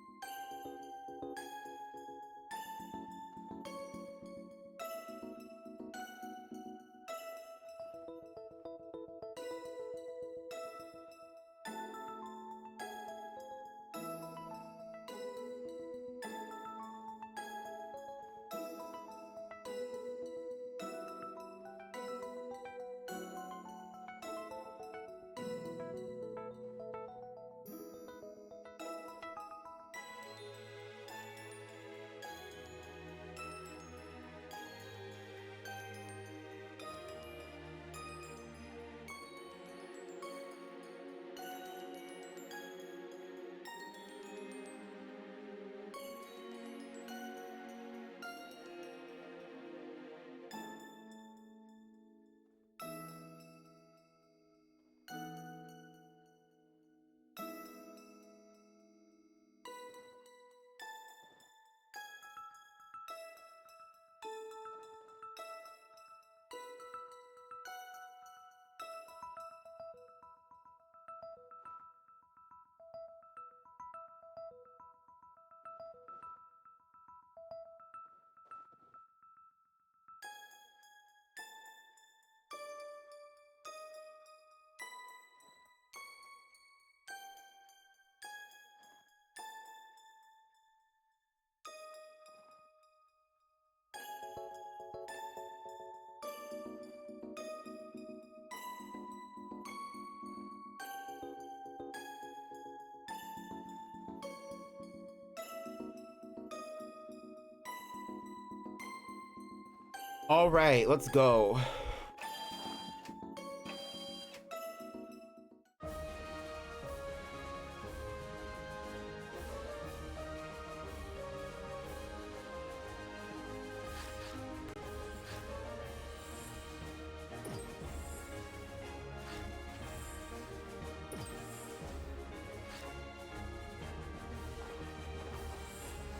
All right, let's go.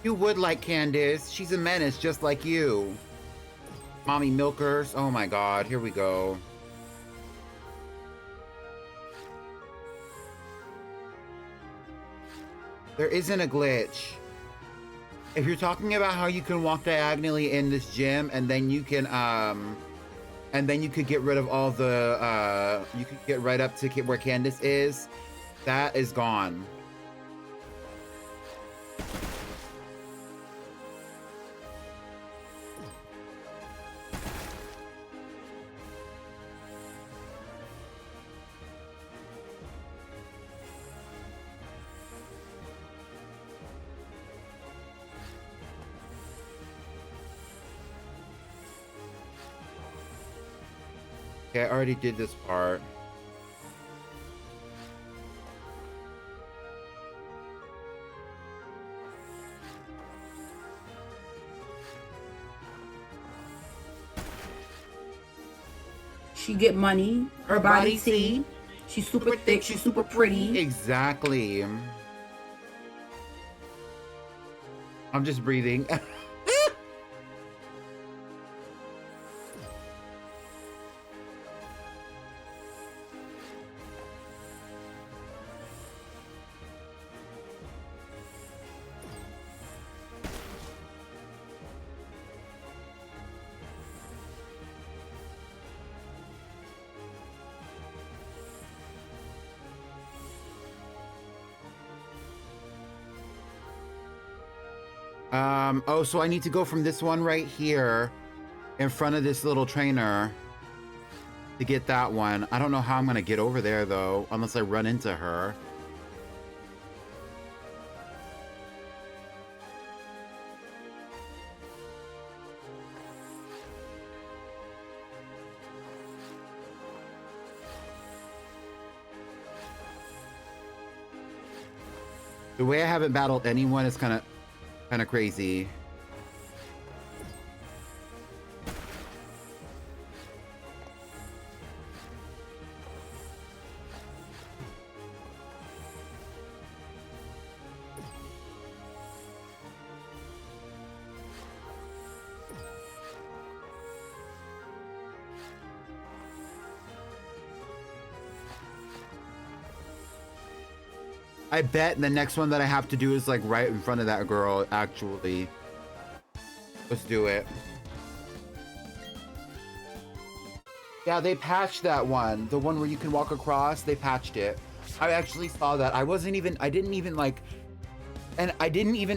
You would like Candace. She's a menace just like you. Mommy milkers. Oh my god, here we go. There isn't a glitch. If you're talking about how you can walk diagonally in this gym and then you can get rid of all the you could get right up to where Candace is, that is gone. Okay, I already did this part. She get money. Her body T. She's super thick. She's super pretty. Exactly. I'm just breathing. Oh, so I need to go from this one right here in front of this little trainer to get that one. I don't know how I'm gonna get over there though, unless I run into her. The way I haven't battled anyone is kind of crazy. I bet the next one that I have to do is like right in front of that girl, actually. Let's do it. Yeah, they patched that one. The one where you can walk across, they patched it. I actually saw that. I didn't even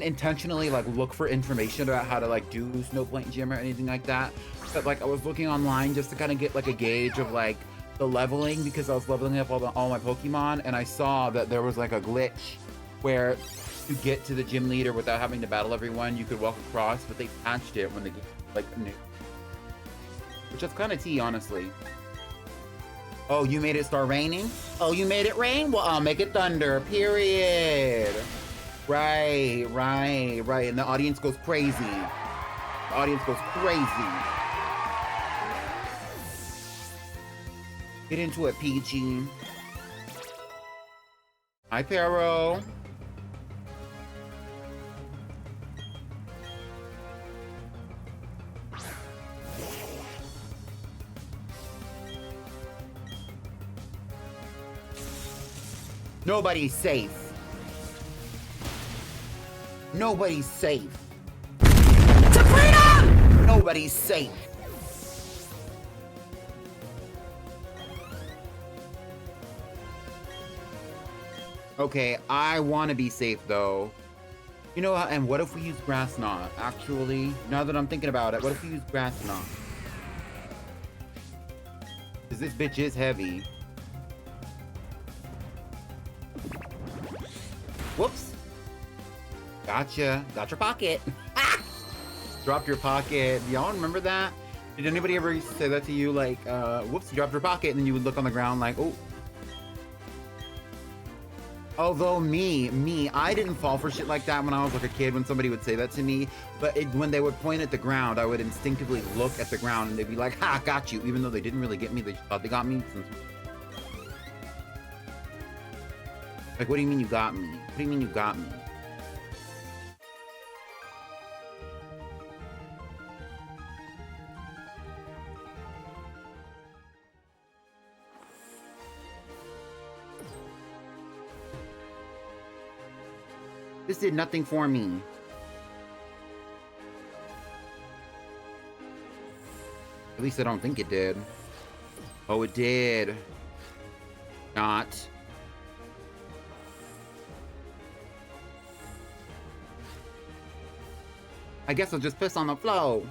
intentionally like look for information about how to like do Snowpoint Gym or anything like that. But like I was looking online just to kind of get like a gauge of like the leveling, because I was leveling up all my Pokemon, and I saw that there was like a glitch where to get to the gym leader without having to battle everyone, you could walk across, but they patched it when they get like new. Which is kind of tea, honestly. Oh, you made it start raining? Oh, you made it rain? Well, I'll make it thunder, period. Right. And the audience goes crazy. The audience goes crazy. Get into it, Peachy. Hi, Pero. Nobody's safe. Nobody's safe. To freedom! Nobody's safe. Okay, I want to be safe though. You know what? And what if we use Grass Knot? Actually, now that I'm thinking about it, what if we use Grass Knot? Because this bitch is heavy. Whoops. Gotcha. Got your pocket. Dropped your pocket. Y'all remember that? Did anybody ever used to say that to you? Like, whoops, you dropped your pocket, and then you would look on the ground like, oh. Although me, I didn't fall for shit like that when I was like a kid when somebody would say that to me. But when they would point at the ground, I would instinctively look at the ground and they'd be like, ha, got you. Even though they didn't really get me, they just thought they got me. Like, what do you mean you got me? What do you mean you got me? This did nothing for me. At least I don't think it did. Oh, it did. Not. I guess I'll just piss on the flow.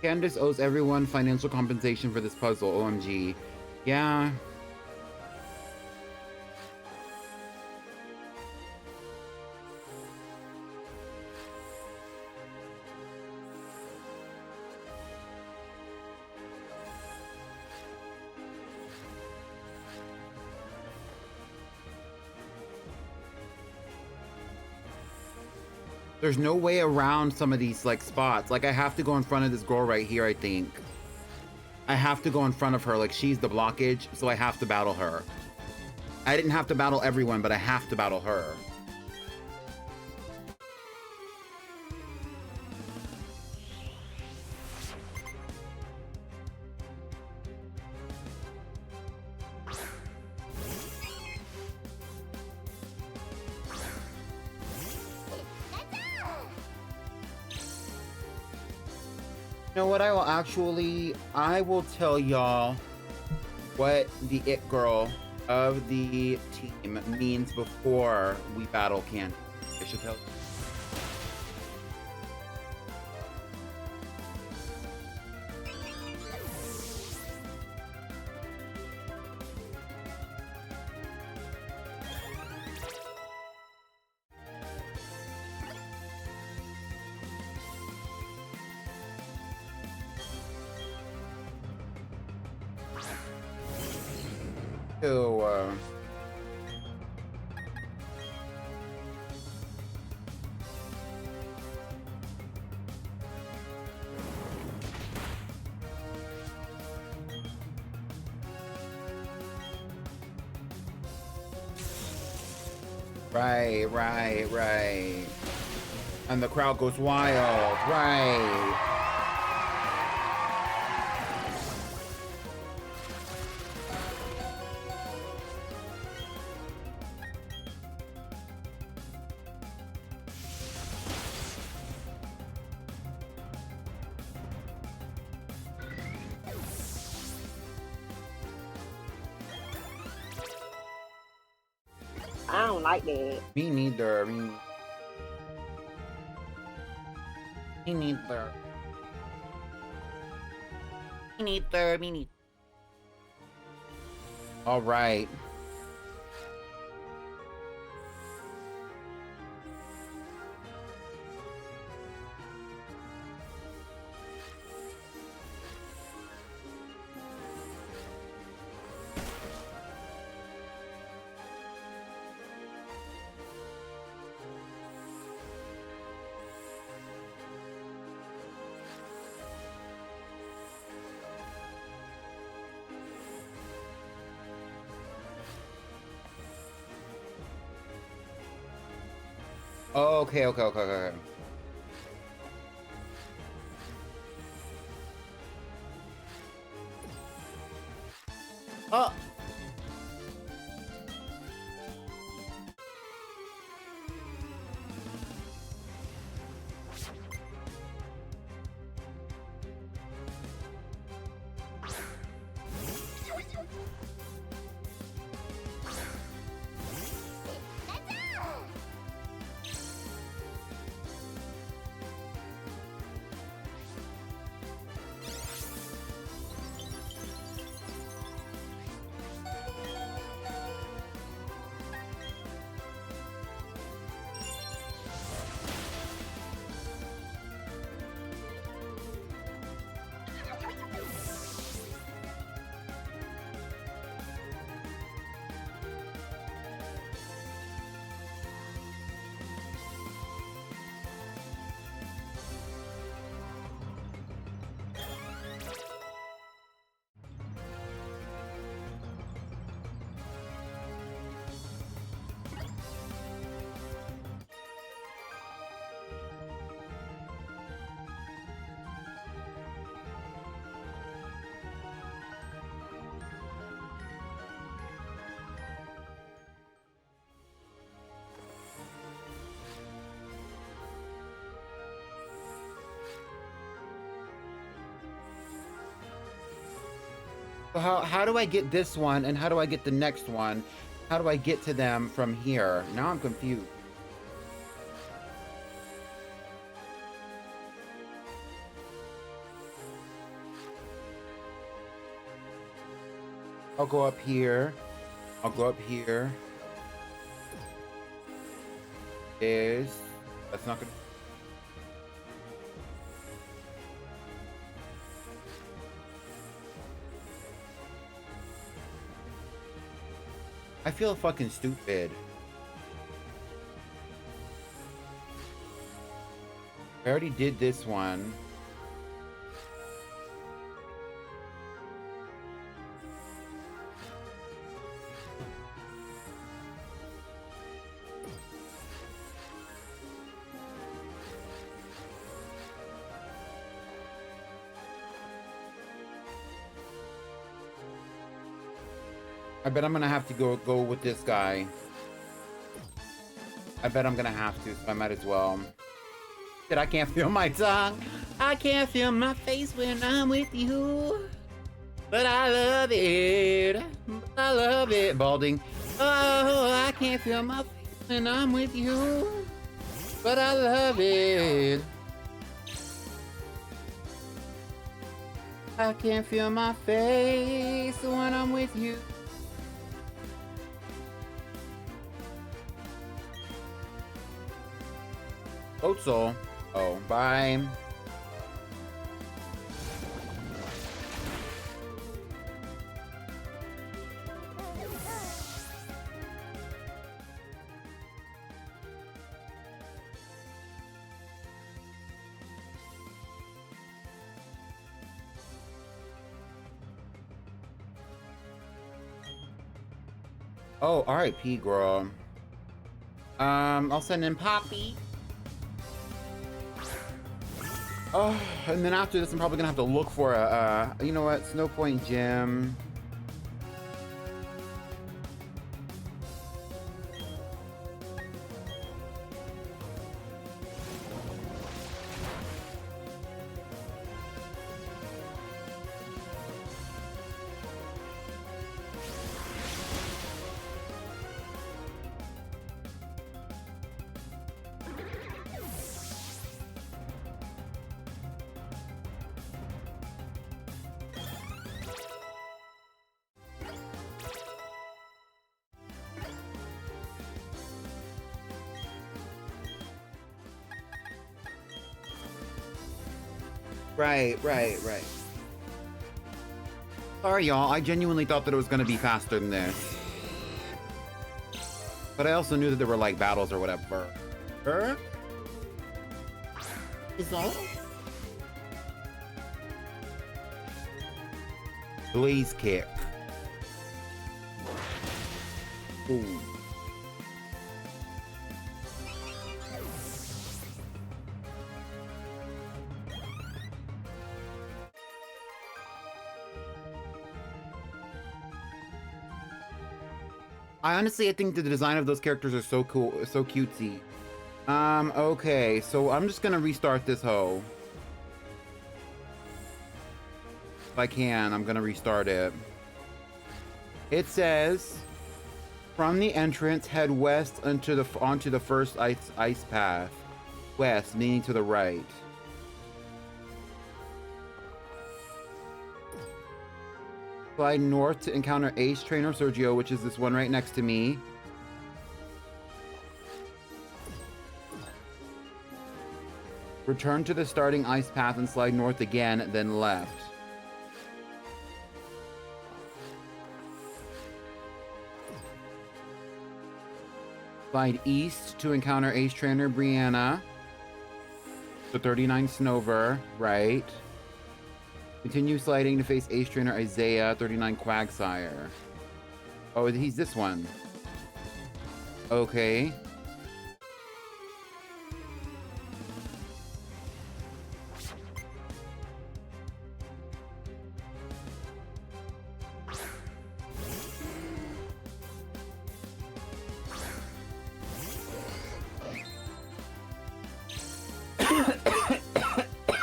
Candace owes everyone financial compensation for this puzzle. OMG. Yeah. There's no way around some of these like spots. Like I have to go in front of this girl right here, I think. I have to go in front of her, like she's the blockage, so I have to battle her. I didn't have to battle everyone, but I have to battle her. You know what, I will tell y'all what the it girl of the team means before we battle Candace. I should tell. So, right. And the crowd goes wild, right. I don't like that. Me neither. I mean, me neither. Me neither. All right. Oh, okay. Oh. So how do I get this one, and how do I get the next one? How do I get to them from here? Now I'm confused. I'll go up here. I'll go up here. That's not gonna. I feel fucking stupid. I already did this one. I bet I'm gonna have to go with this guy. I bet I'm gonna have to, so I might as well. Shit, I can't feel my tongue. I can't feel my face when I'm with you. But I love it. I love it. Balding. Oh, I can't feel my face when I'm with you. But I love it. I can't feel my face when I'm with you. Otso. Oh, bye. Oh, R.I.P. girl. I'll send in Poppy. Oh, and then after this, I'm probably gonna have to look for a, you know what, Snowpoint gym. Right. Sorry, y'all. I genuinely thought that it was gonna be faster than this. But I also knew that there were, like, battles or whatever. Is all? Blaze kick. Ooh. I think the design of those characters are so cool, so cutesy. Okay, so I'm just gonna restart this hoe. If I can, I'm gonna restart it. It says, from the entrance, head west onto the first ice path. West, meaning to the right. Slide north to encounter Ace Trainer Sergio, which is this one right next to me. Return to the starting ice path and slide north again, then left. Slide east to encounter Ace Trainer Brianna. So 39 Snover, right. Continue sliding to face Ace Trainer Isaiah, 39 Quagsire. Oh, he's this one. Okay.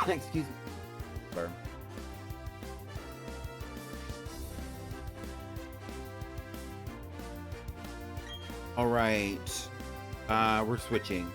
Excuse me. All right. We're switching.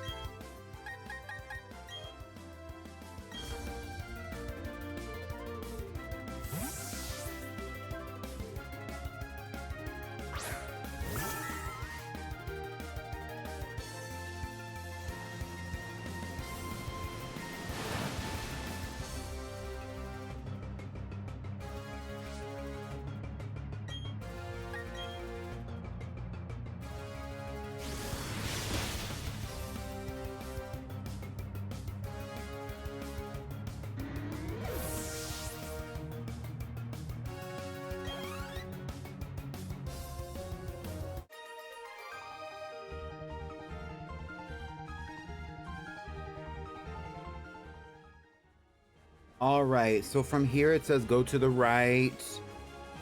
All right, so from here it says go to the right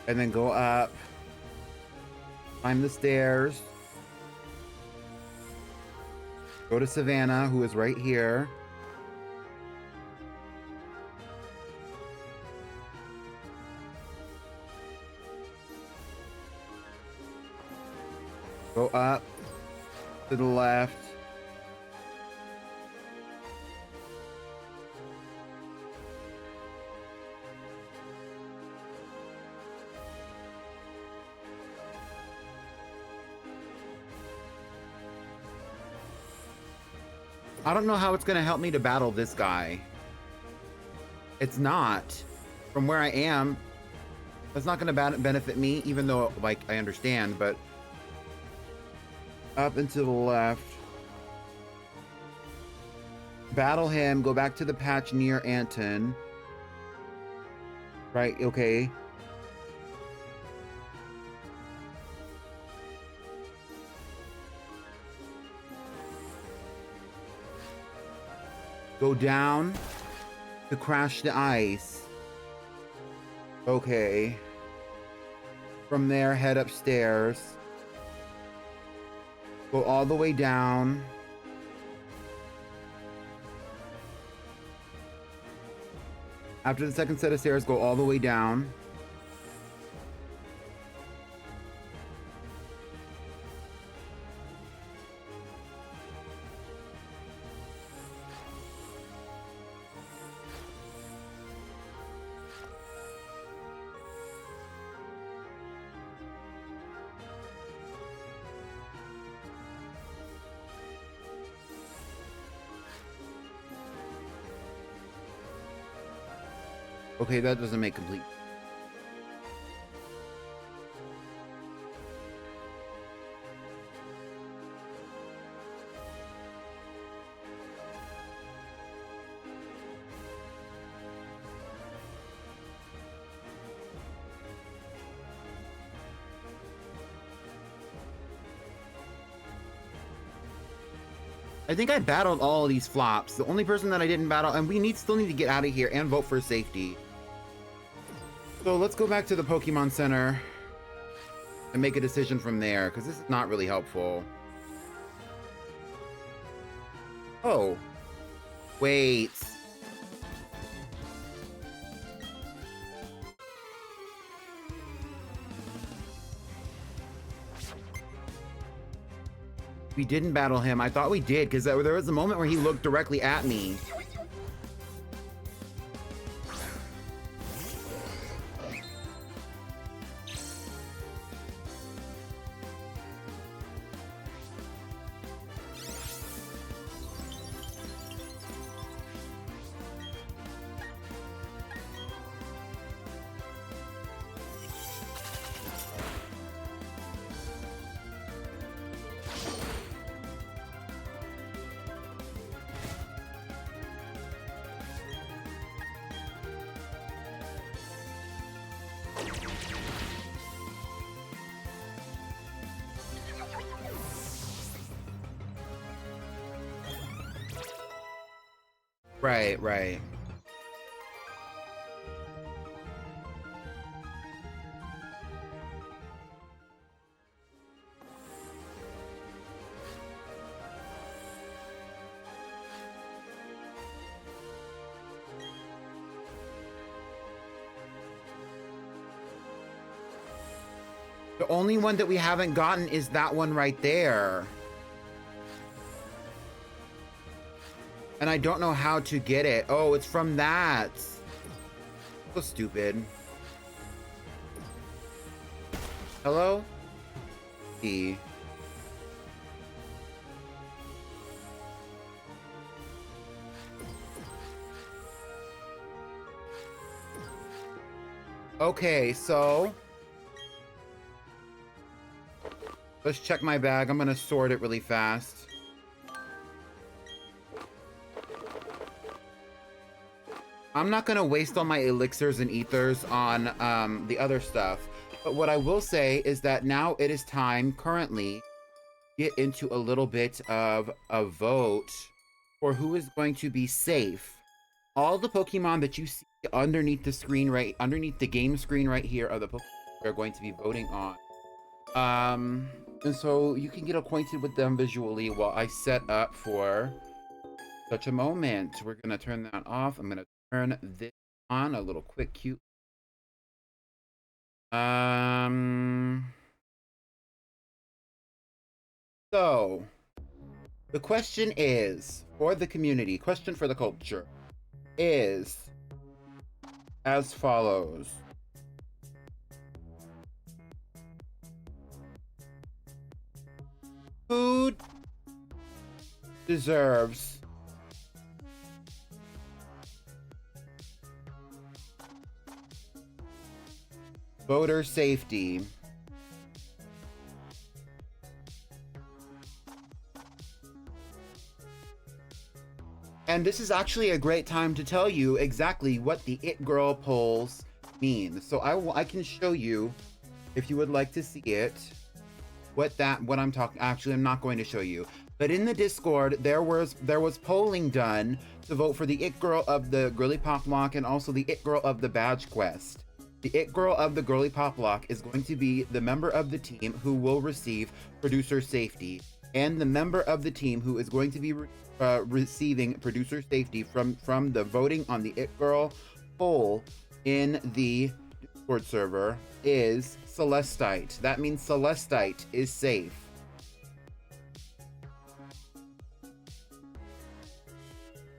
and then go up, climb the stairs, go to Savannah, who is right here. Go up to the left. I don't know how it's going to help me to battle this guy. It's not. From where I am, that's not going to benefit me, even though, like, I understand, but... Up and to the left. Battle him, go back to the patch near Anton. Right, okay. Go down to crash the ice. Okay. From there, head upstairs. Go all the way down. After the second set of stairs, go all the way down. Okay, that doesn't make complete. I think I battled all of these flops. The only person that I didn't battle, and we still need to get out of here and vote for safety. So let's go back to the Pokemon Center and make a decision from there, because this is not really helpful. Oh. Wait. We didn't battle him. I thought we did, because there was a moment where he looked directly at me. Right, right. The only one that we haven't gotten is that one right there. And I don't know how to get it. Oh, it's from that. So stupid. Hello? E. Okay, so let's check my bag. I'm gonna sort it really fast. I'm not gonna waste all my elixirs and ethers on the other stuff. But what I will say is that now it is time, currently, get into a little bit of a vote for who is going to be safe all the Pokemon that you see underneath the screen, underneath the game screen right here, are the Pokemon we're going to be voting on. And so you can get acquainted with them visually while I set up for such a moment. We're gonna turn that off. I'm gonna turn this on, a little quick cute. So the question is, for the community, question for the culture, is as follows. Who deserves voter safety And this is actually a great time to tell you exactly what the It Girl polls mean. So I can show you, if you would like to see it, what I'm talking. Actually, I'm not going to show you. But in the Discord, there was polling done to vote for the It Girl of the Girlypoplocke and also the It Girl of the Badge Quest. The It Girl of the Girlypoplocke is going to be the member of the team who will receive producer safety, and the member of the team who is going to be receiving producer safety from the voting on the It Girl poll in the Discord server is Celestite. That means Celestite is safe.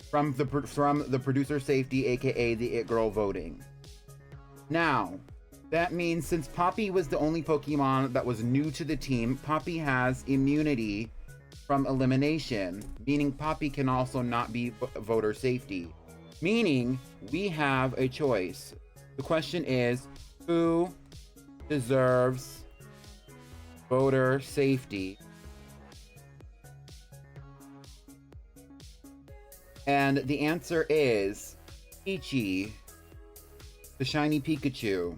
From the producer safety, aka the It Girl voting. Now, that means since Poppy was the only Pokemon that was new to the team, Poppy has immunity from elimination, meaning Poppy can also not be voter safety. Meaning, we have a choice. The question is, who deserves voter safety? And the answer is Peachy, the shiny Pikachu.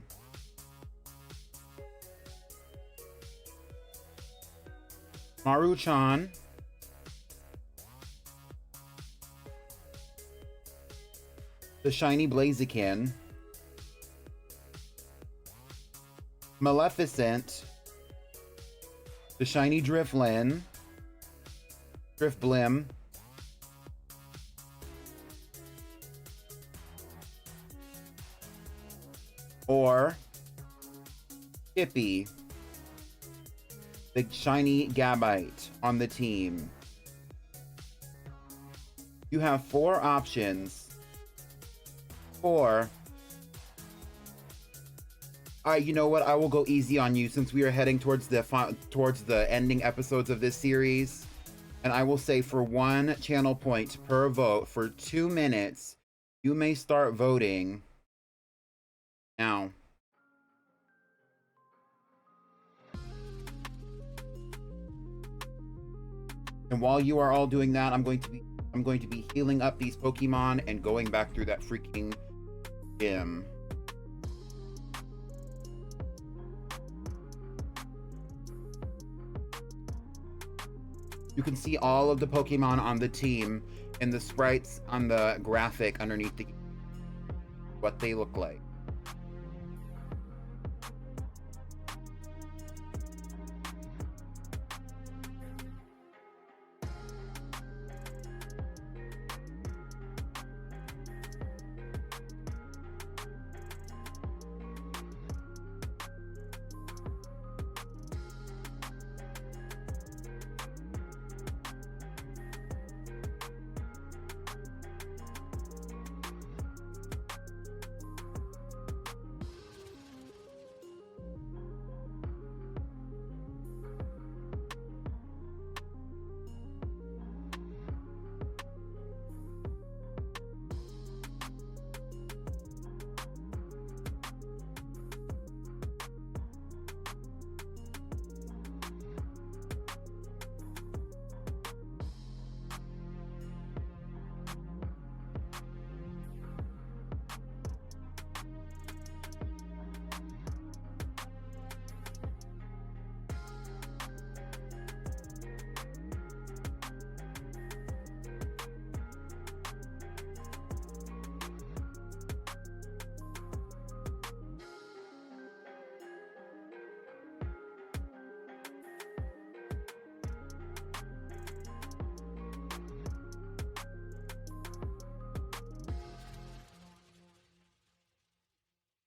Maruchan, the shiny Blaziken. Maleficent, the shiny Drifblim. Or Skippy, the shiny Gabite on the team. You have 4 options. You know what? I will go easy on you since we are heading towards the ending episodes of this series. And I will say for 1 channel point per vote for 2 minutes, you may start voting now. And while you are all doing that, I'm going to be healing up these Pokemon and going back through that freaking gym. You can see all of the Pokemon on the team and the sprites on the graphic underneath what they look like.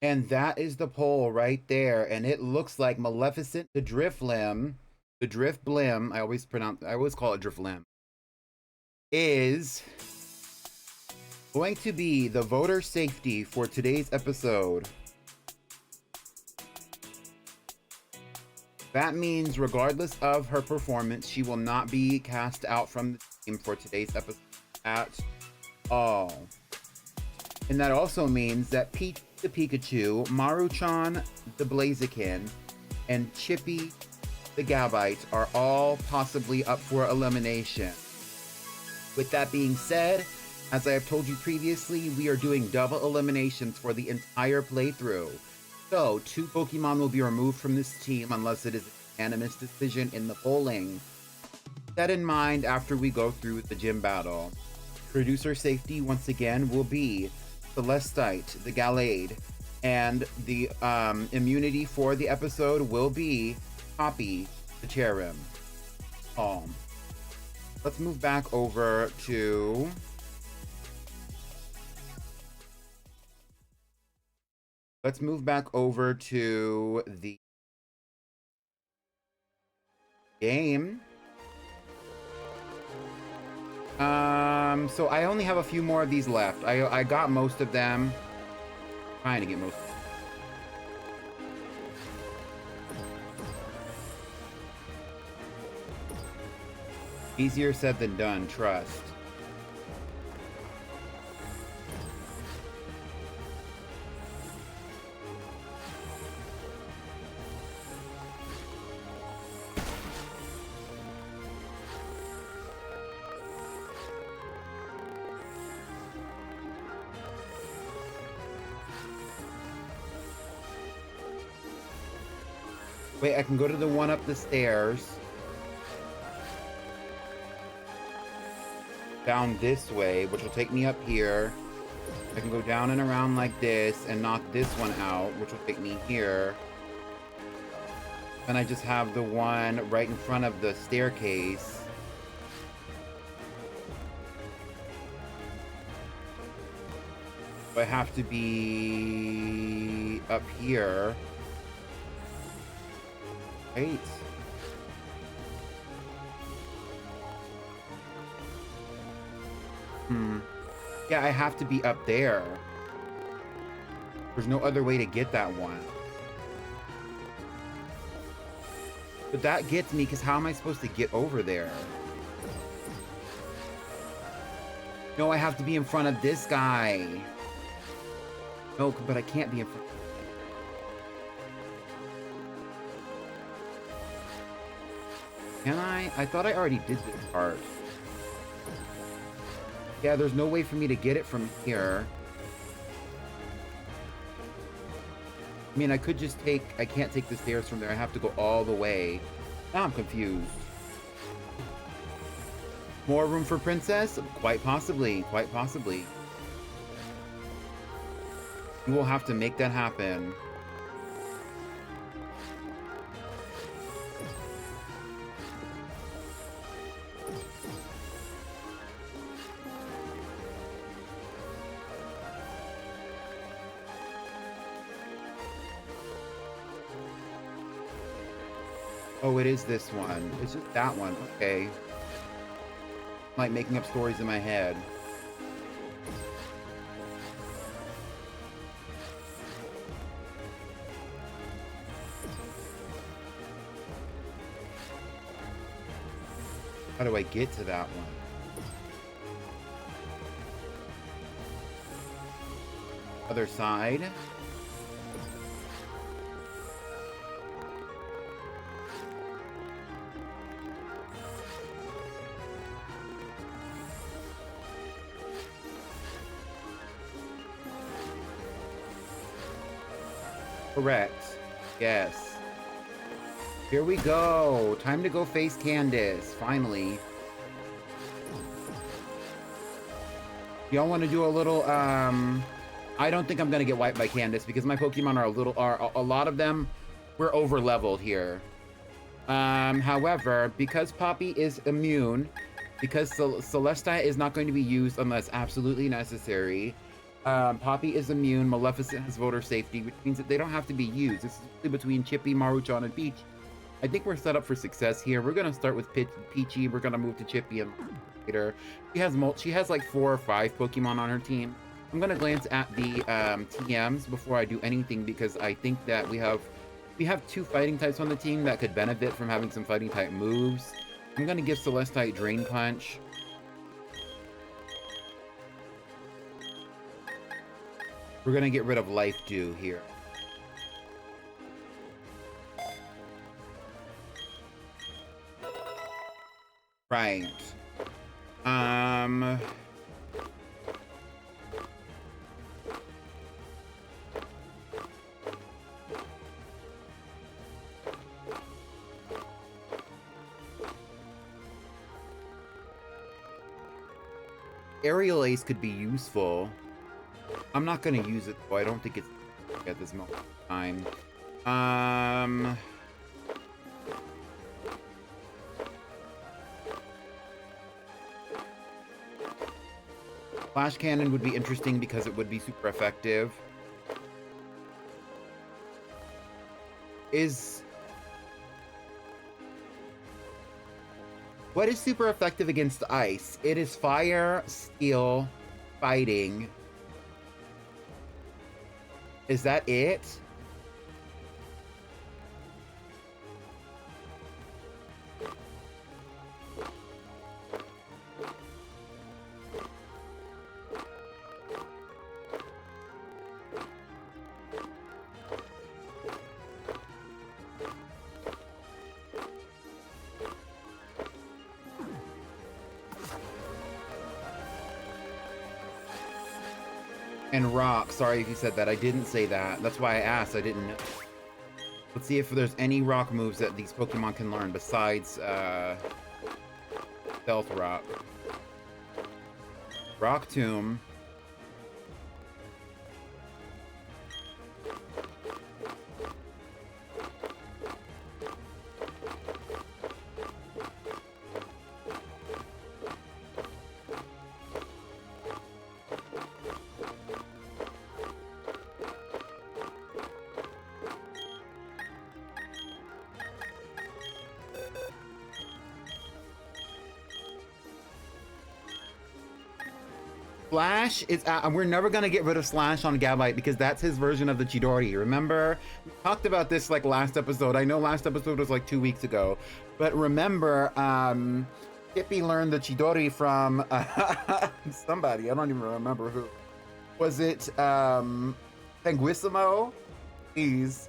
And that is the poll right there. And it looks like Maleficent the Drifblim, I always call it Drifblim, is going to be the voter safety for today's episode. That means regardless of her performance, she will not be cast out from the team for today's episode at all. And that also means that Peach the Pikachu, Maruchan the Blaziken, and Chippy the Gabite are all possibly up for elimination. With that being said, as I have told you previously, we are doing double eliminations for the entire playthrough. So, 2 Pokemon will be removed from this team unless it is a unanimous decision in the polling. That in mind after we go through the gym battle. Producer safety once again will be Celestite, the Gallade, and the immunity for the episode will be Poppy, the Cherrim. Let's move back over to... Let's move back over to the game. So I only have a few more of these left. I got most of them. Trying to get most of them. Easier said than done, trust. Wait, I can go to the one up the stairs. Down this way, which will take me up here. I can go down and around like this and knock this one out, which will take me here. Then I just have the one right in front of the staircase. I have to be up here. Right. Yeah, I have to be up there. There's no other way to get that one. But that gets me, because how am I supposed to get over there? No, I have to be in front of this guy. No, but I can't be in front. Can I? I thought I already did this part. Yeah, there's no way for me to get it from here. I mean, I could just take... I can't take the stairs from there. I have to go all the way. Now I'm confused. More room for Princess? Quite possibly. Quite possibly. You will have to make that happen. Oh, it is this one. It's just that one. Okay. I'm like making up stories in my head. How do I get to that one? Other side. Correct. Yes. Here we go. Time to go face Candace. Finally. Y'all want to do a little, I don't think I'm going to get wiped by Candace because my Pokemon are a lot of them, we're over leveled here. However, because Poppy is immune, because Celestia is not going to be used unless absolutely necessary, Poppy is immune. Maleficent has voter safety, which means that they don't have to be used. This is really between Chippy, Maruchan, and Peach. I think we're set up for success here. We're gonna start with Peachy. We're gonna move to Chippy and later. She has like 4 or 5 Pokemon on her team. I'm gonna glance at the TMs before I do anything because I think that we have 2 fighting types on the team that could benefit from having some fighting type moves. I'm gonna give Celestite Drain Punch. We're gonna get rid of Life Dew here. Right. Aerial Ace could be useful. I'm not gonna use it though. I don't think it's at this moment in time. Flash Cannon would be interesting because it would be super effective. What is super effective against ice? It is fire, steel, fighting. Is that it? And rock. Sorry if you said that. I didn't say that. That's why I asked. I didn't know. Let's see if there's any rock moves that these Pokemon can learn besides Stealth Rock. Rock Tomb. Slash is we're never gonna get rid of Slash on Gabite because that's his version of the Chidori. Remember, we talked about this like last episode. I know last episode was like 2 weeks ago, but remember, Chippy learned the Chidori from somebody. I don't even remember who. Was it Penguissimo? Please.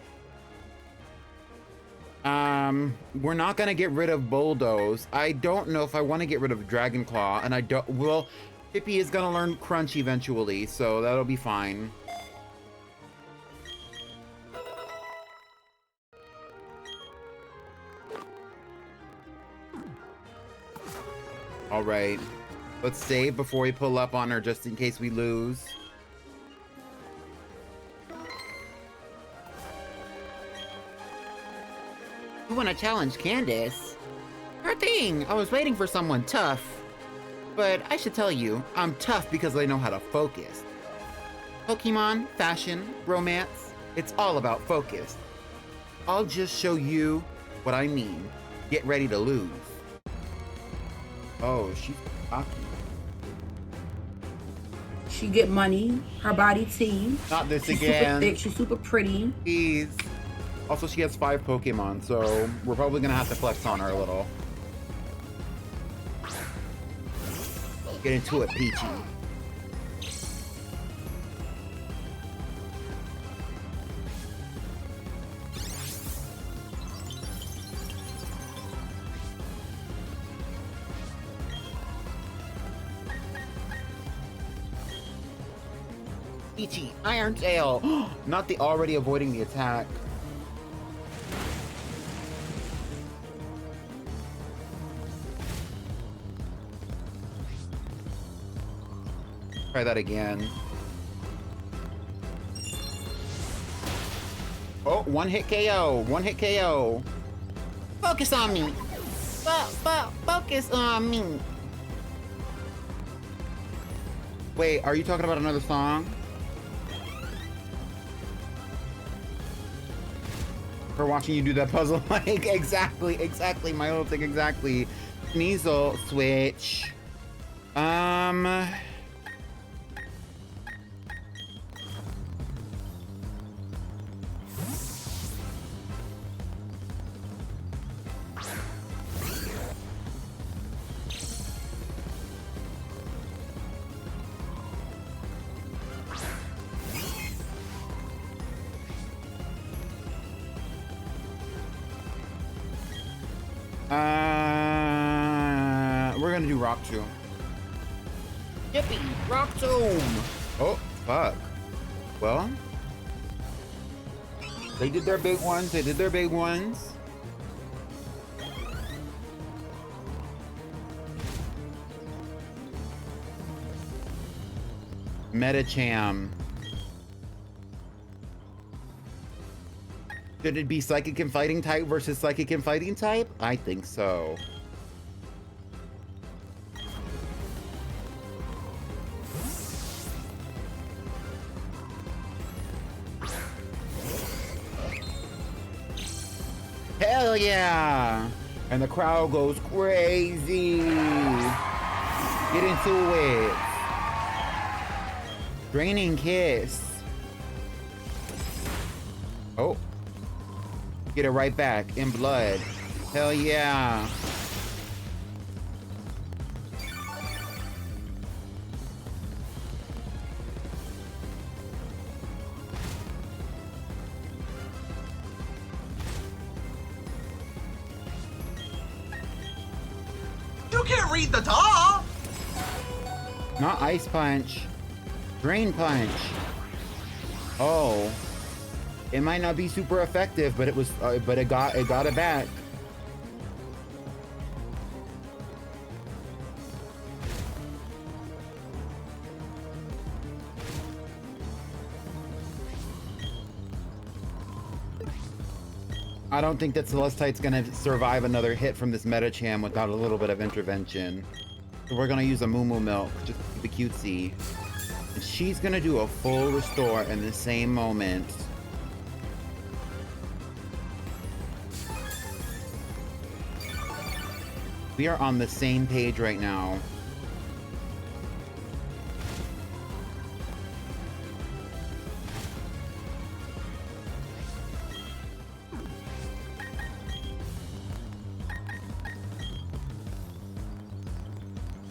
We're not gonna get rid of Bulldoze. I don't know if I want to get rid of Dragon Claw, and I don't. Well, Chippy is gonna learn Crunch eventually, so that'll be fine. All right, let's save before we pull up on her, just in case we lose. You want to challenge Candace? Sure thing. I was waiting for someone tough. But I should tell you, I'm tough because I know how to focus. Pokemon, fashion, romance, it's all about focus. I'll just show you what I mean. Get ready to lose. Oh, she's cocky. She get money. Her body tea. Not this She's again. super thick. She's super pretty. Please. Also, she has 5 Pokemon, so we're probably gonna have to flex on her a little. Get into it, Peachy. Peachy, Iron Tail! Not the already avoiding the attack. Try that again. Oh, one hit KO. One hit KO. Focus on me. Focus on me. Wait, are you talking about another song? for watching you do that puzzle. Like, exactly, my little thing, exactly. Sneasel, switch. We're gonna do Rock Tomb. Yippee! Rock Tomb! Oh, fuck. Well, they did their big ones. They did their big ones. Metacham. Should it be Psychic and Fighting type versus Psychic and Fighting type? I think so. Hell yeah! And the crowd goes crazy. Get into it. Draining Kiss. Oh. Get it right back in blood. Hell yeah. You can't read the top! Not Ice Punch. Drain Punch. Oh. It might not be super effective, but it was, but it got it back. I don't think that Celestite's gonna survive another hit from this Metacham without a little bit of intervention. So we're gonna use a Moo Moo Milk, just to keep it cutesy. And she's gonna do a full restore in the same moment. We are on the same page right now.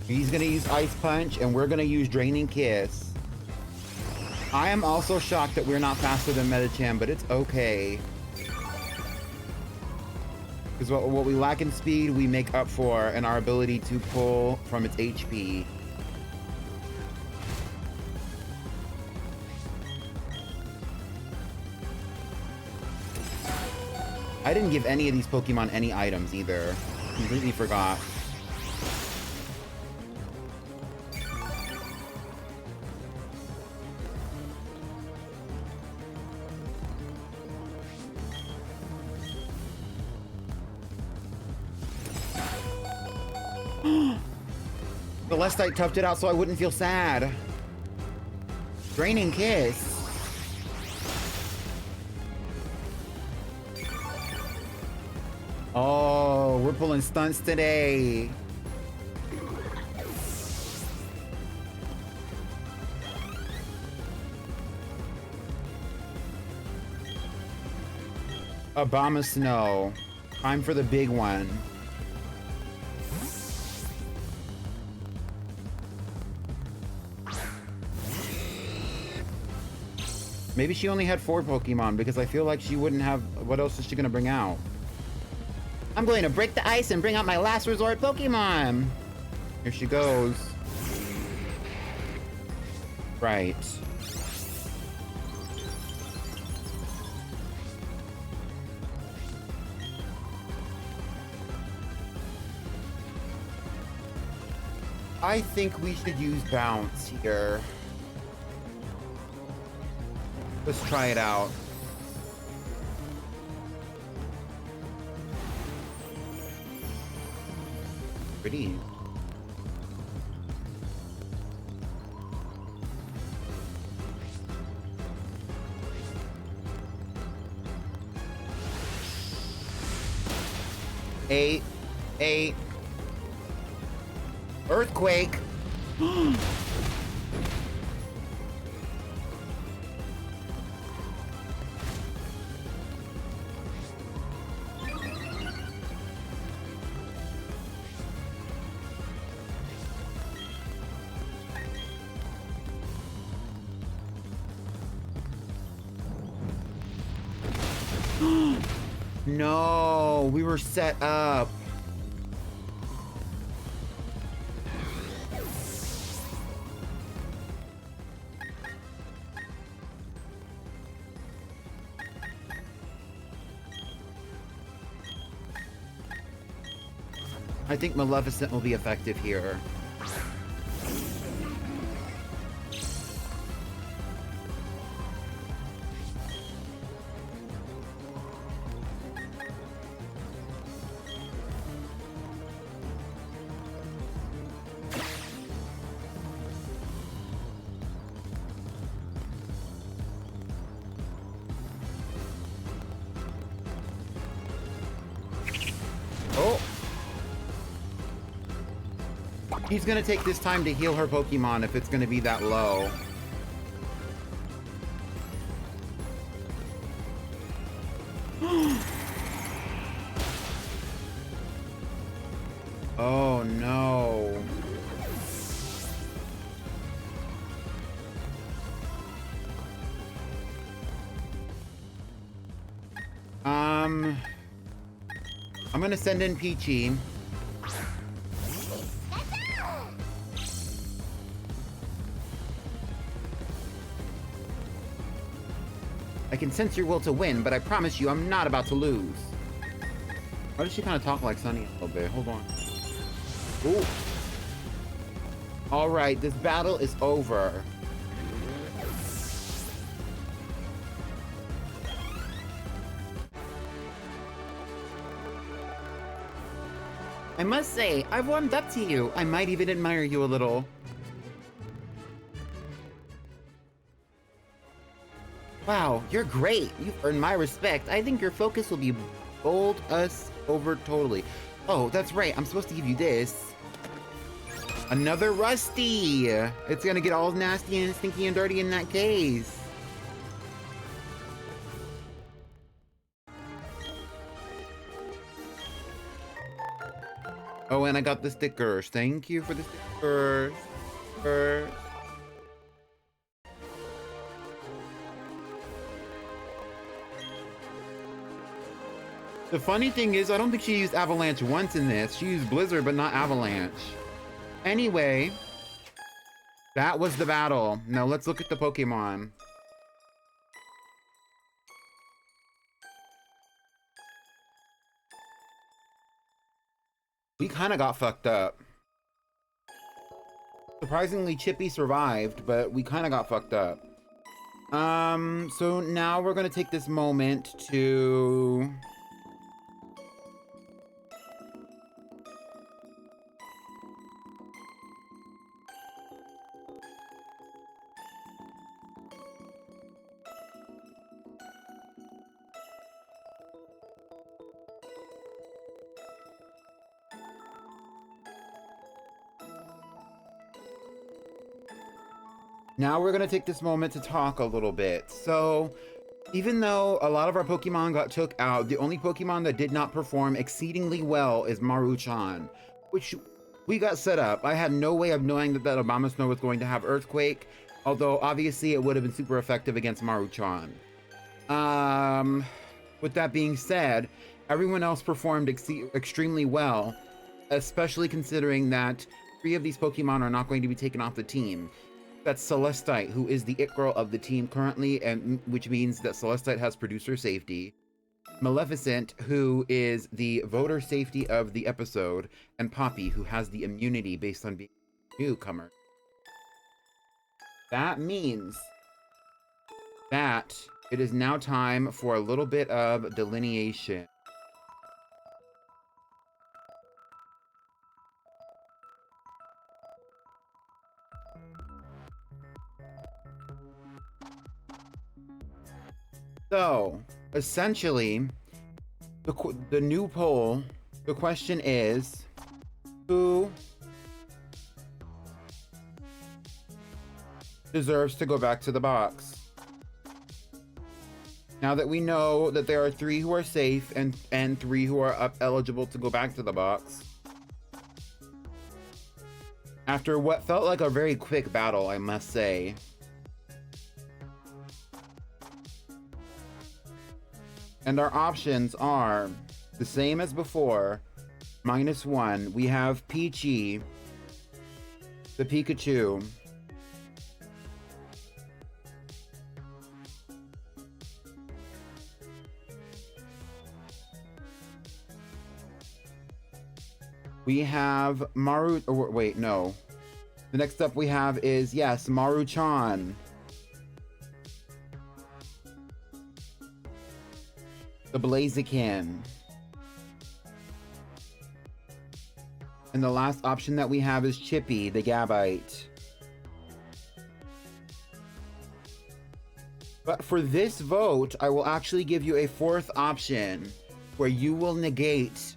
He's gonna use Ice Punch, and we're gonna use Draining Kiss. I am also shocked that we're not faster than Metacham, but it's okay. Because what we lack in speed, we make up for in our ability to pull from its HP. I didn't give any of these Pokemon any items either. Completely forgot. Celestite toughed it out so I wouldn't feel sad. Draining Kiss. Oh, we're pulling stunts today. Obama Snow. Time for the big one. Maybe she only had 4 Pokemon because I feel like she wouldn't have... What else is she gonna bring out? I'm going to break the ice and bring out my last resort Pokemon. Here she goes. Right. I think we should use Bounce here. Let's try it out. Pretty. 8, 8. Earthquake. No, we were set up. I think Maleficent will be effective here. Oh! He's gonna take this time to heal her Pokemon if it's gonna be that low. Oh no. I'm gonna send in Peachy. I can sense your will to win, but I promise you I'm not about to lose. Why does she kind of talk like Sunny a little bit? Hold on. Ooh. Alright, this battle is over. I must say, I've warmed up to you. I might even admire you a little. Wow, you're great. You've earned my respect. I think your focus will be bowled us over totally. Oh, that's right. I'm supposed to give you this. Another Rusty! It's gonna get all nasty and stinky and dirty in that case. Oh, and I got the stickers. Thank you for the stickers. The funny thing is, I don't think she used Avalanche once in this. She used Blizzard, but not Avalanche. Anyway, that was the battle. Now let's look at the Pokemon. We kind of got fucked up. Surprisingly, Chippy survived, but we kind of got fucked up. So now we're gonna take this moment to... Now we're gonna take this moment to talk a little bit. So, even though a lot of our Pokemon got took out, the only Pokemon that did not perform exceedingly well is Maruchan, which we got set up. I had no way of knowing that Obama Snow was going to have Earthquake, although obviously it would have been super effective against Maruchan. With that being said, everyone else performed extremely well, especially considering that 3 of these Pokemon are not going to be taken off the team. That's Celestite, who is the it girl of the team currently, and which means that Celestite has producer safety. Maleficent, who is the voter safety of the episode, and Poppy, who has the immunity based on being a newcomer. That means that it is now time for a little bit of delineation. So, essentially, the new poll The question is, who deserves to go back to the box? Now that we know that there are 3 who are safe and 3 who are eligible to go back to the box, after what felt like a very quick battle, I must say, and our options are the same as before. -1, we have Peachy, the Pikachu, we have Maru, or wait, no. The next up we have is, yes, Maru-chan. The Blaziken. And the last option that we have is Chippy, the Gabite. But for this vote, I will actually give you a 4th option where you will negate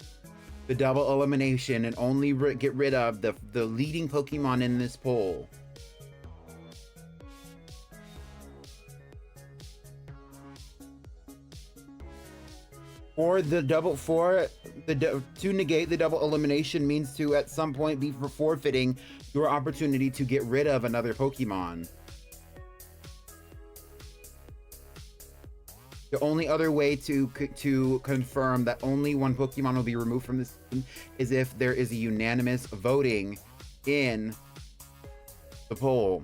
the double elimination and only get rid of the leading Pokemon in this poll. To negate the double elimination means to at some point be forfeiting your opportunity to get rid of another Pokemon. The only other way to confirm that only one Pokemon will be removed from this team is if there is a unanimous voting in the poll.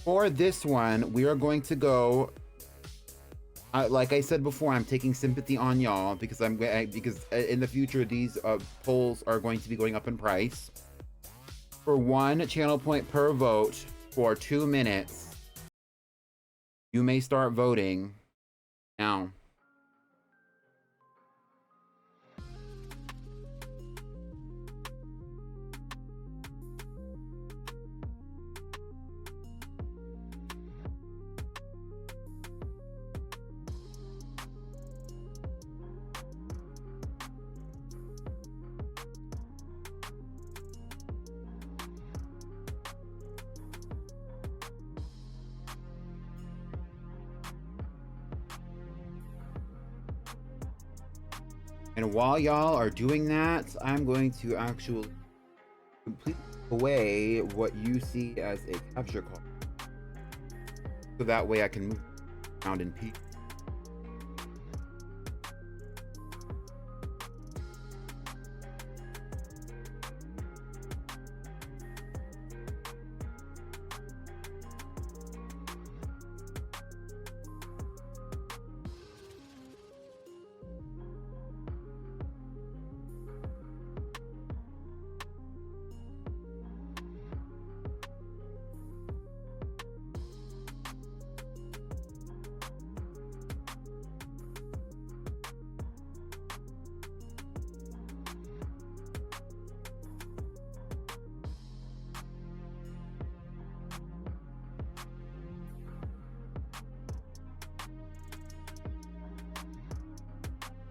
For this one, we are going to go. Like I said before, I'm taking sympathy on y'all because in the future these polls are going to be going up in price. For 1 channel point per vote for 2 minutes, you may start voting now. And while y'all are doing that, I'm going to actually complete away what you see as a capture card. So that way I can move around in peace.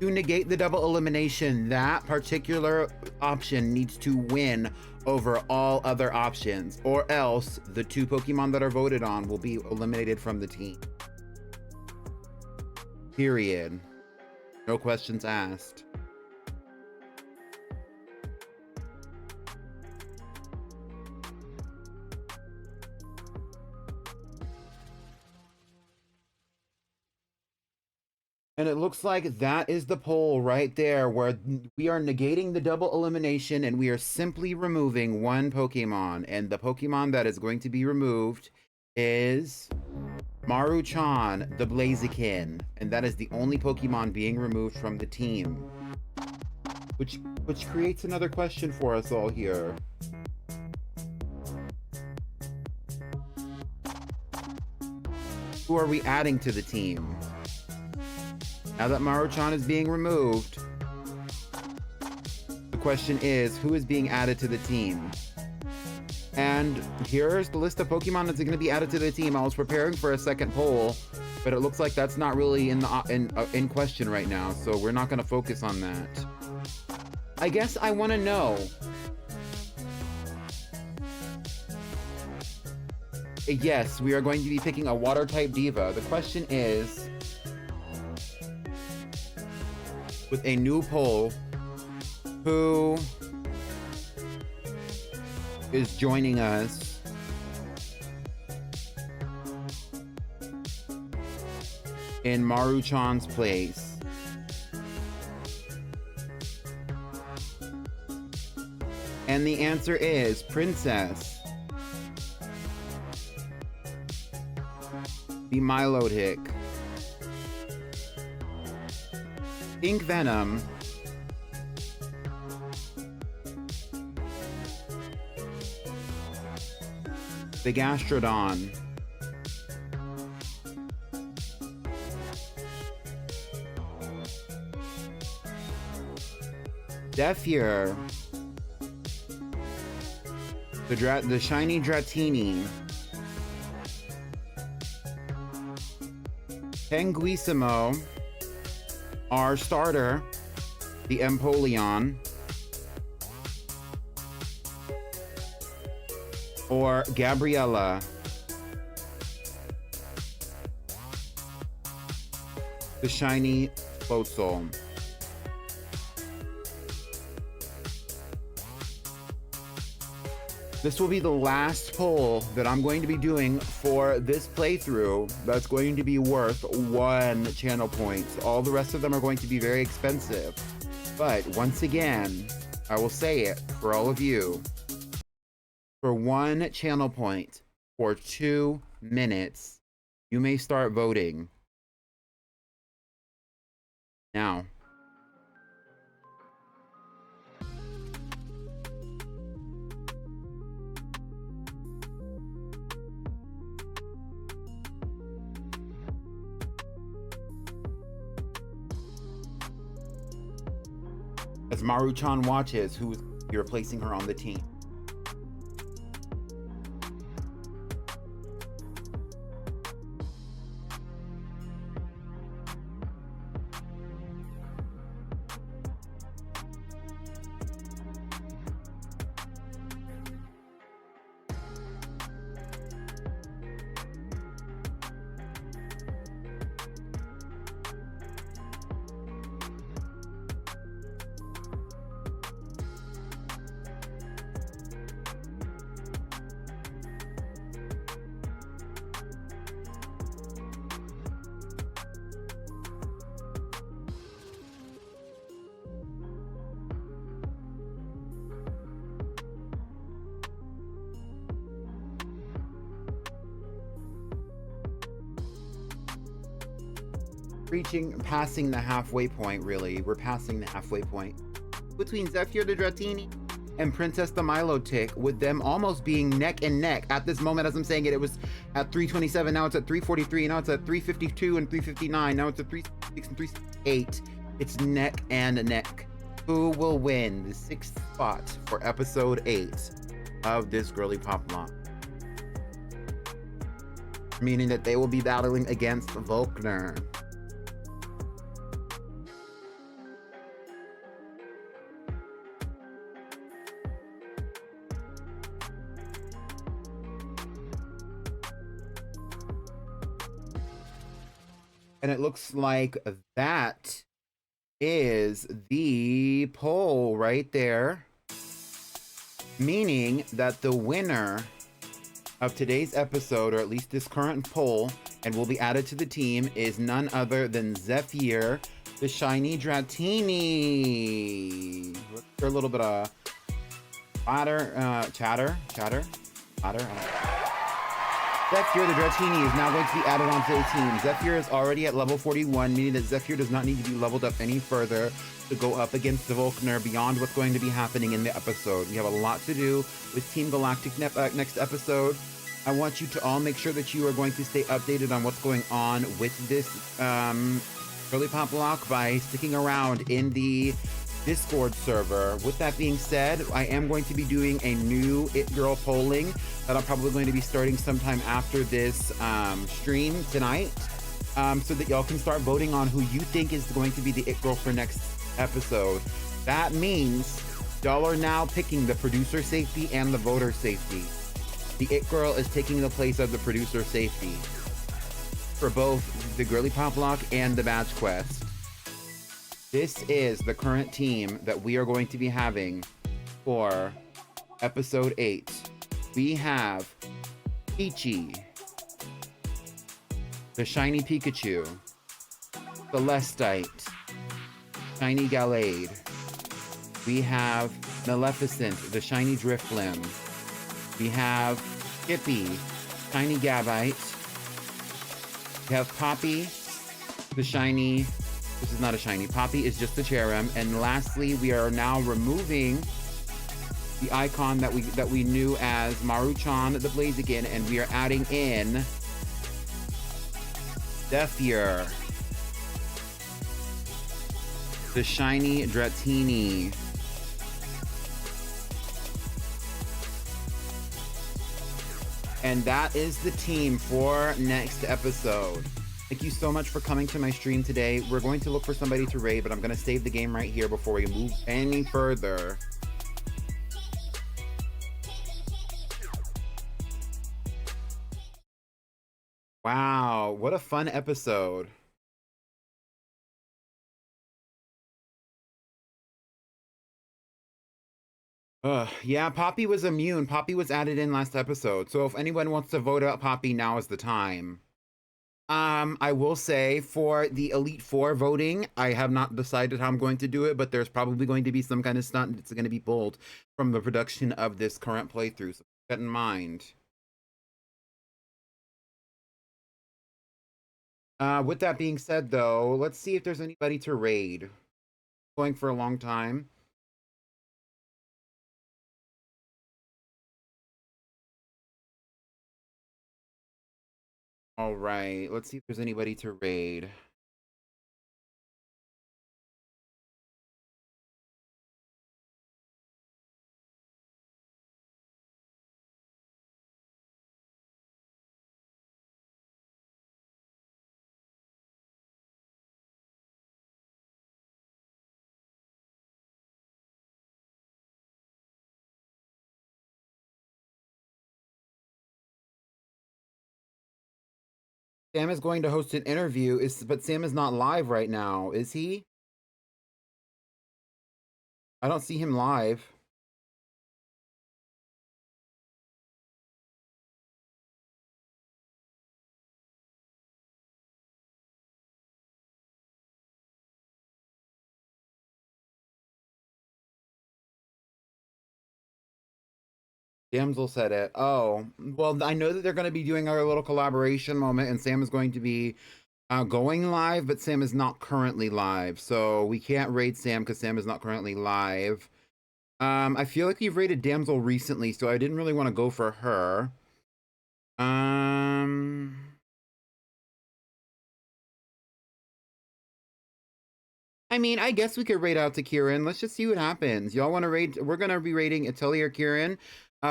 To negate the double elimination, that particular option needs to win over all other options, or else the 2 Pokemon that are voted on will be eliminated from the team. Period. No questions asked. And it looks like that is the poll right there, where we are negating the double elimination and we are simply removing 1 Pokemon. And the Pokemon that is going to be removed is Maru-chan, the Blaziken. And that is the only Pokemon being removed from the team. Which creates another question for us all here. Who are we adding to the team? Now that Maru-chan is being removed, the question is, who is being added to the team? And here's the list of Pokemon that's going to be added to the team. I was preparing for a second poll, but it looks like that's not really in question right now, so we're not going to focus on that. I guess I want to know. Yes, we are going to be picking a water type diva. The question is, with a new poll, who is joining us in Maru-chan's place? And the answer is Princess, the Milo Tick, Ink Venom, the Gastrodon, Zephyr, the Shiny Dratini, Penguissimo, our starter, the Empoleon, or Gabriella, the Shiny Floatzel. This will be the last poll that I'm going to be doing for this playthrough that's going to be worth 1 channel point. All the rest of them are going to be very expensive. But once again, I will say it for all of you. For 1 channel point for 2 minutes, you may start voting now. As Maru-chan watches who you're replacing her on the team. Passing the halfway point, really. We're passing the halfway point between Zephyr the Dratini and Princess the Milo Tick, with them almost being neck and neck at this moment. As I'm saying it, it was at 327, now it's at 343, now it's at 352 and 359, now it's at 366 and 368. It's neck and neck. Who will win the 6th spot for episode 8 of this Girlypoplocke? Meaning that they will be battling against Volkner. And it looks like that is the poll right there. Meaning that the winner of today's episode, or at least this current poll, and will be added to the team, is none other than Zephyr, the Shiny Dratini. A little bit of chatter. Zephyr the Dratini is now going to be added onto the team. Zephyr is already at level 41, meaning that Zephyr does not need to be leveled up any further to go up against the Volkner beyond what's going to be happening in the episode. We have a lot to do with Team Galactic next episode. I want you to all make sure that you are going to stay updated on what's going on with this Girlypoplocke by sticking around in the Discord server. With that being said, I am going to be doing a new It Girl polling that I'm probably going to be starting sometime after this stream tonight, so that y'all can start voting on who you think is going to be the It Girl for next episode. That means y'all are now picking the producer safety and the voter safety. The It Girl is taking the place of the producer safety for both the Girlypoplocke and the Badge Quest. This is the current team that we are going to be having for episode 8. We have Peachy, the Shiny Pikachu, Celestite, Shiny Gallade. We have Maleficent, the Shiny Drifblim. We have Skippy, Shiny Gabite. We have Poppy, the Shiny... This is not a Shiny. Poppy is just the Cherrim. And lastly, we are now removing the icon that we knew as Maruchan the Blaziken, and we are adding in Zephyr, the Shiny Dratini. And that is the team for next episode. Thank you so much for coming to my stream today. We're going to look for somebody to raid, but I'm going to save the game right here before we move any further. Wow, what a fun episode. Yeah, Poppy was immune. Poppy was added in last episode. So if anyone wants to vote out Poppy, now is the time. I will say for the Elite Four voting, I have not decided how I'm going to do it, but there's probably going to be some kind of stunt that's going to be pulled from the production of this current playthrough. So keep that in mind. With that being said, though, let's see if there's anybody to raid. Going for a long time. All right, let's see if there's anybody to raid. Sam is going to host an interview, but Sam is not live right now, is he? I don't see him live. Damsel said it. Oh, well, I know that they're going to be doing our little collaboration moment, and Sam is going to be going live, but Sam is not currently live, so we can't raid Sam because Sam is not currently live. I feel like you've raided Damsel recently, so I didn't really want to go for her. I mean, I guess we could raid out to Kieran. Let's just see what happens. Y'all want to raid? We're going to be raiding Atelier Kieran.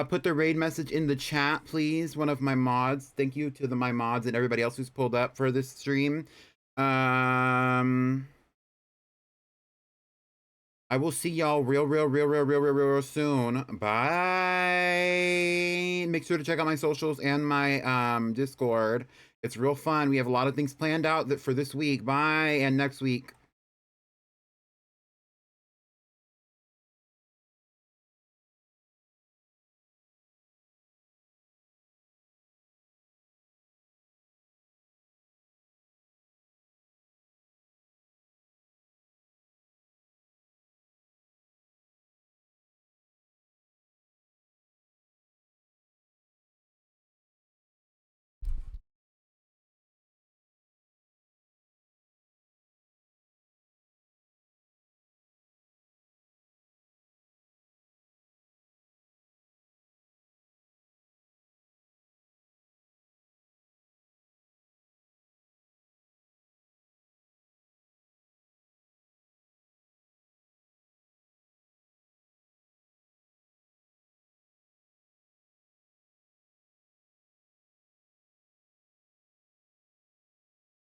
Put the raid message in the chat, please. One of my mods. Thank you to my mods and everybody else who's pulled up for this stream. I will see y'all real soon. Bye. Make sure to check out my socials and my Discord. It's real fun. We have a lot of things planned out for this week. Bye, and next week.